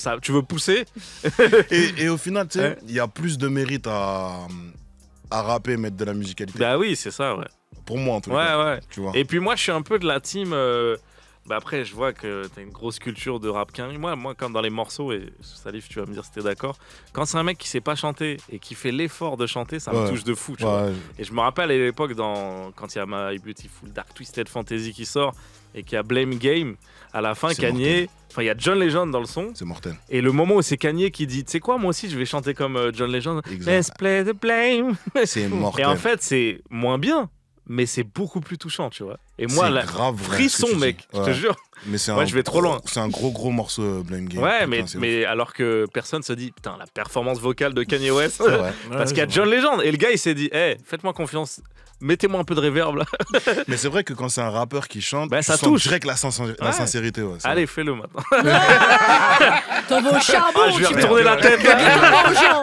Speaker 2: pousser.
Speaker 10: et au final, tu sais,
Speaker 2: Ouais.
Speaker 10: il y a plus de mérite à rapper, mettre de la musicalité.
Speaker 2: Bah oui, c'est ça, ouais.
Speaker 10: Pour moi, en tout cas.
Speaker 2: Ouais.
Speaker 10: Tu vois.
Speaker 2: Et puis moi, je suis un peu de la team. Bah après, je vois que t'as une grosse culture de rap Quinry. Moi, comme dans les morceaux, et Salif, tu vas me dire si t'es d'accord, quand c'est un mec qui sait pas chanter et qui fait l'effort de chanter, ça me
Speaker 10: Ouais.
Speaker 2: touche de fou, tu
Speaker 10: Ouais.
Speaker 2: vois. Et je me rappelle à l'époque, quand il y a My Beautiful Dark Twisted Fantasy qui sort et qu'il y a Blame Game, à la fin,
Speaker 10: C'est
Speaker 2: Kanye. Enfin, il y a John Legend dans le son.
Speaker 10: C'est mortel.
Speaker 2: Et le moment où c'est Kanye qui dit, tu sais quoi, moi aussi, je vais chanter comme John Legend.
Speaker 10: Exact.
Speaker 2: Let's play the blame.
Speaker 10: C'est mortel.
Speaker 2: Et en fait, c'est moins bien, mais c'est beaucoup plus touchant, tu vois. Et moi,
Speaker 10: C'est
Speaker 2: là,
Speaker 10: grave vrai, ce
Speaker 2: frisson,
Speaker 10: que tu
Speaker 2: mec,
Speaker 10: dis.
Speaker 2: je te
Speaker 10: Ouais.
Speaker 2: jure.
Speaker 10: Mais c'est
Speaker 2: Ouais, je vais trop loin.
Speaker 10: C'est un gros morceau Blame Game.
Speaker 2: Ouais,
Speaker 10: Putain, c'est
Speaker 2: mais alors que personne se dit, putain, la performance vocale de Kanye West.
Speaker 10: ouf. C'est vrai.
Speaker 2: Parce qu'il y a John Legend. Et le gars, il s'est dit, hey, faites-moi confiance. Mettez-moi un peu de reverb là.
Speaker 10: Mais c'est vrai que quand c'est un rappeur qui chante,
Speaker 2: Bah,
Speaker 10: tu
Speaker 2: ça
Speaker 10: sens
Speaker 2: touche.
Speaker 10: direct la sincérité. Ouais, c'est
Speaker 2: Allez, fais-le maintenant.
Speaker 3: T'en vas au charbon,
Speaker 2: Je vais
Speaker 3: tu
Speaker 2: retourner la tête.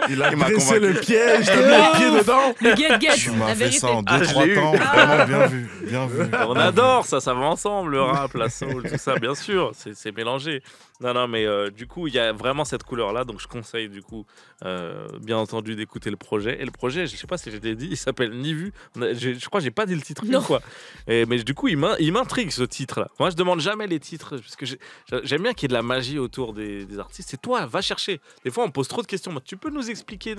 Speaker 1: Il a
Speaker 10: Il m'a
Speaker 1: dressé
Speaker 10: convaincu.
Speaker 1: le piège, t'as mis le pied dedans.
Speaker 3: Le get-get,
Speaker 10: Tu
Speaker 3: la
Speaker 10: m'as fait
Speaker 3: vérité.
Speaker 10: ça en
Speaker 2: Ah, je
Speaker 10: 2-3
Speaker 2: l'ai eu.
Speaker 10: temps. Vraiment bien vu. Bien vu.
Speaker 2: On adore ça, ça va ensemble, le rap, la soul, tout ça, bien sûr, c'est mélangé. Non, mais du coup, il y a vraiment cette couleur-là, donc je conseille du coup, bien entendu, d'écouter le projet. Et le projet, je sais pas si je t'ai dit, il s'appelle Ni Vu. Je crois que j'ai pas dit le titre une
Speaker 3: Non.
Speaker 2: fois. Mais du coup, il m'intrigue ce titre-là. Moi, je demande jamais les titres, parce que j'aime bien qu'il y ait de la magie autour des artistes. C'est toi, va chercher. Des fois, on me pose trop de questions. Moi, tu peux nous expliquer,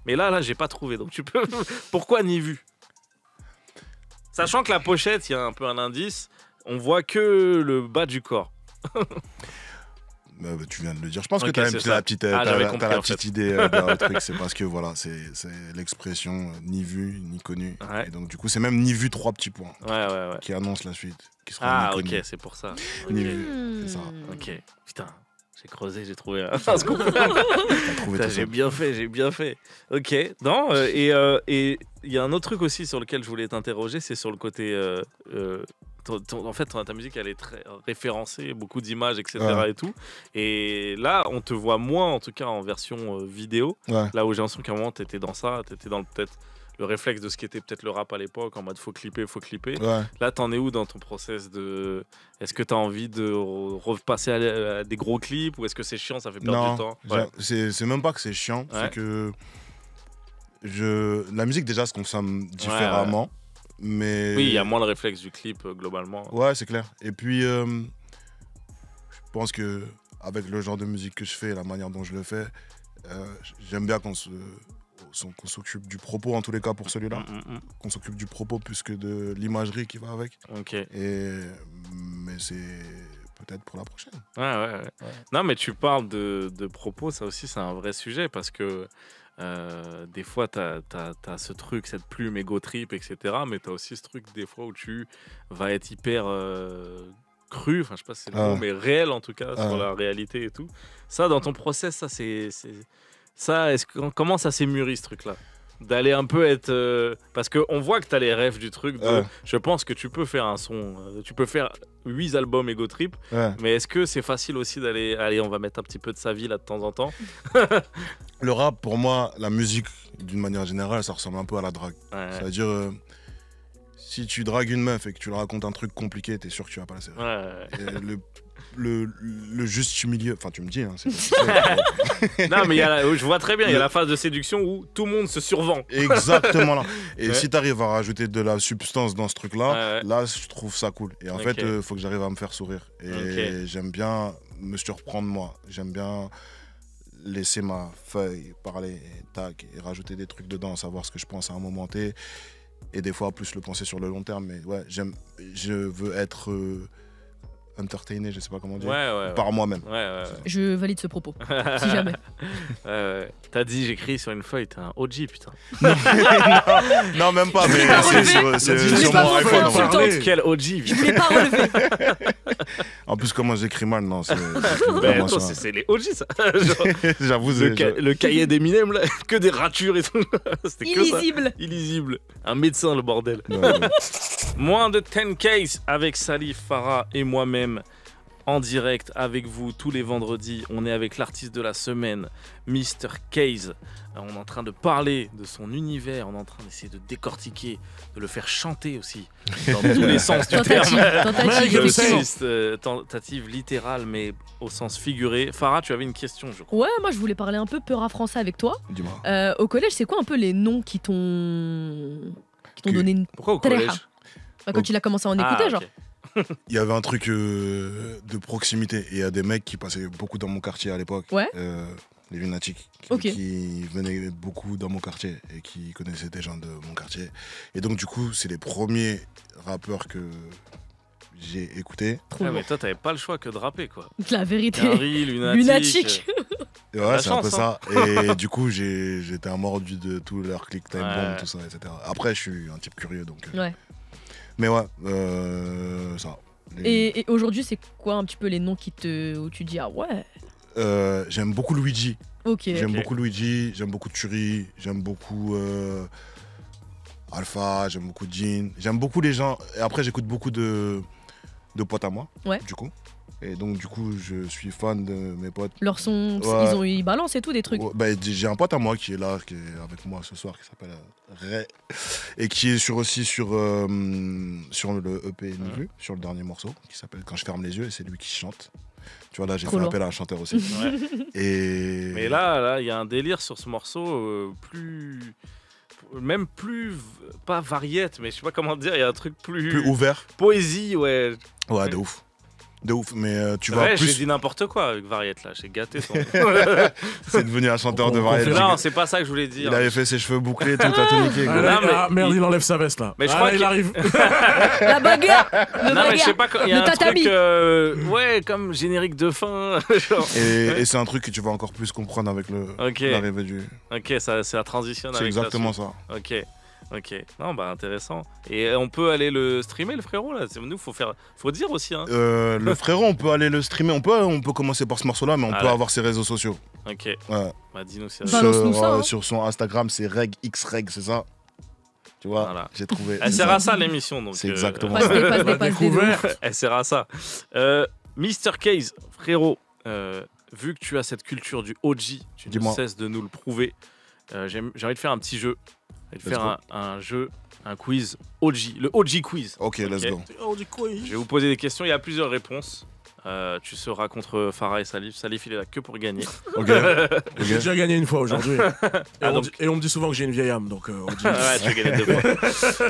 Speaker 2: mais là, j'ai pas trouvé. Donc, tu peux. Pourquoi Ni Vu? Sachant que la pochette, il y a un peu un indice, on voit que le bas du corps.
Speaker 10: Bah, tu viens de le dire. Je pense que
Speaker 2: Ok,
Speaker 10: t'as
Speaker 2: c'est
Speaker 10: la
Speaker 2: ça.
Speaker 10: petite,
Speaker 2: Ah,
Speaker 10: t'as
Speaker 2: j'avais
Speaker 10: la
Speaker 2: compris,
Speaker 10: t'as la
Speaker 2: en
Speaker 10: petite
Speaker 2: fait.
Speaker 10: idée derrière le truc. C'est parce que voilà, c'est l'expression ni vu ni connu.
Speaker 2: Ouais.
Speaker 10: Et donc du coup, c'est même ni vu 3 petits points
Speaker 2: Ouais.
Speaker 10: qui annonce la suite, qui sera
Speaker 2: Ah,
Speaker 10: ni
Speaker 2: ok,
Speaker 10: connu.
Speaker 2: c'est pour ça.
Speaker 10: Ni
Speaker 2: Ok.
Speaker 10: vu, c'est ça.
Speaker 2: Ok, putain, j'ai creusé, j'ai trouvé un scoop.
Speaker 10: T'as trouvé
Speaker 2: Putain,
Speaker 10: tout
Speaker 2: j'ai
Speaker 10: ça.
Speaker 2: bien fait. Ok, non, et il y a un autre truc aussi sur lequel je voulais t'interroger, c'est sur le côté. En fait, ta musique, elle est très référencée, beaucoup d'images, etc.
Speaker 10: Ouais.
Speaker 2: et tout. Et là, on te voit moins, en tout cas en version vidéo.
Speaker 10: Ouais.
Speaker 2: Là où j'ai l'impression qu'à un moment, t'étais dans ça, t'étais dans peut-être le réflexe de ce qu'était peut-être le rap à l'époque, en mode faut clipper.
Speaker 10: Ouais.
Speaker 2: Là, t'en es où dans ton process de. Est-ce que t'as envie de repasser à des gros clips ou est-ce que c'est chiant, ça fait perdre
Speaker 10: Non,
Speaker 2: du temps? Ouais.
Speaker 10: c'est même pas que c'est chiant,
Speaker 2: Ouais.
Speaker 10: c'est que la musique déjà se consomme différemment, mais
Speaker 2: Oui, il y a moins le réflexe du clip globalement.
Speaker 10: ouais, c'est clair. Et puis je pense que avec le genre de musique que je fais, la manière dont je le fais, j'aime bien qu'on s'occupe du propos en tous les cas pour celui-là, qu'on s'occupe du propos plus que de l'imagerie qui va avec.
Speaker 2: Ok.
Speaker 10: Mais c'est peut-être pour la prochaine.
Speaker 2: Ouais. Non, mais tu parles de propos, ça aussi c'est un vrai sujet parce que des fois t'as ce truc, cette plume ego trip, etc. Mais t'as aussi ce truc des fois où tu vas être hyper cru, enfin je sais pas si c'est le mot, mais réel en tout cas sur la réalité et tout. Ça dans ton process, ça c'est ça. Comment ça s'est mûri ce truc-là? D'aller un peu être parce qu'on voit que t'as les rêves du truc je pense que tu peux faire un son tu peux faire 8 albums Ego Trip mais est-ce que c'est facile aussi d'aller allez on va mettre un petit peu de sa vie là de temps en temps?
Speaker 10: Le rap pour moi, la musique d'une manière générale, ça ressemble un peu à la drague. C'est-à-dire si tu dragues une meuf et que tu lui racontes un truc compliqué, t'es sûr que tu vas pas la serrer. Le juste milieu, enfin tu me dis hein,
Speaker 2: non mais je vois très bien, il y a la phase de séduction où tout le monde se survend
Speaker 10: exactement là et si t'arrives à rajouter de la substance dans ce truc là là je trouve ça cool et en fait faut que j'arrive à me faire sourire et j'aime bien me surprendre moi, j'aime bien laisser ma feuille parler et rajouter des trucs dedans, savoir ce que je pense à un moment T et des fois plus le penser sur le long terme, mais ouais je veux être entertainé, je sais pas comment dire, par moi-même.
Speaker 3: Je valide ce propos, si jamais.
Speaker 2: T'as dit j'écris sur une feuille, t'es un OG putain.
Speaker 10: non, même pas, mais c'est sur mon iPhone.
Speaker 2: Quel OG,
Speaker 3: je voulais pas relever.
Speaker 10: En plus, comment j'écris mal, non, c'est
Speaker 2: les OG ça.
Speaker 10: J'avoue,
Speaker 2: le cahier d'Eminem là, que des ratures et tout. C'était
Speaker 3: illisible.
Speaker 2: Que ça. Illisible. Un médecin le bordel. Moins de 10 cases avec Salif, Farah et moi-même. en direct avec vous tous les vendredis. On est avec l'artiste de la semaine, Mr. Case. On est en train de parler de son univers, on est en train d'essayer de décortiquer, de le faire chanter aussi, dans tous les sens du terme. Tentative littérale, mais au sens figuré. Farah, tu avais une question, je crois.
Speaker 3: Ouais, moi je voulais parler un peu peur à français avec toi.
Speaker 10: Dis-moi.
Speaker 3: Au collège, c'est quoi un peu les noms qui t'ont donné une
Speaker 2: Pourquoi au collège?
Speaker 3: Quand tu l'as commencé à en écouter, genre.
Speaker 2: Okay.
Speaker 10: Il y avait un truc de proximité. Et il y a des mecs qui passaient beaucoup dans mon quartier à l'époque.
Speaker 3: Ouais.
Speaker 10: Les lunatiques qui venaient beaucoup dans mon quartier et qui connaissaient des gens de mon quartier. Et donc, du coup, c'est les premiers rappeurs que j'ai écoutés.
Speaker 2: Mais toi, t'avais pas le choix que de rapper, quoi.
Speaker 3: La vérité.
Speaker 2: Harry,
Speaker 3: lunatique.
Speaker 10: Et ouais, c'est un peu ça. Et du coup, j'étais un mordu de tout leur click time bomb, tout ça, etc. Après, je suis un type curieux, donc.
Speaker 3: Ouais.
Speaker 10: Mais ouais, ça.
Speaker 3: Et aujourd'hui, c'est quoi un petit peu les noms où tu dis ah ouais.
Speaker 10: J'aime beaucoup Luigi.
Speaker 3: Ok.
Speaker 10: J'aime beaucoup Luigi, j'aime beaucoup Turi, j'aime beaucoup Alpha, j'aime beaucoup Jean. J'aime beaucoup les gens. Et après, j'écoute beaucoup de potes à moi, du coup. Et donc, du coup, je suis fan de mes potes.
Speaker 3: Leur son, ils balancent et tout, des trucs.
Speaker 10: Ouais, j'ai un pote à moi qui est là, qui est avec moi ce soir, qui s'appelle Ray. Et qui est sur le EP Nivu, sur le dernier morceau, qui s'appelle Quand je ferme les yeux, et c'est lui qui chante. Tu vois, là, j'ai fait appel à un chanteur aussi.
Speaker 2: Ouais. Mais là, il y a un délire sur ce morceau pas variette, mais je sais pas comment dire, il y a un truc plus
Speaker 10: ouvert.
Speaker 2: Poésie, ouais.
Speaker 10: Ouais, de ouf. De ouf, mais tu vois plus...
Speaker 2: j'ai dit n'importe quoi avec variette là, j'ai gâté son...
Speaker 10: C'est devenu un chanteur de variette.
Speaker 2: Non, c'est pas ça que je voulais dire.
Speaker 10: Il avait fait ses cheveux bouclés, tout a tout niqué.
Speaker 1: Merde, il enlève sa veste là.
Speaker 2: Mais je crois
Speaker 1: qu'il arrive.
Speaker 3: La bagarre.
Speaker 2: Mais je sais pas, il y a un truc comme générique de fin.
Speaker 10: Et c'est un truc que tu vas encore plus comprendre avec l'arrivée du...
Speaker 2: Ok, ça la transitionne avec
Speaker 10: ça. C'est exactement ça.
Speaker 2: Ok, non bah intéressant. Et on peut aller le streamer le frérot là. Nous faut dire aussi hein.
Speaker 10: Le frérot on peut aller le streamer, on peut commencer par ce morceau là, mais on peut avoir ses réseaux sociaux.
Speaker 2: Ok.
Speaker 10: Ouais.
Speaker 2: Bah dis-nous ses réseaux.
Speaker 10: Sur son Instagram c'est RegXReg, c'est ça. Tu vois, voilà. J'ai trouvé.
Speaker 2: Elle sert à ça l'émission donc.
Speaker 10: C'est exactement ça.
Speaker 2: Elle sert à ça. Mr. Case, frérot, vu que tu as cette culture du OG, tu ne cesses de nous le prouver. J'ai envie de faire un petit jeu. Je vais faire un quiz OG, le OG quiz.
Speaker 10: Ok, let's go.
Speaker 2: Je vais vous poser des questions, il y a plusieurs réponses. Tu seras contre Farah et Salif. Salif, il est là que pour gagner.
Speaker 1: Ok. J'ai déjà gagné une fois aujourd'hui. Et on me dit souvent que j'ai une vieille âme, donc on dit...
Speaker 2: Ouais, tu as gagné 2 fois.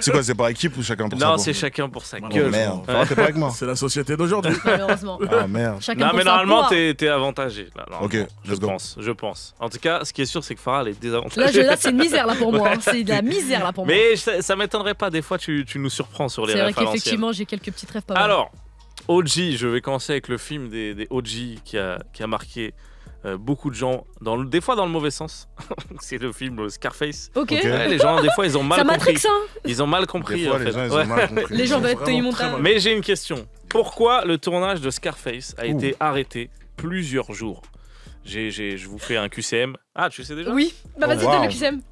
Speaker 10: C'est quoi, c'est par équipe ou chacun pour sa
Speaker 2: Non, c'est chacun pour sa gueule.
Speaker 10: Merde, t'es pas avec moi.
Speaker 1: C'est la société d'aujourd'hui.
Speaker 3: Malheureusement.
Speaker 10: Ah merde.
Speaker 3: Chacun
Speaker 2: non, mais normalement, t'es avantagé. Là,
Speaker 10: ok,
Speaker 2: je pense. En tout cas, ce qui est sûr, c'est que Farah, elle est désavantagée.
Speaker 3: Là, c'est une misère là pour moi. C'est de la misère là pour moi.
Speaker 2: Mais ça m'étonnerait pas, des fois, tu nous surprends sur les rêves.
Speaker 3: C'est vrai qu'effectivement, j'ai quelques petites rêves pas mal.
Speaker 2: Alors, OG, je vais commencer avec le film des OG qui a marqué beaucoup de gens, des fois dans le mauvais sens. C'est le film Scarface.
Speaker 3: Ok.
Speaker 2: Ouais, les gens, des fois, ils ont mal compris.
Speaker 3: Ça
Speaker 2: ils ont mal compris.
Speaker 10: Des fois,
Speaker 2: en
Speaker 10: les
Speaker 2: fait.
Speaker 10: gens, ils ont mal compris.
Speaker 3: Les gens vont être montagne.
Speaker 2: Mais j'ai une question. Pourquoi le tournage de Scarface a été arrêté plusieurs jours? Je vous fais un QCM. Ah, tu sais déjà?
Speaker 3: Oui. Bah vas-y, donne le QCM.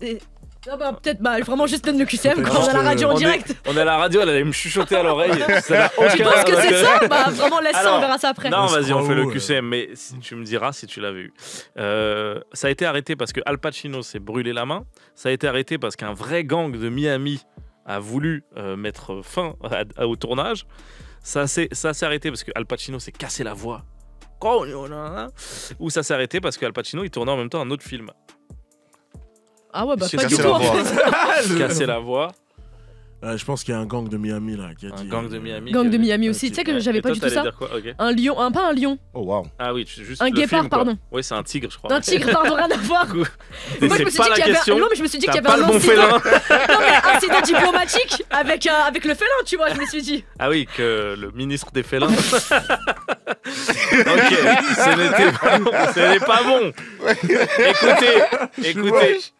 Speaker 3: Ah bah peut-être vraiment juste donne le QCM quand on est à la radio en direct.
Speaker 2: On est à la radio, elle allait me chuchoter à l'oreille.
Speaker 3: Tu penses que c'est ça? Bah vraiment laisse ça, on verra ça après.
Speaker 2: Non, vas-y, on fait le QCM, mais tu me diras si tu l'avais eu. Ça a été arrêté parce que Al Pacino s'est brûlé la main. Ça a été arrêté parce qu'un vrai gang de Miami a voulu mettre fin au tournage. Ça s'est arrêté parce que Al Pacino s'est cassé la voix. Ou ça s'est arrêté parce que Al Pacino il tournait en même temps un autre film.
Speaker 3: Ah ouais, bah pas du tout en fait.
Speaker 2: Casser la voix.
Speaker 1: Je pense qu'il y a un gang de Miami là qui a dit.
Speaker 2: Gang de Miami.
Speaker 3: Gang de Miami aussi. Tu sais que j'avais pas du tout ça.
Speaker 2: Okay.
Speaker 3: Un lion, pas un lion.
Speaker 10: Oh waouh.
Speaker 2: Ah oui, juste
Speaker 3: un guépard, pardon.
Speaker 2: Oui, c'est un tigre, je crois.
Speaker 3: Un tigre, pardon, rien à voir.
Speaker 2: Moi,
Speaker 3: je me suis dit qu'il y avait. Non, mais je me suis dit qu'il y avait un
Speaker 2: incident.
Speaker 3: Non, mais incident diplomatique avec le félin, tu vois. Je me suis dit.
Speaker 2: Ah oui, que le ministre des félins. Ok, ce n'est pas bon.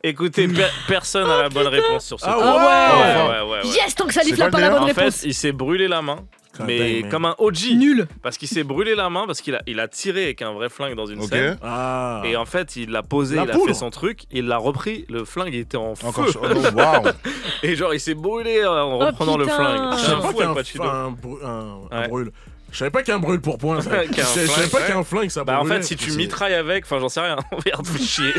Speaker 2: Écoutez, personne n'a la bonne réponse sur ce point.
Speaker 3: Ah ouais. Yes, tant que ça lui fait pas la bonne réponse.
Speaker 2: En fait, il s'est brûlé la main. Mais comme un OG.
Speaker 3: Nul.
Speaker 2: Parce qu'il s'est brûlé la main, parce qu'il a tiré avec un vrai flingue dans une scène. Et en fait, il l'a posé, il a fait son truc, il l'a repris, le flingue était en feu. Et genre, il s'est brûlé en reprenant le flingue.
Speaker 1: C'est un fou, un brûle. Je savais pas qu'un brûle pour point. Je savais pas qu'un flingue ça.
Speaker 2: Bah en fait, si tu mitrailles avec, enfin j'en sais rien. Merde, fais chier.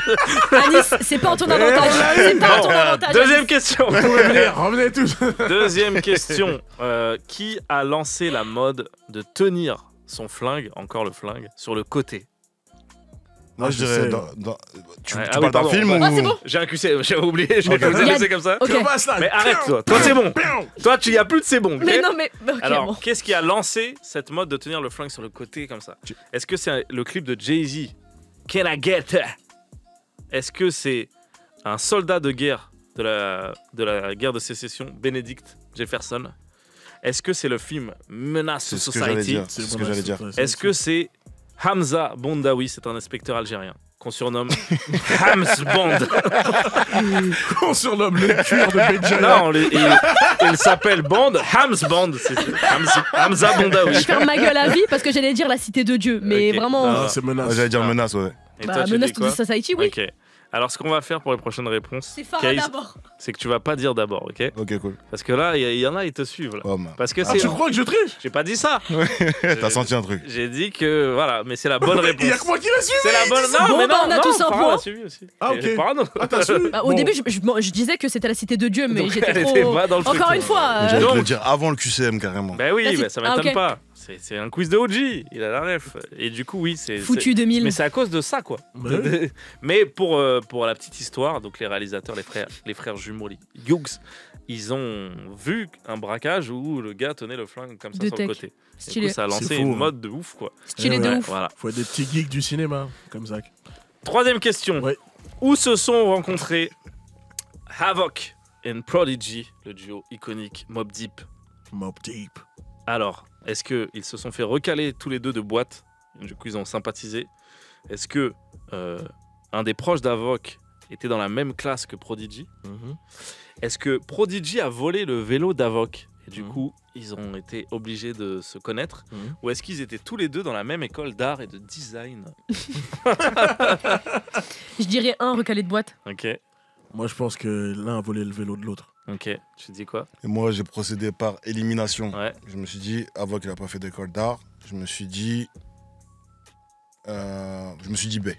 Speaker 3: Anis, c'est pas en ton avantage. C'est pas en ton avantage.
Speaker 2: Deuxième question.
Speaker 1: Revenez tous.
Speaker 2: Deuxième question. Qui a lancé la mode de tenir son flingue, encore le flingue, sur le côté?
Speaker 10: Moi, je dirais. Tu parles
Speaker 2: pardon,
Speaker 10: d'un film ou.
Speaker 3: Ah, c'est bon.
Speaker 2: J'ai un QC, j'avais oublié, je vais laisser comme ça.
Speaker 3: Ok.
Speaker 2: Mais arrête, toi. Toi, c'est bon. Toi, il n'y a plus de c'est bon.
Speaker 3: Mais non, mais. ok,
Speaker 2: Alors,
Speaker 3: bon.
Speaker 2: qu'est-ce qui a lancé cette mode de tenir le flingue sur le côté comme ça? Est-ce que c'est le clip de Jay-Z, Can I Get? Est-ce que c'est un soldat de guerre de la guerre de sécession, Benedict Jefferson? Est-ce que c'est le film Menace to Society?
Speaker 10: C'est ce que j'allais dire.
Speaker 2: Est-ce que c'est Hamza Bondawi, c'est un inspecteur algérien qu'on surnomme Hams Bond?
Speaker 1: On surnomme le cuir de Benjamin.
Speaker 2: Non, il s'appelle Bond, Hams Bond. C'est Hamza Bondawi.
Speaker 3: Je ferme ma gueule à vie parce que j'allais dire la cité de Dieu, mais
Speaker 2: Ok.
Speaker 3: vraiment.
Speaker 1: Ah, c'est menace.
Speaker 10: J'allais dire menace, ouais.
Speaker 2: Et
Speaker 3: Bah,
Speaker 2: toi, tu
Speaker 3: Menace
Speaker 2: dis quoi?
Speaker 3: to Society, oui.
Speaker 2: Ok. Alors, ce qu'on va faire pour les prochaines réponses,
Speaker 3: C'est Farah
Speaker 2: Case,
Speaker 3: d'abord.
Speaker 2: c'est que tu vas pas dire d'abord, ok?
Speaker 10: Ok, cool.
Speaker 2: Parce que là, il y en a, ils te suivent. Là.
Speaker 10: Oh, man.
Speaker 2: Parce que
Speaker 1: Ah,
Speaker 2: c'est.
Speaker 1: tu crois que je triche?
Speaker 2: J'ai pas dit ça.
Speaker 10: T'as senti un truc.
Speaker 2: J'ai dit que voilà, mais c'est la bonne réponse.
Speaker 1: Il y a que moi qui l'ai suivi.
Speaker 2: C'est la bonne. Non,
Speaker 3: Bon,
Speaker 2: mais
Speaker 3: bah,
Speaker 2: non,
Speaker 3: on a
Speaker 2: non,
Speaker 3: tous un
Speaker 2: Farah
Speaker 3: point.
Speaker 2: l'a suivi aussi.
Speaker 1: Ah,
Speaker 2: Et
Speaker 1: ok.
Speaker 2: Parano.
Speaker 1: Ah, t'as suivi?
Speaker 3: Bah, au
Speaker 1: Bon.
Speaker 3: début, je disais que c'était la cité de Dieu, mais
Speaker 2: Donc,
Speaker 3: j'étais
Speaker 2: elle
Speaker 3: trop.
Speaker 2: était pas dans le truc,
Speaker 3: Encore
Speaker 2: toi.
Speaker 3: une fois.
Speaker 10: J'allais te
Speaker 2: donc-
Speaker 10: le dire avant le QCM carrément.
Speaker 2: Bah oui,
Speaker 3: Vas-y.
Speaker 2: bah, ça
Speaker 3: Ah,
Speaker 2: m'étonne
Speaker 3: ok.
Speaker 2: pas. C'est un quiz de OG. Il a la ref. Et du coup, oui, c'est.
Speaker 3: Foutu 2000.
Speaker 2: Mais c'est à cause de ça, quoi.
Speaker 1: Bah oui.
Speaker 2: Mais pour la petite histoire, donc les réalisateurs, les frères jumeaux, les Hughes, ils ont vu un braquage où le gars tenait le flingue comme ça
Speaker 3: De
Speaker 2: sur
Speaker 3: tech.
Speaker 2: le côté. Et du
Speaker 3: Stylé.
Speaker 2: coup, ça a lancé
Speaker 1: C'est fou,
Speaker 2: une
Speaker 1: hein.
Speaker 2: mode de ouf, quoi.
Speaker 3: Stylé de
Speaker 1: Ouais.
Speaker 3: ouf.
Speaker 2: Voilà.
Speaker 1: Faut être des petits geeks du cinéma, comme Zach.
Speaker 2: Troisième question.
Speaker 1: Ouais.
Speaker 2: Où se sont rencontrés Havoc et Prodigy, le duo iconique Mobb Deep?
Speaker 1: Mobb Deep.
Speaker 2: Alors, est-ce qu'ils se sont fait recaler tous les deux de boîte? Du coup, ils ont sympathisé. Est-ce que un des proches d'Havoc était dans la même classe que Prodigy? Est-ce que Prodigy a volé le vélo d'Havoc? Et du coup, ils ont été obligés de se connaître? Ou est-ce qu'ils étaient tous les deux dans la même école d'art et de design?
Speaker 3: Je dirais un recalé de boîte.
Speaker 2: Ok,
Speaker 1: Moi, je pense que l'un a volé le vélo de l'autre.
Speaker 2: ok. Tu dis quoi?
Speaker 10: Et moi, j'ai procédé par élimination.
Speaker 2: Ouais.
Speaker 10: Je me suis dit, avant qu'il a pas fait d'école d'art, je me suis dit B.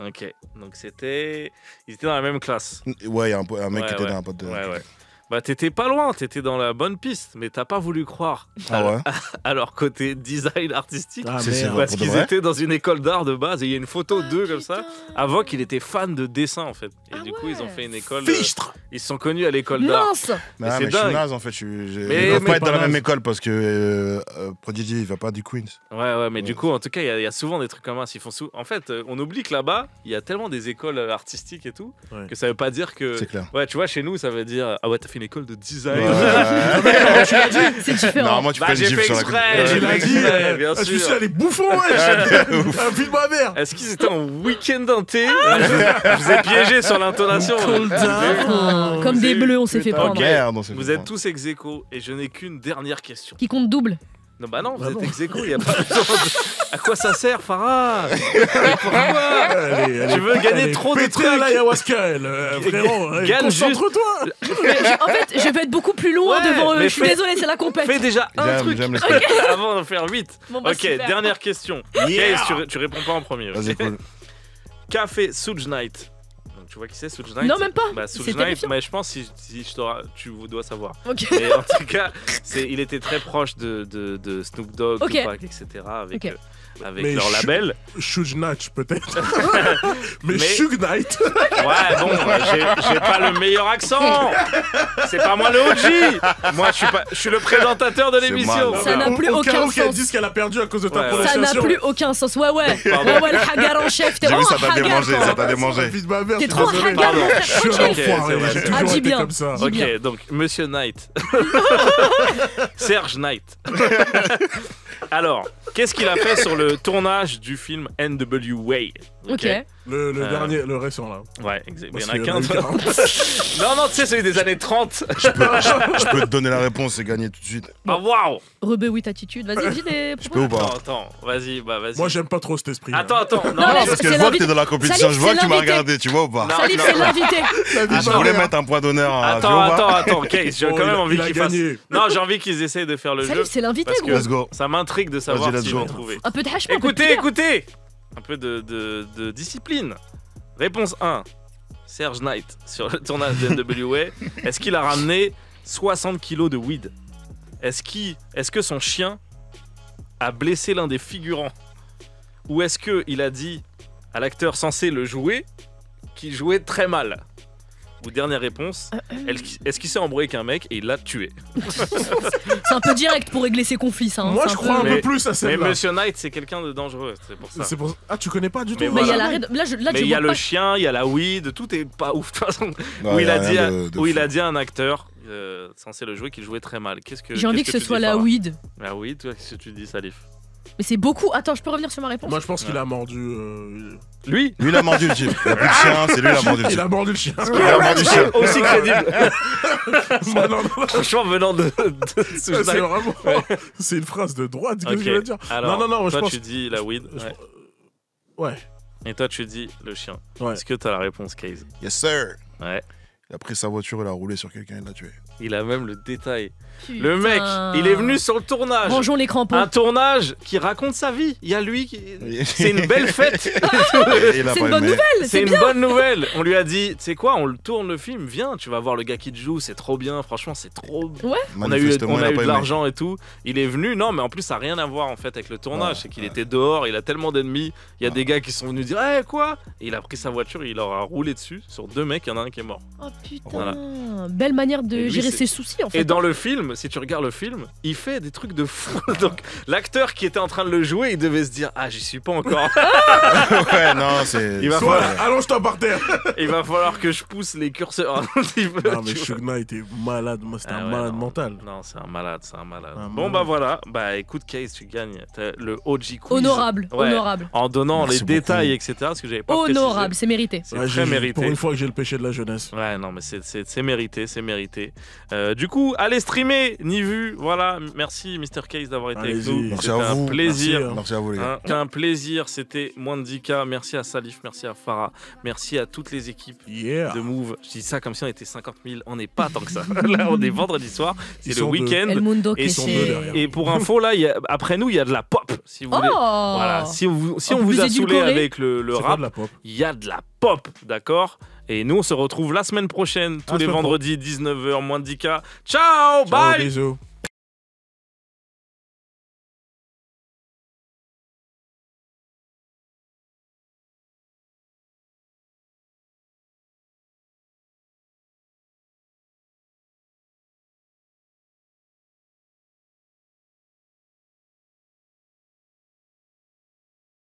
Speaker 2: Ok, donc c'était... Ils étaient dans la même classe.
Speaker 10: Ouais, il y a un mec
Speaker 2: Ouais,
Speaker 10: qui était
Speaker 2: ouais.
Speaker 10: dans un pote de.
Speaker 2: Ouais, ouais. Bah t'étais pas loin, t'étais dans la bonne piste, mais t'as pas voulu croire
Speaker 10: Ah ouais.
Speaker 2: à leur côté design artistique.
Speaker 1: Ah,
Speaker 10: C'est
Speaker 1: merde.
Speaker 10: vrai.
Speaker 2: Parce
Speaker 10: pour de
Speaker 2: qu'ils
Speaker 10: vrai
Speaker 2: étaient dans une école d'art de base et il y a une photo d'eux comme ça. Avant qu'il était fan de dessin en fait. Et du coup ils ont fait une école.
Speaker 1: Fichtre.
Speaker 2: Ils se sont connus à l'école d'art.
Speaker 3: Mince.
Speaker 2: Mais
Speaker 10: Ah,
Speaker 2: c'est
Speaker 10: mais je suis
Speaker 2: dingue.
Speaker 10: naze en fait. Ils
Speaker 2: Mais-
Speaker 10: doivent
Speaker 2: mais
Speaker 10: pas être dans la
Speaker 1: pas
Speaker 10: même
Speaker 1: naze.
Speaker 10: école parce que Prodigy il va pas du Queens.
Speaker 2: Ouais, mais du
Speaker 10: Ouais.
Speaker 2: coup en tout cas il y a souvent des trucs comme ça. Ils font En fait on oublie que là-bas il y a tellement des écoles artistiques et tout
Speaker 1: Ouais.
Speaker 2: que ça veut pas dire que.
Speaker 10: C'est clair.
Speaker 2: Ouais tu vois chez nous ça veut dire ah ouais t'as fait une école de design.
Speaker 3: C'est différent.
Speaker 10: Normalement, tu
Speaker 2: Bah
Speaker 10: fais
Speaker 2: j'ai
Speaker 10: une
Speaker 2: fait
Speaker 10: gif sur la
Speaker 2: exprès, j'ai
Speaker 1: Il
Speaker 2: fait
Speaker 1: a dit,
Speaker 2: exprès, bien
Speaker 1: je suis
Speaker 2: sûr.
Speaker 1: allé bouffon, ouais. File-moi merde.
Speaker 2: Est-ce qu'ils étaient en week-end inté? Je vous ai piégé sur l'intonation.
Speaker 3: Ah, comme des bleus, on s'est fait
Speaker 2: Ok.
Speaker 3: prendre.
Speaker 10: Merde, on s'est
Speaker 2: Vous
Speaker 10: fait
Speaker 2: êtes tous ex aequo et je n'ai qu'une dernière question.
Speaker 3: Qui compte double.
Speaker 2: Non, bah non, vous
Speaker 1: Ah
Speaker 2: êtes
Speaker 1: bon.
Speaker 2: ex aequo, il n'y a pas besoin de... À quoi ça sert, Farah? Mais pourquoi? Tu veux gagner trop de
Speaker 1: pétée
Speaker 2: trucs.
Speaker 1: à l'ayahuasca, elle, frérot.
Speaker 2: Gagne
Speaker 1: Concentre-toi.
Speaker 3: En fait, je vais être beaucoup plus loin
Speaker 2: Ouais,
Speaker 3: devant eux.
Speaker 2: mais
Speaker 3: Je suis
Speaker 2: fais-
Speaker 3: désolée, c'est la compète.
Speaker 2: Fais déjà un
Speaker 10: J'aime-
Speaker 2: truc
Speaker 10: j'aime l'esprit.
Speaker 2: avant d'en faire 8.
Speaker 3: Bon, bah,
Speaker 2: Ok,
Speaker 3: super.
Speaker 2: dernière question.
Speaker 1: Yeah.
Speaker 2: Case, tu réponds pas en premier. ok?
Speaker 10: Vas-y, cool.
Speaker 2: Qu'a fait Suge Knight? Donc, tu vois qui c'est Suge Knight?
Speaker 3: Non, même pas.
Speaker 2: Bah, Suge
Speaker 3: C'est
Speaker 2: Knight,
Speaker 3: terrifiant.
Speaker 2: mais je pense si tu dois savoir.
Speaker 3: Ok.
Speaker 2: Mais en tout cas, il était très proche de Snoop Dogg,
Speaker 3: Ok.
Speaker 2: Tupac, etc. avec,
Speaker 3: Ok.
Speaker 2: avec
Speaker 1: Mais
Speaker 2: leur
Speaker 1: je-
Speaker 2: label.
Speaker 1: Shug Natch, peut-être. Mais
Speaker 2: Mais-
Speaker 1: Shug Knight.
Speaker 2: Ouais, bon, j'ai pas le meilleur accent. C'est pas moi le OG. Moi, je suis le présentateur de l'émission.
Speaker 10: mal.
Speaker 3: Ça n'a plus aucun
Speaker 1: qu'elle
Speaker 3: sens.
Speaker 1: dise qu'elle a perdu à cause de ta
Speaker 2: Ouais, ouais.
Speaker 3: Ça n'a
Speaker 1: prononciation.
Speaker 3: plus aucun sens. Ouais, ouais.
Speaker 2: Pardon.
Speaker 3: Ouais, ouais, le hagar en chef. T'es
Speaker 10: J'ai vu,
Speaker 3: vraiment
Speaker 10: ça t'a
Speaker 3: un hagar,
Speaker 10: démangé,
Speaker 3: quoi.
Speaker 10: ça t'a démangé.
Speaker 1: Fils de ma mère,
Speaker 3: T'es
Speaker 1: je suis
Speaker 3: trop
Speaker 1: désolé.
Speaker 3: hagar, mon frère.
Speaker 1: Je suis un
Speaker 3: Tranquille.
Speaker 2: Ok, c'est
Speaker 1: enfoiré,
Speaker 2: vrai,
Speaker 1: j'ai
Speaker 2: c'est
Speaker 1: toujours
Speaker 3: vrai. Ah, dis
Speaker 1: été
Speaker 3: bien.
Speaker 1: comme ça.
Speaker 3: Dis
Speaker 2: Ok,
Speaker 3: bien.
Speaker 2: donc Monsieur Knight. Serge Knight. Alors, qu'est-ce qu'il a fait sur le tournage du film NWA?
Speaker 3: Ok.
Speaker 1: Le dernier, le récent là.
Speaker 2: Ouais, exactement. Il y en
Speaker 1: Parce
Speaker 2: a
Speaker 1: qu'il y en a eu
Speaker 2: 15.
Speaker 1: 40.
Speaker 2: Non, non, tu sais, celui des années 30.
Speaker 10: Je peux te donner la réponse et gagner tout de suite.
Speaker 2: Ah, waouh!
Speaker 3: Rebeu with attitude. Vas-y, dis des.
Speaker 10: Je peux ou pas?
Speaker 2: Attends, vas-y, bah vas-y.
Speaker 1: Moi, j'aime pas trop cet esprit.
Speaker 2: Attends, non,
Speaker 3: Non, mais
Speaker 10: Parce que
Speaker 3: c'est
Speaker 10: je vois que
Speaker 3: l'invité.
Speaker 10: t'es dans la compétition,
Speaker 3: Salif,
Speaker 10: je vois
Speaker 3: c'est
Speaker 10: que tu m'as
Speaker 3: l'invité.
Speaker 10: regardé, tu vois ou pas?
Speaker 2: Non,
Speaker 3: Salif, c'est l'invité.
Speaker 10: Je voulais mettre un point d'honneur à
Speaker 2: Attends,
Speaker 10: Viova.
Speaker 2: ok, j'ai
Speaker 1: Oh,
Speaker 2: quand même envie
Speaker 1: il a
Speaker 2: qu'ils fassent.
Speaker 1: gagné.
Speaker 2: Non, j'ai envie qu'ils essayent de faire le jeu.
Speaker 3: Salif, c'est l'invité,
Speaker 2: Parce
Speaker 3: gros.
Speaker 2: que
Speaker 10: Let's go.
Speaker 2: ça m'intrigue intrigue de savoir
Speaker 10: Vas-y,
Speaker 2: s'il
Speaker 10: let's
Speaker 2: va
Speaker 10: go.
Speaker 2: trouver.
Speaker 3: Un peu de hash, un peu de
Speaker 2: Écoutez,
Speaker 3: pire.
Speaker 2: écoutez. Un peu de discipline. Réponse 1. Serge Knight, sur le tournage de NWA, est-ce qu'il a ramené 60 kilos de weed? Est-ce que son chien a blessé l'un des figurants? Ou est-ce qu'il a dit à l'acteur censé le jouer qu'il jouait très mal? Ou dernière réponse, est-ce qu'il s'est embrouillé avec un mec et il l'a tué?
Speaker 3: C'est un peu direct pour régler ses conflits, ça. hein.
Speaker 1: Moi,
Speaker 3: C'est
Speaker 1: je crois un
Speaker 2: Mais-
Speaker 1: peu plus à
Speaker 2: Mais
Speaker 1: celle-là.
Speaker 2: Monsieur Knight, c'est quelqu'un de dangereux, c'est pour ça.
Speaker 1: C'est pour... Ah, tu connais pas du tout.
Speaker 2: Mais
Speaker 3: Mais il y a
Speaker 2: voilà.
Speaker 3: là,
Speaker 2: Mais
Speaker 3: tu
Speaker 2: il y a
Speaker 3: vois
Speaker 2: le
Speaker 3: pas.
Speaker 2: chien, il y a la weed, tout est pas ouf de toute façon.
Speaker 10: Non,
Speaker 2: Où
Speaker 10: y
Speaker 2: il
Speaker 10: a
Speaker 2: a dit
Speaker 10: rien
Speaker 2: à-
Speaker 10: de
Speaker 2: où il
Speaker 10: fou.
Speaker 2: a dit à un acteur censé le jouer qu'il jouait très mal.
Speaker 3: J'ai envie que ce soit la weed.
Speaker 2: La weed, toi, qu'est-ce que tu dis, Salif?
Speaker 3: Mais c'est beaucoup. Attends, je peux revenir sur ma réponse?
Speaker 1: Moi, je pense qu'il a mordu.
Speaker 2: Lui,
Speaker 10: Lui, il a mordu le type. Il a plus de chien, c'est lui, il a mordu le
Speaker 1: Il
Speaker 10: type.
Speaker 1: a mordu le chien.
Speaker 10: Il a mordu le chien.
Speaker 2: aussi crédible.
Speaker 1: Non, non, non.
Speaker 2: Franchement, venant de
Speaker 1: C'est vraiment. C'est une phrase de droite, qu'est-ce que
Speaker 2: Ok.
Speaker 1: je veux dire?
Speaker 2: Alors,
Speaker 1: Non, non, non, moi, je
Speaker 2: toi,
Speaker 1: pense.
Speaker 2: tu dis la weed.
Speaker 1: Je-
Speaker 2: Ouais.
Speaker 1: Ouais.
Speaker 2: Et toi, tu dis le chien.
Speaker 1: Ouais.
Speaker 2: Est-ce que t'as la réponse, Case?
Speaker 10: Yes, sir.
Speaker 2: Ouais.
Speaker 10: Il a pris sa voiture, il a roulé sur quelqu'un, il l'a tué.
Speaker 2: Il a même le détail.
Speaker 3: Putain.
Speaker 2: Le mec, il est venu sur le tournage.
Speaker 3: Rangeons les crampons.
Speaker 2: Un tournage qui raconte sa vie. Il y a lui qui. C'est une belle fête.
Speaker 10: Il a
Speaker 3: C'est
Speaker 10: pas
Speaker 3: une bonne
Speaker 10: aimé.
Speaker 3: nouvelle,
Speaker 2: C'est
Speaker 3: c'est
Speaker 2: une
Speaker 3: bien.
Speaker 2: bonne nouvelle. On lui a dit, tu sais quoi, on le tourne le film, viens, tu vas voir le gars qui te joue, c'est trop bien, franchement, c'est trop.
Speaker 3: Ouais.
Speaker 2: On a eu,
Speaker 10: Manifestement,
Speaker 2: on
Speaker 10: il
Speaker 2: a
Speaker 10: a
Speaker 2: eu
Speaker 10: pas
Speaker 2: de
Speaker 10: aimé.
Speaker 2: l'argent et tout. Il est venu, non, mais en plus, ça n'a rien à voir en fait avec le tournage.
Speaker 10: Ouais,
Speaker 2: C'est qu'il était dehors, il a tellement d'ennemis. Il y a des gars qui sont venus dire, eh quoi? Et il a pris sa voiture, il leur a roulé dessus sur 2 mecs, il y en a un qui est mort.
Speaker 3: Oh putain.
Speaker 2: Voilà.
Speaker 3: Belle manière
Speaker 2: Et
Speaker 3: de
Speaker 2: lui,
Speaker 3: gérer
Speaker 2: c'est-
Speaker 3: ses soucis en fait.
Speaker 2: Et dans le film, si tu regardes le film, il fait des trucs de fou. Donc l'acteur qui était en train de le jouer, il devait se dire, ah, j'y suis pas encore.
Speaker 10: Ouais, non, c'est.
Speaker 2: Il va
Speaker 1: Toi,
Speaker 2: falloir-
Speaker 1: allonge-toi par terre.
Speaker 2: Il va falloir que je pousse les curseurs un petit peu.
Speaker 1: Non, mais
Speaker 2: tu vois.
Speaker 1: Shug Knight est malade. Moi, c'était
Speaker 2: Ah
Speaker 1: un
Speaker 2: ouais,
Speaker 1: malade
Speaker 2: non.
Speaker 1: mental.
Speaker 2: Non, c'est un malade, c'est un malade.
Speaker 1: Un
Speaker 2: Bon,
Speaker 1: malade.
Speaker 2: bah voilà. Bah écoute, Case, tu gagnes. T'as le OG quiz.
Speaker 3: Honorable,
Speaker 2: Ouais.
Speaker 3: honorable.
Speaker 2: En donnant
Speaker 10: Merci
Speaker 2: les
Speaker 10: beaucoup.
Speaker 2: détails, etc. Parce que j'avais pas
Speaker 3: Honorable, c'est mérité.
Speaker 2: précisé.
Speaker 1: Ouais,
Speaker 2: C'est très
Speaker 1: j'ai-
Speaker 2: mérité.
Speaker 1: Pour une fois que j'ai le péché de la jeunesse.
Speaker 2: Ouais, non, mais c'est mérité, c'est mérité. Du coup, allez streamer, ni vu. Voilà, merci Mr. Case d'avoir été avec
Speaker 1: Allez-y.
Speaker 2: nous.
Speaker 10: Merci
Speaker 2: C'était
Speaker 10: à vous.
Speaker 2: un plaisir.
Speaker 1: Merci, hein.
Speaker 10: Merci à vous, les gars.
Speaker 2: C'était un plaisir, c'était Mwandika. Merci à Salif, merci à Farah, merci à toutes les équipes
Speaker 1: Yeah.
Speaker 2: de Move. Je dis ça comme si on était 50 000, on n'est pas tant que ça. Là, on est vendredi soir, c'est
Speaker 1: Ils
Speaker 2: le
Speaker 1: sont deux.
Speaker 2: week-end.
Speaker 3: El Mundo
Speaker 2: Et
Speaker 3: que
Speaker 1: sont
Speaker 3: c'est-
Speaker 1: deux derrière.
Speaker 2: Et pour info, là, après nous, il y a de la pop, si vous voulez.
Speaker 3: Oh.
Speaker 2: Voilà, si on
Speaker 3: En
Speaker 2: vous
Speaker 3: plus
Speaker 2: a saoulé
Speaker 3: édulcoré.
Speaker 2: avec le
Speaker 1: C'est pas
Speaker 2: rap,
Speaker 1: de la pop.
Speaker 2: il y a de la pop, d'accord? Et nous, on se retrouve la semaine prochaine, tous
Speaker 1: La
Speaker 2: les
Speaker 1: semaine pro.
Speaker 2: vendredis, 19h, moins de 10K. Ciao,
Speaker 1: Ciao,
Speaker 2: bye!
Speaker 1: bisous.